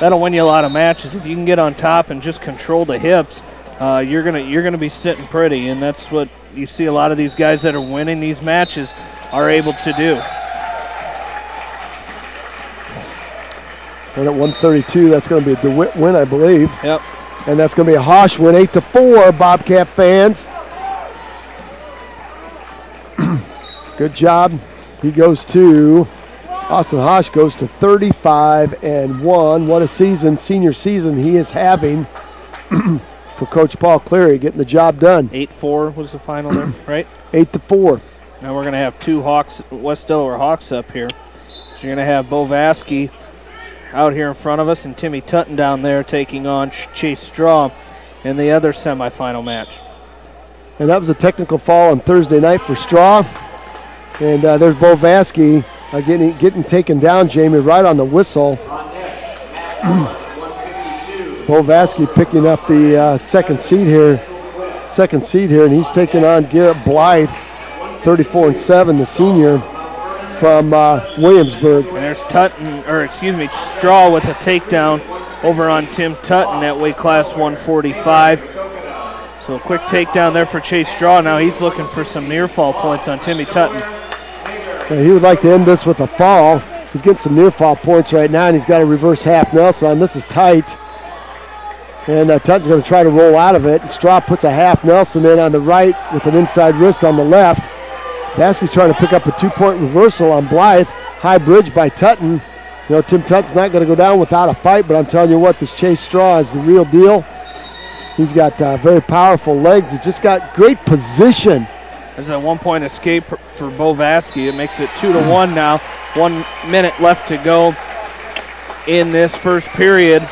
that'll win you a lot of matches. If you can get on top and just control the hips, you're gonna be sitting pretty, and that's what you see a lot of these guys that are winning these matches are able to do. And at 132, that's going to be a DeWitt win, I believe. Yep. And that's going to be a Hosh win, 8-4, Bobcat fans. Good job. He goes to, Austin Hosh goes to 35-1. What a season, senior season he is having for Coach Paul Cleary, getting the job done. 8-4 was the final there, right? 8-4. Now we're going to have two Hawks, West Delaware Hawks up here. So you're going to have Bo Vasky out here in front of us and Timmy Tutton down there taking on Chase Straw in the other semifinal match. And that was a technical foul on Thursday night for Straw. And there's Bo Vasky getting taken down, Jamie, right on the whistle. Bo Vasky picking up the second seed here, and he's taking on Garrett Blythe, 34-7, the senior from Williamsburg. And there's Straw with a takedown over on Tim Tutton at weight class 145. So a quick takedown there for Chase Straw. Now he's looking for some near fall points on Timmy Tutton. Yeah, he would like to end this with a fall. He's getting some near fall points right now, and he's got a reverse half Nelson on. This is tight. And Tutton's going to try to roll out of it. Straw puts a half Nelson in on the right with an inside wrist on the left. Vasky's trying to pick up a two-point reversal on Blythe. High bridge by Tutton. You know, Tim Tutton's not going to go down without a fight, but I'm telling you what, this Chase Straw is the real deal. He's got very powerful legs. He's just got great position. There's a one-point escape for Bo Vasky. It makes it 2-1 now. 1 minute left to go in this first period.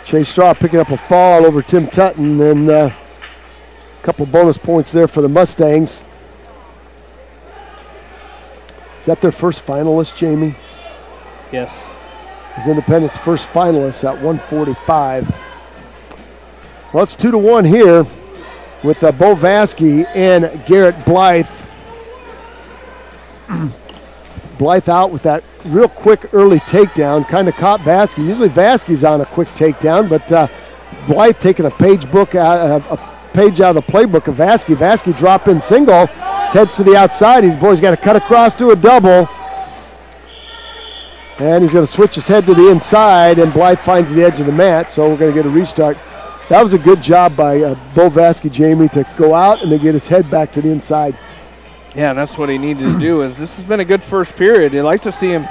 Chase Straw picking up a fall over Tim Tutton, and a couple bonus points there for the Mustangs. Is that their first finalist, Jamie? Yes. It's Independent's first finalist at 145. Well, it's 2-1 here with Bo Vasky and Garrett Blythe. Blythe out with that real quick early takedown, kind of caught Vasky. Usually Vasky's on a quick takedown, but Blythe taking a page out of the playbook of Vasky. Vasky drop in single, heads to the outside. His boy's got to cut across to a double. And he's going to switch his head to the inside, and Blythe finds the edge of the mat, so we're going to get a restart. That was a good job by Bo Vasky, Jamie, to go out and then get his head back to the inside. Yeah, and that's what he needed to do. Is this has been a good first period. You'd like to see him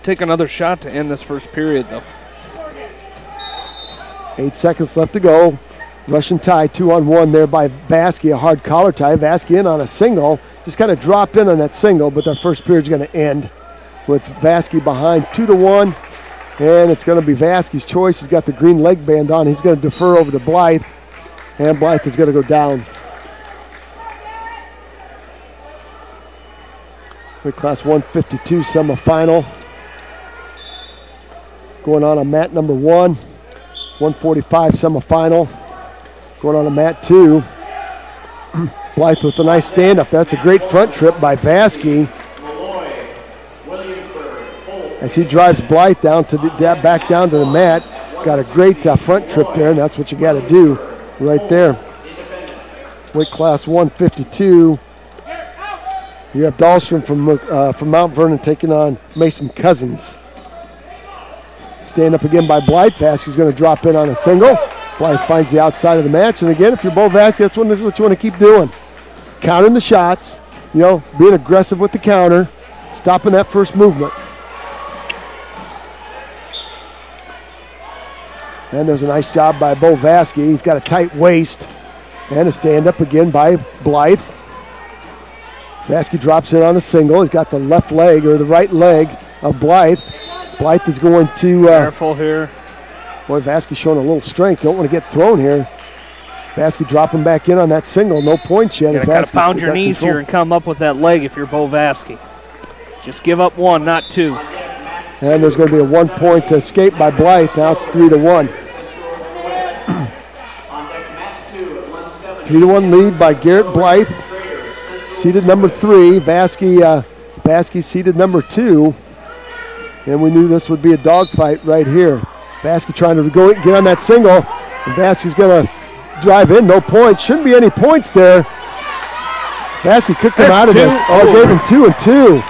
take another shot to end this first period, though. 8 seconds left to go. Russian tie, 2-on-1 there by Vasky, a hard collar tie. Vasky in on a single. Just kind of dropped in on that single, but that first period's going to end with Vasky behind 2-1. And it's going to be Vasky's choice. He's got the green leg band on. He's going to defer over to Blythe, and Blythe is going to go down. Weight class 152 semifinal. Going on mat number 1. 145 semifinal. Going on mat 2. Blythe with a nice stand-up. That's a great front trip by Vasky. As he drives Blythe down to back down to the mat. Got a great front trip there, and that's what you got to do right there. Weight class 152. You have Dahlstrom from Mount Vernon taking on Mason Cousins. Stand up again by Blythe. Vasky's going to drop in on a single. Blythe finds the outside of the match. And again, if you're Bo Vasky, that's what you want to keep doing. Countering the shots, you know, being aggressive with the counter, stopping that first movement. And there's a nice job by Bo Vasky. He's got a tight waist. And a stand up again by Blythe. Vasky drops in on a single. He's got the left leg or the right leg of Blythe. Blythe is going to careful here. Boy, Vasky showing a little strength. Don't want to get thrown here. Vasky dropping back in on that single. No points yet. You gotta pound your knees here and come up with that leg if you're Bo Vasky. Just give up one, not two. And there's going to be a 1 point escape by Blythe. Now it's 3-1. 3-1 lead by Garrett Blythe. Seeded number 3. Vasky seeded number 2. And we knew this would be a dogfight right here. Vasky trying to go get on that single. And Vasky's going to drive in. No points. Shouldn't be any points there. Vasky could come out of this. Oh, gave him 2 and 2.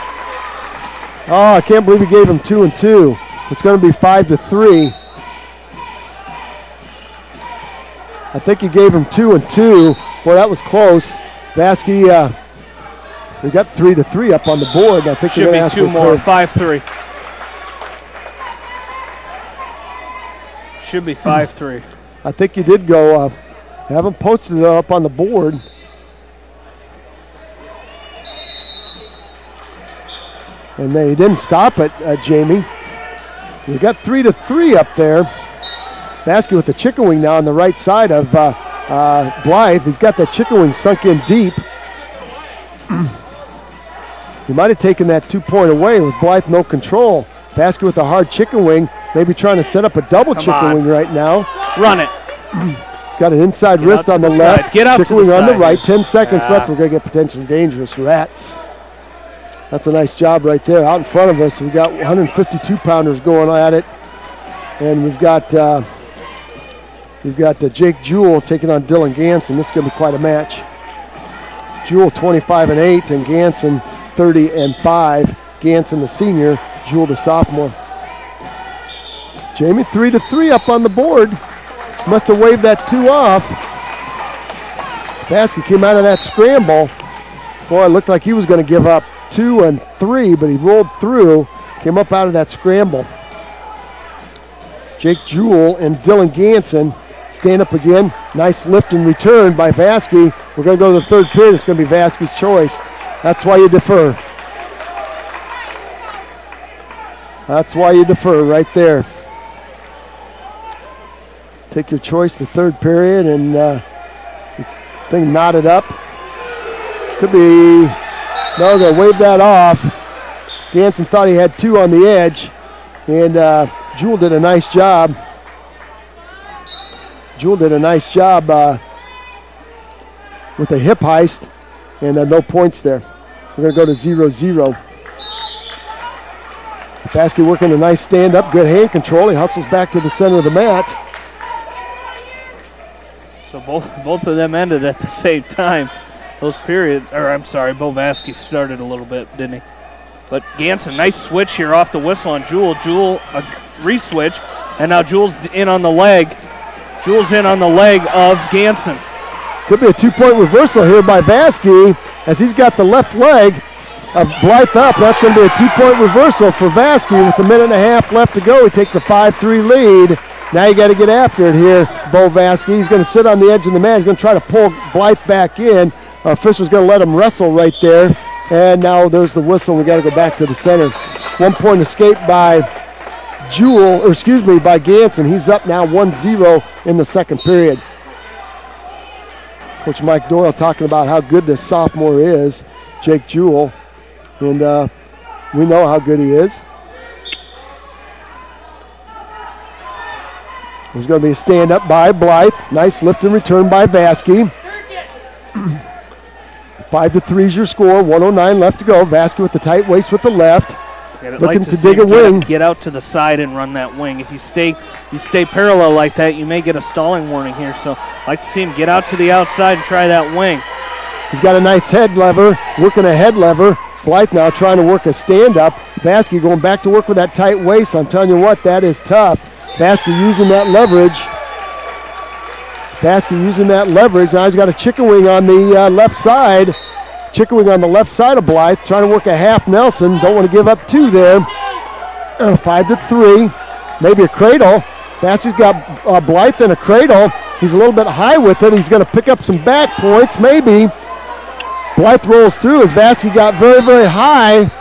Oh, I can't believe he gave him 2 and 2. It's going to be 5-3. I think he gave him 2 and 2. Boy, that was close. Vasky, we got 3-3 up on the board. I think should be 2 more. 5-3. Should be 5-3. I think he did go. Haven't posted it up on the board. And they didn't stop it, Jamie. We got 3-3 up there. Vasky with the chicken wing now on the right side of Blythe. He's got that chicken wing sunk in deep. He might have taken that 2 point away with Blythe no control. Vasky with a hard chicken wing, maybe trying to set up a double chicken wing right now. Run it. He's got an inside wrist on the left. Get out chicken wing on the right. 10 seconds left. We're going to get potentially dangerous rats. That's a nice job right there. Out in front of us, we've got 152-pounders going at it. And we've got Jake Jewell taking on Dylan Ganson. This is going to be quite a match. Jewell 25-8 and Ganson 30-5. Ganson the senior, Jewell the sophomore. Jamie 3-3 up on the board. Must have waved that 2 off. Vasky came out of that scramble. Boy, it looked like he was going to give up 2 and 3, but he rolled through, came up out of that scramble. Jake Jewell and Dylan Ganson stand up again. Nice lift and return by Vasky. We're going to go to the third period. It's going to be Vasky's choice. That's why you defer. That's why you defer right there. Take your choice the third period, and this thing knotted up. Could be, no, they'll wave that off. Ganson thought he had 2 on the edge, and Jewell did a nice job. Jewell did a nice job with a hip heist, and no points there. We're going to go to 0-0. Vasky working a nice stand-up, good hand control. He hustles back to the center of the mat. So both of them ended at the same time. Those periods, or I'm sorry, Bo Vasky started a little bit, didn't he? But Ganson, nice switch here off the whistle on Jewell. Jewell, a re-switch, and now Jewell's in on the leg. Jewell's in on the leg of Ganson. Could be a 2-point reversal here by Vasky as he's got the left leg of Blythe up. That's going to be a 2-point reversal for Vasky with 1.5 minutes left to go. He takes a 5-3 lead. Now you got to get after it here, Bo Vasky. He's going to sit on the edge of the mat. He's going to try to pull Blythe back in. Our official's going to let him wrestle right there. And now there's the whistle. We got to go back to the center. 1 point escape by by Ganson. He's up now 1-0 in the second period. Coach Mike Doyle talking about how good this sophomore is, Jake Jewell. And we know how good he is. There's going to be a stand-up by Blythe. Nice lift and return by Vasky. 5-3 is your score. 1:09 left to go. Vasky with the tight waist with the left. Looking to dig a wing. Get out to the side and run that wing. If you stay parallel like that, you may get a stalling warning here. So I'd like to see him get out to the outside and try that wing. He's got a nice head lever, working a head lever. Blythe now trying to work a stand-up. Vasky going back to work with that tight waist. I'm telling you what, that is tough. Vasky using that leverage. Vasky using that leverage. Now he's got a chicken wing on the left side. Chicken wing on the left side of Blythe, trying to work a half Nelson. Don't want to give up 2 there. 5-3. Maybe a cradle. Vasky's got Blythe in a cradle. He's a little bit high with it. He's going to pick up some back points, maybe. Blythe rolls through as Vasky got very, very high.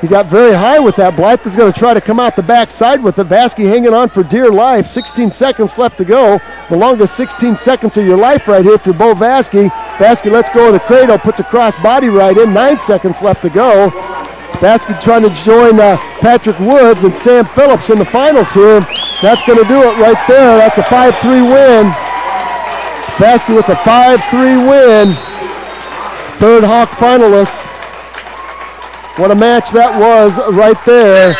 He got very high with that. Blythe is going to try to come out the backside with it. Vasky hanging on for dear life. 16 seconds left to go. The longest 16 seconds of your life right here for Bo Vasky. Vasky lets go of the cradle, puts a cross body right in. 9 seconds left to go. Vasky trying to join Patrick Woods and Sam Phillips in the finals here. That's going to do it right there. That's a 5-3 win. Vasky with a 5-3 win. Third Hawk finalist. What a match that was right there.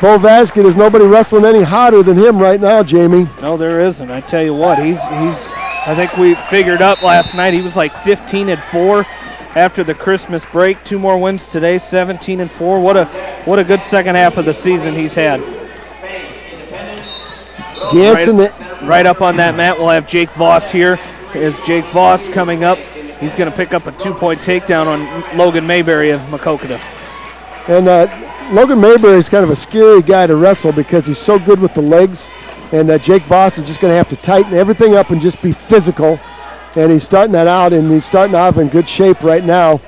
Bo Vasky, there's nobody wrestling any hotter than him right now, Jamie. No, there isn't. I tell you what, he's I think we figured up last night, he was like 15-4 after the Christmas break. 2 more wins today, 17-4. What a good second half of the season he's had. Right up on that mat, we'll have Jake Voss here. Is Jake Voss coming up. He's going to pick up a 2-point takedown on Logan Mayberry of Maquoketa. And Logan Mayberry is kind of a scary guy to wrestle because he's so good with the legs. And Jake Voss is just going to have to tighten everything up and just be physical. And he's starting that out, and he's starting out in good shape right now.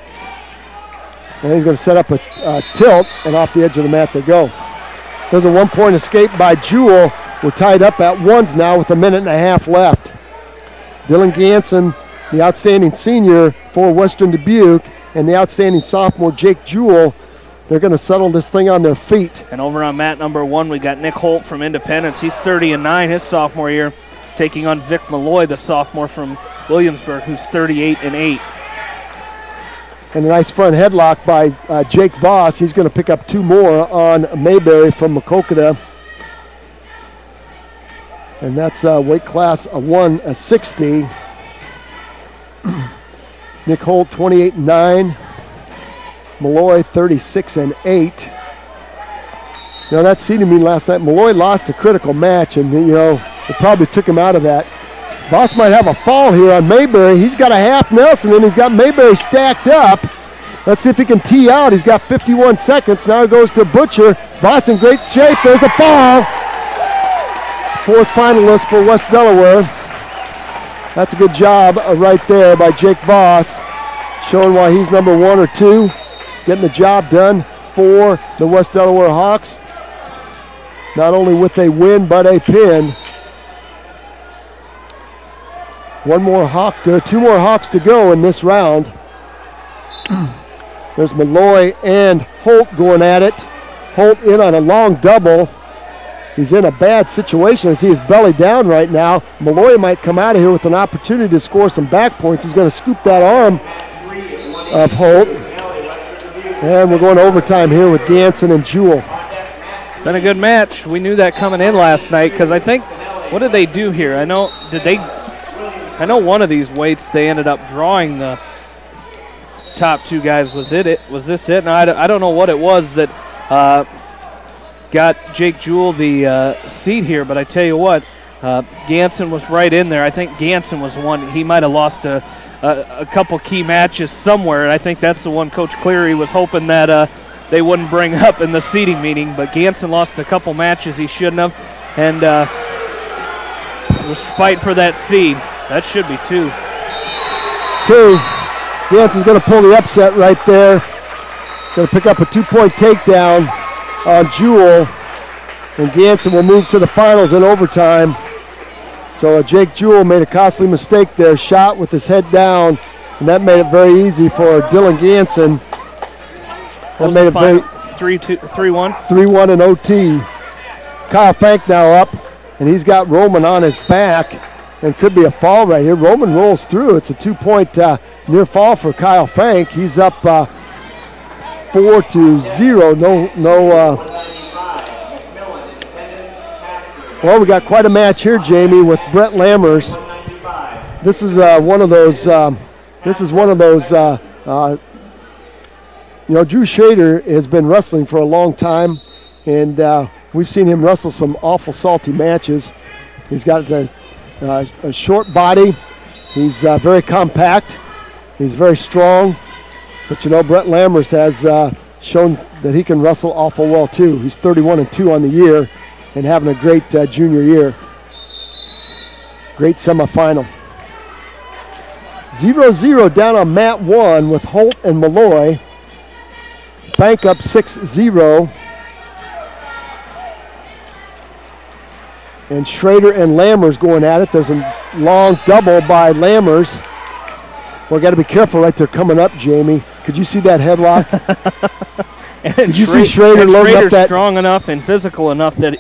And he's going to set up a tilt, and off the edge of the mat they go. There's a 1-point escape by Jewell. We're tied up at 1s now with 1.5 minutes left. Dylan Ganson, the outstanding senior for Western Dubuque, and the outstanding sophomore Jake Jewell, they're going to settle this thing on their feet. And over on mat number 1, we got Nick Holt from Independence. He's 30-9 his sophomore year, taking on Vic Malloy, the sophomore from Williamsburg, who's 38-8. And a nice front headlock by Jake Voss. He's going to pick up 2 more on Mayberry from Maquoketa. And that's weight class 160. Nick Holt 28-9. Malloy 36-8. You know, that seated me last night. Malloy lost a critical match, and you know, it probably took him out of that. Voss might have a fall here on Mayberry. He's got a half Nelson, and he's got Mayberry stacked up. Let's see if he can tee out. He's got 51 seconds. Now it goes to Butcher. Voss in great shape. There's a fall. 4th finalist for West Delaware. That's a good job right there by Jake Voss, showing why he's number 1 or 2, getting the job done for the West Delaware Hawks. Not only with a win, but a pin. 2 more Hawks to go in this round. There's Malloy and Holt going at it. Holt in on a long double. He's in a bad situation as he is belly down right now. Malloy might come out of here with an opportunity to score some back points. He's going to scoop that arm of Holt. And we're going to overtime here with Ganson and Jewell. It's been a good match. We knew that coming in last night because I think, what did they do here? I know one of these weights they ended up drawing the top 2 guys. Was this it? No, I don't know what it was that got Jake Jewell the seat here, but I tell you what, Ganson was right in there. I think Ganson was one. He might have lost a couple key matches somewhere, and I think that's the one Coach Cleary was hoping that they wouldn't bring up in the seating meeting, but Ganson lost a couple matches he shouldn't have, and was fighting for that seed. That should be 2. 2. Ganson's going to pull the upset right there. Going to pick up a 2-point takedown on Jewell, and Ganson will move to the finals in overtime. So Jake Jewell made a costly mistake there, shot with his head down, and that made it very easy for Dylan Ganson. That made it very 3-1. 3-1 in OT. Kyle Fank now up, and he's got Roman on his back, and could be a fall right here. Roman rolls through. It's a 2-point near fall for Kyle Fank. He's up 4-0. Well, we got quite a match here, Jamie, with Brett Lammers. This is one of those. You know, Drew Shader has been wrestling for a long time, and we've seen him wrestle some awful salty matches. He's got a short body. He's very compact. He's very strong. But you know, Brett Lammers has shown that he can wrestle awful well too. He's 31-2 on the year and having a great junior year. Great semifinal. 0-0 down on mat 1 with Holt and Malloy. Fank up 6-0. And Schrader and Lammers going at it. There's a long double by Lammers. Well, got to be careful right there coming up, Jamie. Could you see that headlock? Did you see Schrader loading up that? Strong enough and physical enough that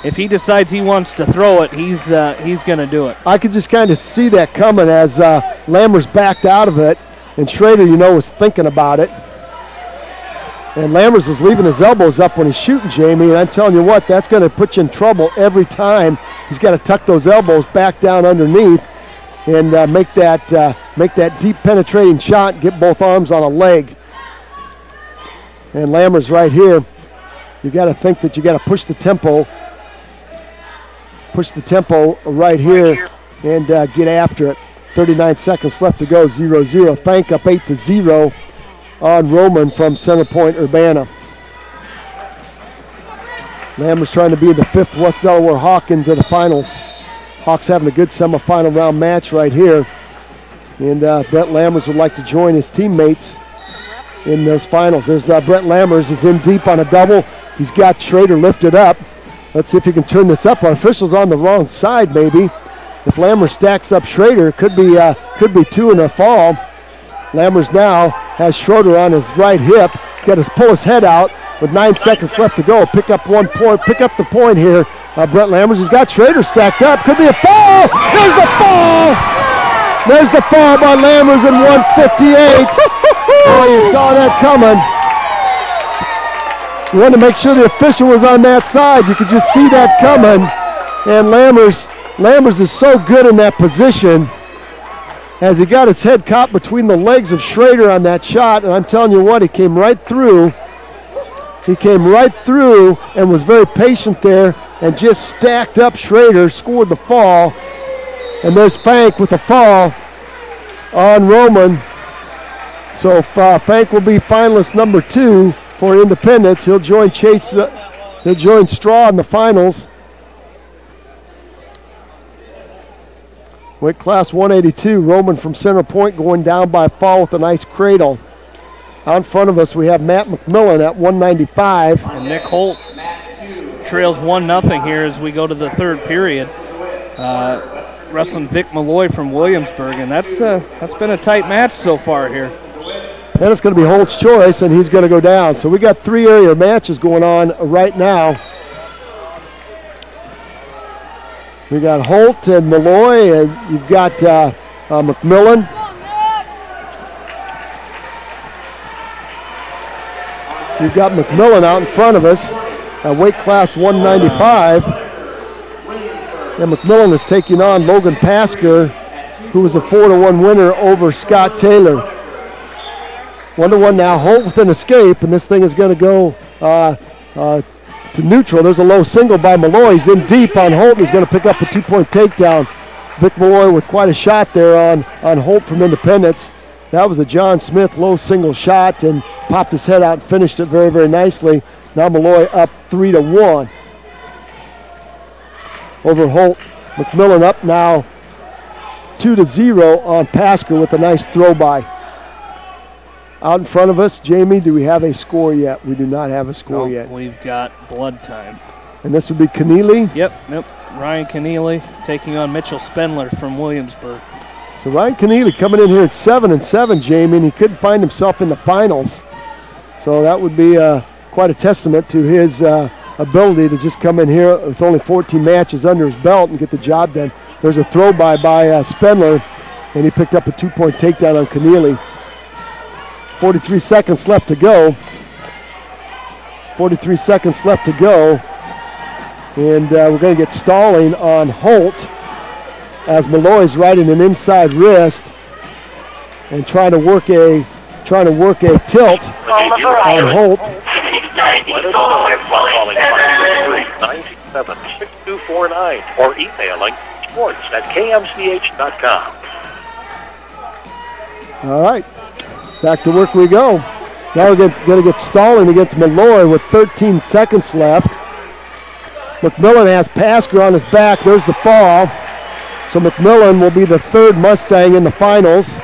if he decides he wants to throw it, he's going to do it. I could just kind of see that coming as Lammers backed out of it, and Schrader, was thinking about it. And Lammers is leaving his elbows up when he's shooting, Jamie, and I'm telling you what, that's going to put you in trouble every time. He's got to tuck those elbows back down underneath and make that deep penetrating shot and get both arms on a leg. And Lammers right here, you got to think that you got to push the tempo right here and get after it. 39 seconds left to go, 0-0. Fank up 8-0 on Roman from Center Point, Urbana. Lammers trying to be the 5th West Delaware Hawk into the finals. Hawks having a good semifinal round match right here. And Brent Lammers would like to join his teammates in those finals. There's Brent Lammers is in deep on a double. He's got Schrader lifted up. Let's see if he can turn this up. Our official's on the wrong side, maybe. If Lammers stacks up Schrader, it could be 2 and a fall. Lammers now has Schroeder on his right hip. Got to pull his head out with 9 seconds left to go. Pick up the point here. Brent Lammers has got Schrader stacked up. Could be a fall. There's the fall. There's the fall by Lammers in 158. Oh, you saw that coming. You wanted to make sure the official was on that side. You could just see that coming. And Lammers is so good in that position as he got his head caught between the legs of Schrader on that shot. And I'm telling you what, he came right through. He came right through and was very patient there and just stacked up Schrader, scored the fall. And there's Fank with the fall on Roman. So Fank will be finalist number 2 for Independence. He'll join he'll join Straw in the finals. Weight class 182, Roman from Center Point going down by fall with a nice cradle. Out in front of us we have Matt McMillan at 195. And Nick Holt trails 1-0 here as we go to the third period. Wrestling Vic Malloy from Williamsburg, and that's been a tight match so far here. And it's going to be Holt's choice, and he's going to go down. So we got 3 area matches going on right now. We got Holt and Malloy, and you've got McMillan. You've got McMillan out in front of us at weight class 195. And McMillan is taking on Logan Pasker, who was a 4-1 winner over Scott Taylor. 1-1 now. Holt with an escape, and this thing is going to go to neutral. There's a low single by Malloy. He's in deep on Holt. He's going to pick up a 2-point takedown. Vic Malloy with quite a shot there on Holt from Independence. That was a John Smith low single shot and popped his head out and finished it very, very nicely. Now Malloy up 3-1 over Holt. McMillan up now 2-0 on Pasker with a nice throw by. Out in front of us, Jamie, do we have a score yet? We do not have a score yet. We've got blood time. And this would be Keneally? Yep. Ryan Keneally taking on Mitchell Spendler from Williamsburg. So Ryan Keneally coming in here at 7-7, Jamie, and he couldn't find himself in the finals. So that would be quite a testament to his ability to just come in here with only 14 matches under his belt and get the job done. There's a throw by Spendler, and he picked up a 2-point takedown on Keneally. 43 seconds left to go. 43 seconds left to go. And we're going to get stalling on Holt as Malloy's riding an inside wrist and trying to work a tilt on Holt. 976249 or emailing sports@kmch.com. All right. Back to work we go. Now we're going to get stalling against Malloy with 13 seconds left. McMillan has Pasker on his back. There's the fall. So McMillan will be the 3rd Mustang in the finals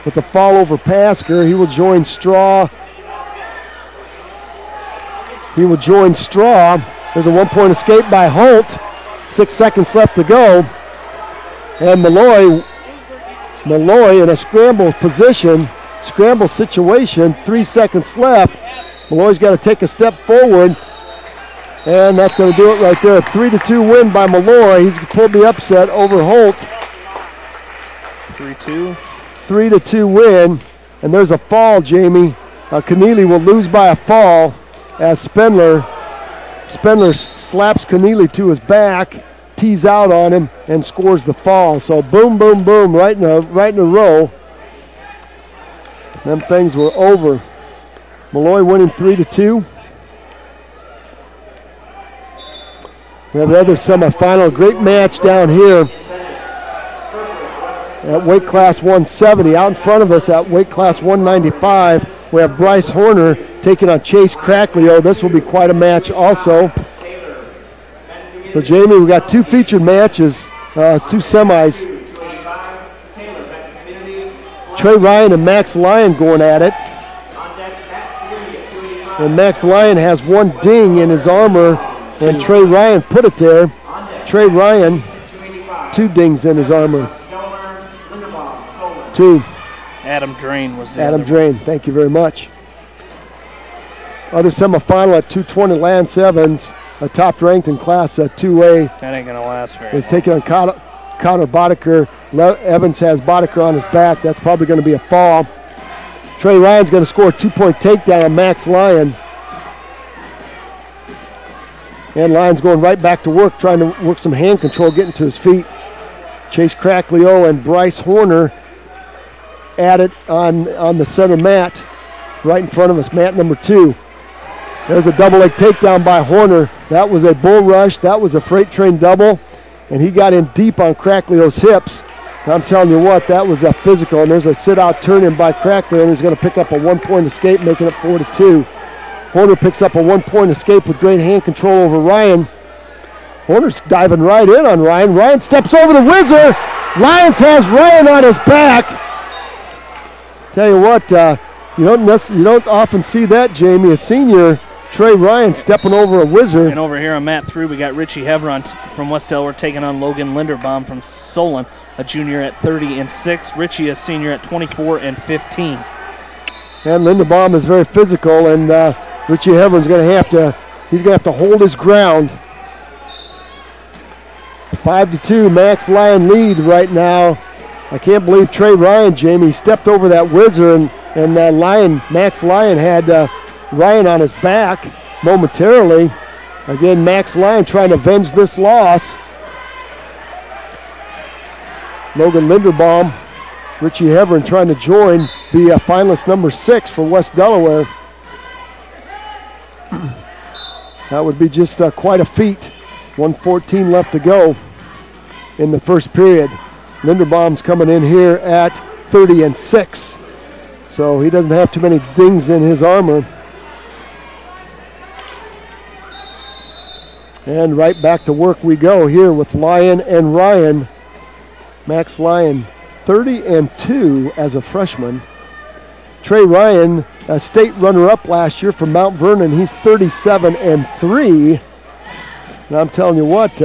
with the fall over Pasker. He will join Straw He will join Straw. There's a 1-point escape by Holt. 6 seconds left to go. And Malloy in a scramble situation, 3 seconds left. Malloy's got to take a step forward, and that's going to do it right there. A 3-2 win by Malloy. He's pulled the upset over Holt. 3-2. 3-2 win, and there's a fall, Jamie. Keneally will lose by a fall as Spindler slaps Keneally to his back, tees out on him, and scores the fall. So boom, boom, boom, right in a row. Them things were over. Malloy winning 3-2. We have the other semifinal. Great match down here at weight class 170. Out in front of us at weight class 195, we have Bryce Horner taking on Chase Cracklio. This will be quite a match also. So, Jamie, we got 2 featured matches, 2 semis. Trey Ryan and Max Lyon going at it. And Max Lyon has 1 ding in his armor, and Trey Ryan put it there. Trey Ryan, 2 dings in his armor. 2. Adam Drain was the Adam other Drain, thank you very much. Other semifinal at 220, Lance Evans, a top ranked in class 2A. That ain't going to last very Is taking on Connor Boddicker. Evans has Boddicker on his back. That's probably going to be a fall. Trey Ryan's going to score a 2-point takedown on Max Lyon. And Lyon's going right back to work, trying to work some hand control, getting to his feet. Chase Cracklio and Bryce Horner at it on the center mat, right in front of us, mat number 2. There's a double leg takedown by Horner. That was a bull rush. That was a freight train double, and he got in deep on Cracklio's hips. And I'm telling you what, that was a physical, and there's a sit-out turn-in by Cracklio, and he's going to pick up a 1-point escape, making it 4-2. Horner picks up a 1-point escape with great hand control over Ryan. Horner's diving right in on Ryan. Ryan steps over the whizzer. Lyons has Ryan on his back. Tell you what, you don't often see that, Jamie. A senior, Trey Ryan, stepping over a whizzer. And over here on mat 3, we got Richie Hevron from West Delaware taking on Logan Linderbaum from Solon, a junior at 30-6. Richie, a senior at 24-15. And Linderbaum is very physical, and Richie Hevron's going to have to hold his ground. 5-2, Max Lyon lead right now. I can't believe Trey Ryan, Jamie, stepped over that whizzer, and Max Lyon had Ryan on his back momentarily. Again, Max Lyon trying to avenge this loss. Logan Linderbaum, Richie Hevron trying to join, be a finalist number 6 for West Delaware. That would be just quite a feat. 1:14 left to go in the first period. Linderbaum's coming in here at 30-6. So he doesn't have too many dings in his armor. And right back to work we go here with Lyon and Ryan. Max Lyon, 30-2 as a freshman. Trey Ryan, a state runner-up last year from Mount Vernon. He's 37-3. And I'm telling you what,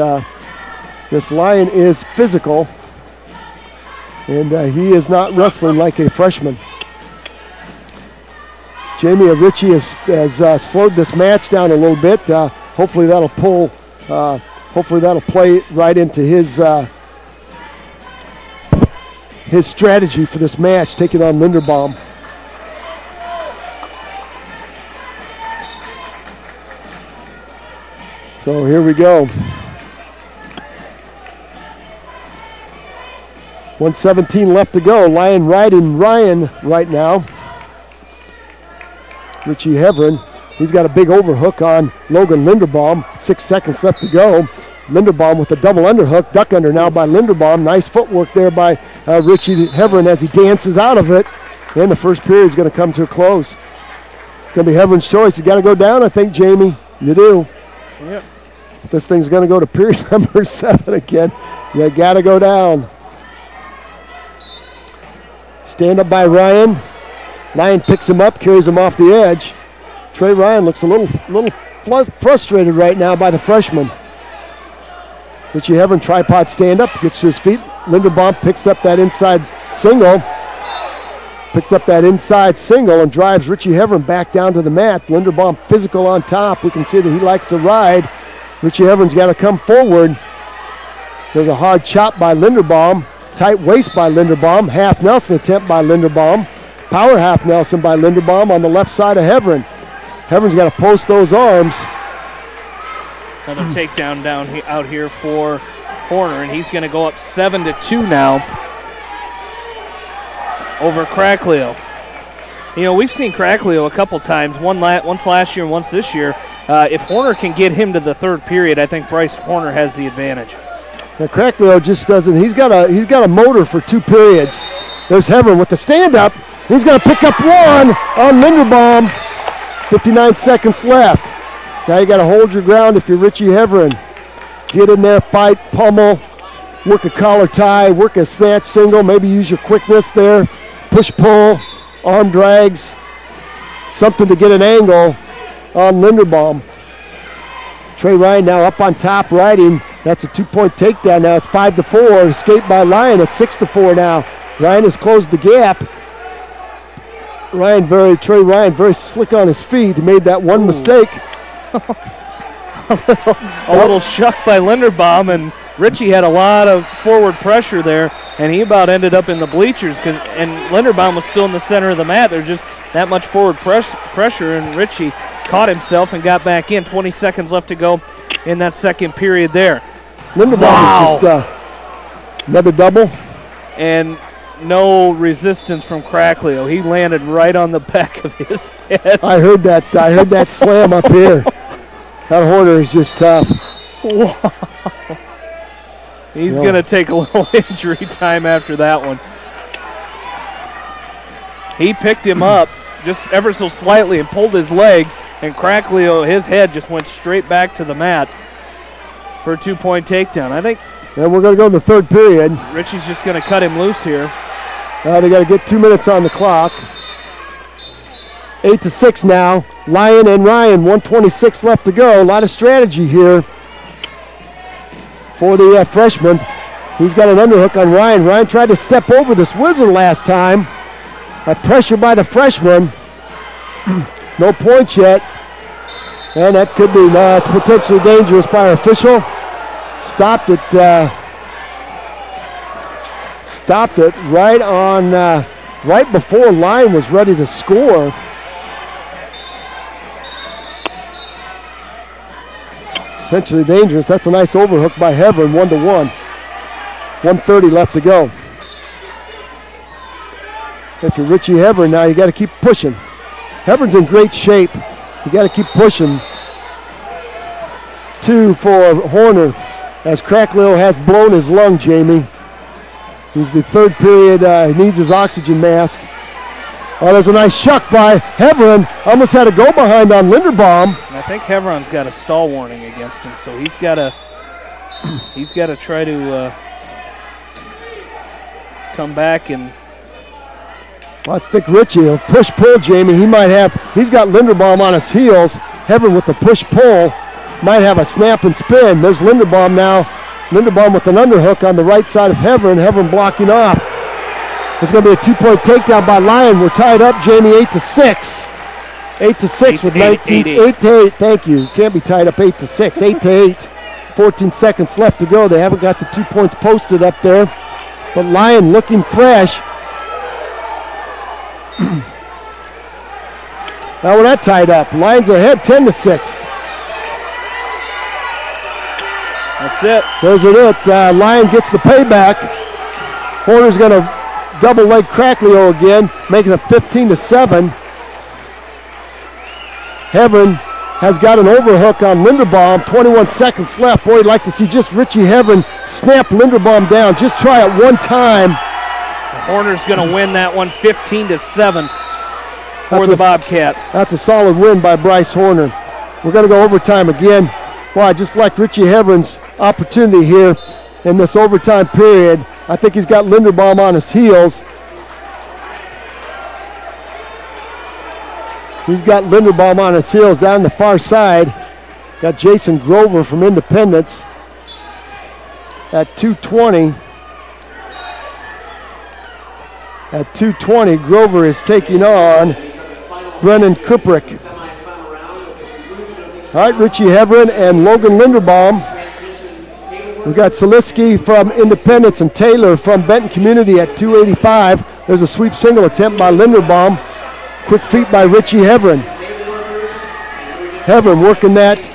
this Lyon is physical. And he is not wrestling like a freshman. Jamie Ritchie has slowed this match down a little bit. Hopefully that'll play right into his strategy for this match, taking on Linderbaum. So here we go. 1:17 left to go. Lyon riding Ryan right now. Richie Hevron, he's got a big overhook on Logan Linderbaum. 6 seconds left to go. Linderbaum with a double underhook. Duck under now by Linderbaum. Nice footwork there by Richie Hevron as he dances out of it. And the first period is going to come to a close. It's going to be Hevron's choice. You got to go down, I think, Jamie. You do. Yep. If this thing's going to go to period number 7 again, you got to go down. Stand up by Ryan. Lyon picks him up, carries him off the edge. Trey Ryan looks a little frustrated right now by the freshman. Richie Hebron, tripod stand up, gets to his feet. Linderbaum picks up that inside single. And drives Richie Hebron back down to the mat. Linderbaum physical on top. We can see that he likes to ride. Richie Hebron's got to come forward. There's a hard chop by Linderbaum. Tight waist by Linderbaum. Half Nelson attempt by Linderbaum. Power half Nelson by Linderbaum on the left side of Hebron. Hebron's got to post those arms. Another takedown out here for Horner, and he's going to go up 7-2 now over Cracklio. You know, we've seen Cracklio a couple times, once last year and once this year. If Horner can get him to the third period, I think Bryce Horner has the advantage. Now Cracklio just doesn't. He's got a motor for 2 periods. There's Hebron with the stand-up. He's going to pick up one on Linderbaum. 59 seconds left. Now you got to hold your ground if you're Richie Hebron. Get in there, fight, pummel, work a collar tie, work a snatch single, maybe use your quickness there. Push, pull, arm drags, something to get an angle on Linderbaum. Trey Ryan now up on top riding. That's a 2-point takedown now. It's 5-4. Escape by Lyon at 6-4 now. Ryan has closed the gap. Trey Ryan very slick on his feet. He made that one mistake. a little shuck by Linderbaum, and Richie had a lot of forward pressure there, and he about ended up in the bleachers, and Linderbaum was still in the center of the mat. There's just that much forward pressure, and Richie caught himself and got back in. 20 seconds left to go in that second period there. Linderbaum is just another double. And no resistance from Cracklio. He landed right on the back of his head. I heard that slam up here. That Horner is just tough. Wow. He's going to take a little injury time after that one. He picked him up just ever so slightly and pulled his legs, and Cracklio, his head just went straight back to the mat for a 2-point takedown. I think. And we're going to go in the third period. Richie's just going to cut him loose here. They got to get 2 minutes on the clock. 8-6 now. Lyon and Ryan, 1:26 left to go. A lot of strategy here for the freshman. He's got an underhook on Ryan. Ryan tried to step over this wizard last time. Pressure by the freshman. No points yet. And that could be, it's potentially dangerous by our official. Stopped it right on, right before Lyon was ready to score. Potentially dangerous. That's a nice overhook by Hebron, 1-1. 1:30 left to go. If you're Richie Hebron now, you got to keep pushing. Hebron's in great shape. You got to keep pushing. 2 for Horner, as Cracklio has blown his lung, Jamie. He's the third period. He needs his oxygen mask. Oh, there's a nice shuck by Hebron. Almost had a go behind on Linderbaum. I think Hebron's got a stall warning against him, so he's got to try to come back and. Well, I think Richie will push-pull, Jamie. He's got Linderbaum on his heels. Hebron with the push-pull might have a snap and spin. There's Linderbaum now. Linderbaum with an underhook on the right side of Hebron. Hebron blocking off. There's going to be a 2-point takedown by Lyon. We're tied up, Jamie, 8-6. 8-6 with 8-8. Thank you. Can't be tied up 8-6. 8-8. 14 seconds left to go. They haven't got the 2 points posted up there. But Lyon looking fresh. Now we're not tied up. Lyon's ahead 10-6. That's it. There's it. Lyon gets the payback. Horner's going to double leg Cracklio again, making it 15-7. Hebron has got an overhook on Linderbaum. 21 seconds left. Boy, I'd like to see just Richie Hebron snap Linderbaum down. Just try it one time. Horner's going to win that one 15-7 for the Bobcats. That's a solid win by Bryce Horner. We're going to go overtime again. Well, I just like Richie Hebron's opportunity here in this overtime period. I think he's got Linderbaum on his heels. He's got Linderbaum on his heels down the far side. Got Jason Grover from Independence at 220. At 220, Grover is taking on Brennan Kuprick. All right, Richie Heverin and Logan Linderbaum. We've got Saliski from Independence and Taylor from Benton Community at 285. There's a sweep single attempt by Linderbaum. Quick feet by Richie Heverin. Heverin working that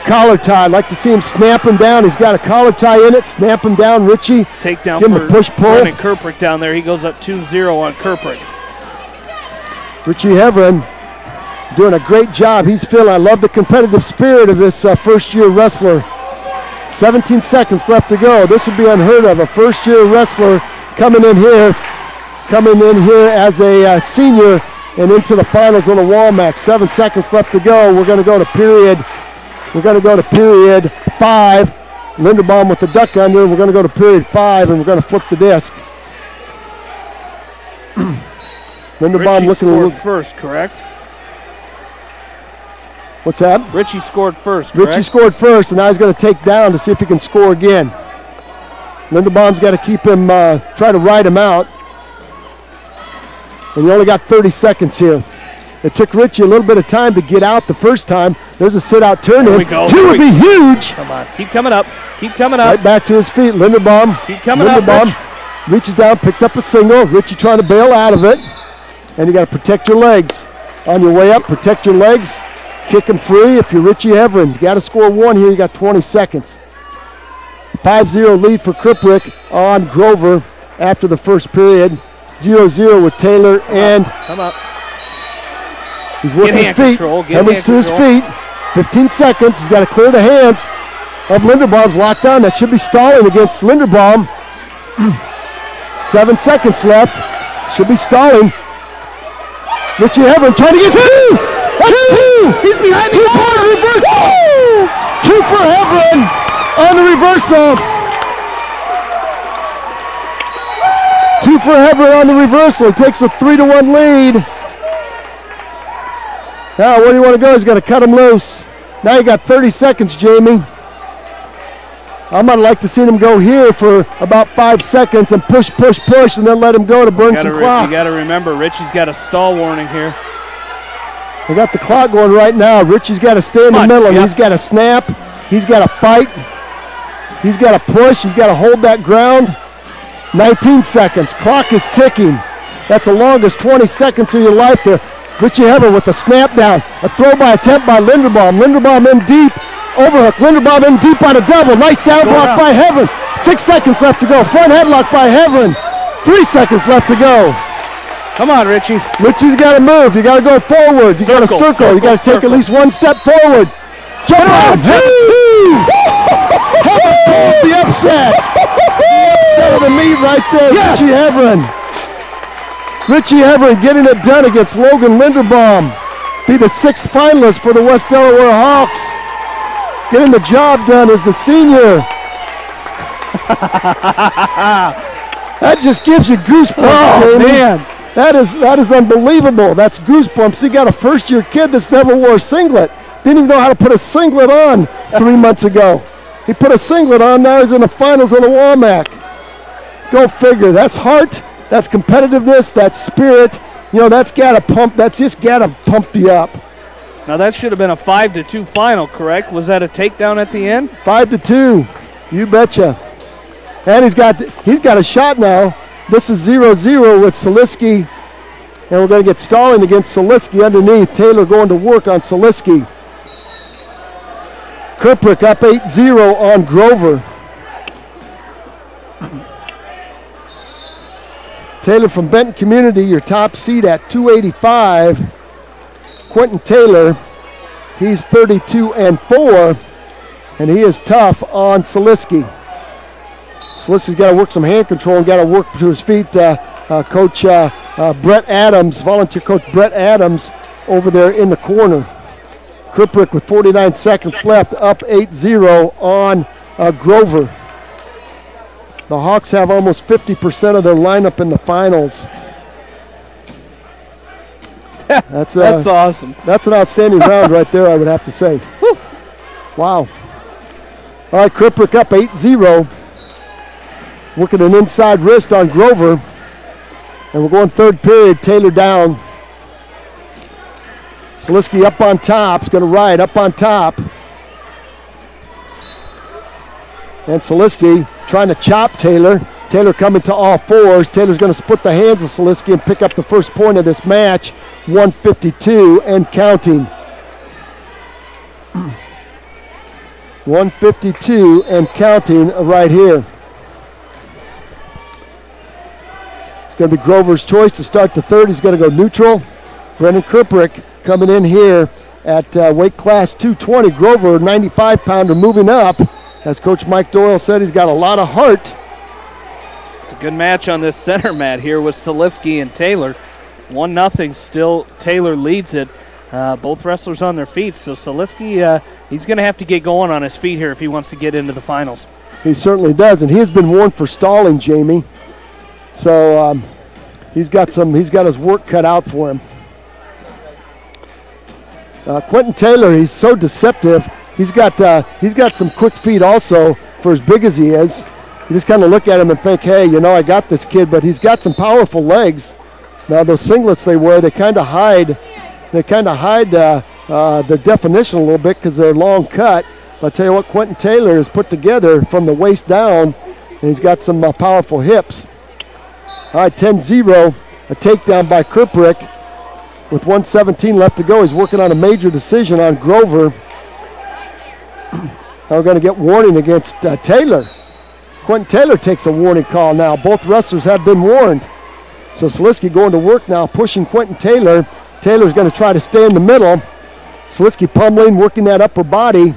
collar tie. I'd like to see him snap him down. He's got a collar tie in it. Snap him down, Richie. Takedown Give him for a push-pull. Brennan Kerprick down there. He goes up 2-0 on Kerprick. Richie Heverin doing a great job. He's feeling, I love the competitive spirit of this first-year wrestler. 17 seconds left to go. This would be unheard of. A first-year wrestler coming in here as a senior and into the finals on the WaMaC. 7 seconds left to go. We're going to go to period 5. Linderbaum with the duck under. We're going to go to period 5, and we're going to flip the disc. Linderbaum Richie looking a scored little first, correct? What's that? Richie scored first, correct? Richie scored first, and now he's going to take down to see if he can score again. Linderbaum's got to keep him, try to ride him out. And you only got 30 seconds here. It took Richie a little bit of time to get out the first time. There's a sit-out turn There in. we go. Two would be huge. Come on, keep coming up. Keep coming up. Right back to his feet. Linderbaum. Keep coming up, Linderbaum Rich. reaches down, picks up a single. Richie trying to bail out of it. And you got to protect your legs. On your way up, protect your legs. Kick him free if you're Richie Heverin. You got to score one here. You got 20 seconds. 5-0 lead for Kriprick on Grover after the first period. 0-0 with Taylor and Come up. he's working his feet. Heverin's to his feet. 15 seconds. He's got to clear the hands of Linderbaum's locked down. That should be stalling against Linderbaum. 7 seconds left. Should be stalling. Richie Heverin trying to get two. He's behind the reversal. 2 for Heverin on the reversal. 2 for Heverin on the reversal. He takes a 3-1 lead. Now, where do you want to go? He's got to cut him loose. Now you got 30 seconds, Jamie. I might like to see him go here for about 5 seconds and push, and then let him go to burn some clock. You got to remember, Richie's got a stall warning here. We got the clock going right now. Richie's got to stay in the middle. Yep. He's got to snap. He's got to fight. He's got to push. He's got to hold that ground. 19 seconds. Clock is ticking. That's the longest 20 seconds of your life there. Richie Heverin with a snap down. A throw-by attempt by Linderbaum. Linderbaum in deep. Overhook. Linderbaum in deep on a double. Nice down block by Heverin. 6 seconds left to go. Front headlock by Heverin. 3 seconds left to go. Come on, Richie. Richie's got to move. You got to go forward. You got to circle. You got to take at least 1 step forward. Jump out. Heverin pulled the upset. Upset of the meet right there. Yes. Richie Heverin. Richie Heverin getting it done against Logan Linderbaum. Be the 6th finalist for the West Delaware Hawks. Getting the job done as the senior. That just gives you goosebumps. Oh, man. That is unbelievable. That's goosebumps. He got a first-year kid that's never wore a singlet. Didn't even know how to put a singlet on 3 months ago. He put a singlet on. Now he's in the finals of the WaMaC. Go figure. That's heart. That's competitiveness. That's spirit. You know, that's just got to pump you up. Now that should have been a 5-2 final, correct? Was that a takedown at the end? 5-2. You betcha. And he's got a shot now. This is 0-0 with Saliski. And we're going to get stalling against Saliski underneath. Taylor going to work on Saliski. Kriprick up 8-0 on Grover. Taylor from Benton Community, your top seed at 285. Quentin Taylor, he's 32-4, and he is tough on Saliski. Saliski's got to work some hand control and got to work to his feet. Coach Brett Adams, volunteer coach Brett Adams over there in the corner. Kriprick with 49 seconds left, up 8-0 on Grover. The Hawks have almost 50% of their lineup in the finals. That's awesome. That's an outstanding round right there, I would have to say. Wow. All right, Kriprick up 8-0. Working an inside wrist on Grover. And we're going third period, Taylor down. Saliski up on top, is going to ride up on top. And Saliski trying to chop Taylor. Taylor coming to all fours. Taylor's going to split the hands of Saliski and pick up the first point of this match. 152 and counting. 152 and counting right here. It's going to be Grover's choice to start the third. He's going to go neutral. Brendan Kriprick coming in here at weight class 220. Grover, 95-pounder, moving up. As Coach Mike Doyle said, he's got a lot of heart. It's a good match on this center mat here with Saliski and Taylor. 1-0 still. Taylor leads it. Both wrestlers on their feet. So Saliski, he's going to have to get going on his feet here if he wants to get into the finals. He certainly does, and he has been warned for stalling, Jamie. So he's got his work cut out for him. Quentin Taylor, he's so deceptive. He's got some quick feet also for as big as he is. You just kind of look at him and think, hey, you know, I got this kid, but he's got some powerful legs. Now those singlets they wear, they kind of hide their definition a little bit because they're long cut. But I'll tell you what, Quentin Taylor is put together from the waist down, and he's got some powerful hips. All right, 10-0, a takedown by Kriprick. With 1:17 left to go, he's working on a major decision on Grover. Now we're going to get warning against Taylor. Quentin Taylor takes a warning call now. Both wrestlers have been warned. So Saliski going to work now, pushing Quentin Taylor. Taylor's going to try to stay in the middle. Saliski pummeling, working that upper body.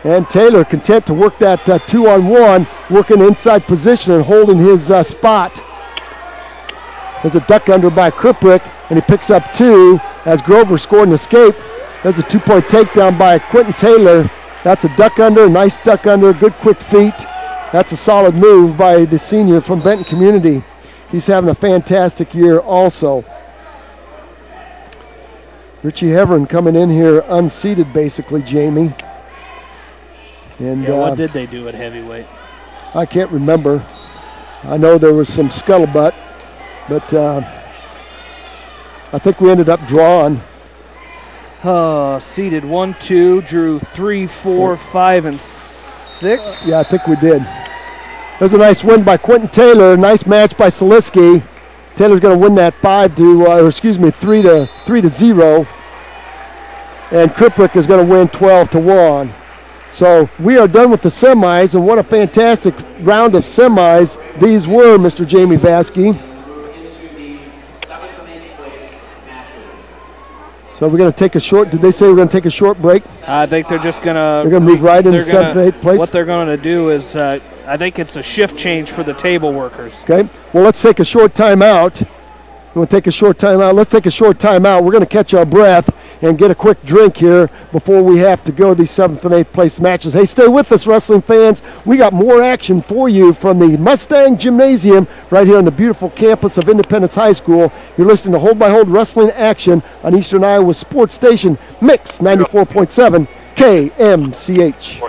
And Taylor content to work that 2-on-1, working inside position and holding his spot. There's a duck under by Kriprick, and he picks up 2 as Grover scored an escape. There's a 2-point takedown by Quentin Taylor. That's a duck under, nice duck under, good quick feet. That's a solid move by the senior from Benton Community. He's having a fantastic year also. Richie Heverin coming in here unseated basically, Jamie. And yeah, what did they do at heavyweight? I can't remember. I know there was some scuttlebutt, but I think we ended up drawing. Seeded 1, 2, drew 3, 4, 5, and 6. Yeah, I think we did. There's a nice win by Quentin Taylor. Nice match by Saliski. Taylor's going to win that 3 to 0. And Kriprick is going to win 12-1. So we are done with the semis, and what a fantastic round of semis these were, Mr. Jamie Vasky. So we're going to take a short, did they say we're going to take a short break? I think they're just going to. They're going to move right into 7th and 8th place? What they're going to do is, I think it's a shift change for the table workers. Okay, well, let's take a short timeout. You want to take a short timeout? Let's take a short timeout. We're going to catch our breath and get a quick drink here before we have to go these 7th and 8th place matches. Hey, stay with us, wrestling fans. We got more action for you from the Mustang Gymnasium right here on the beautiful campus of Independence High School. You're listening to Hold by Hold Wrestling Action on Eastern Iowa Sports Station, Mix 94.7 KMCH.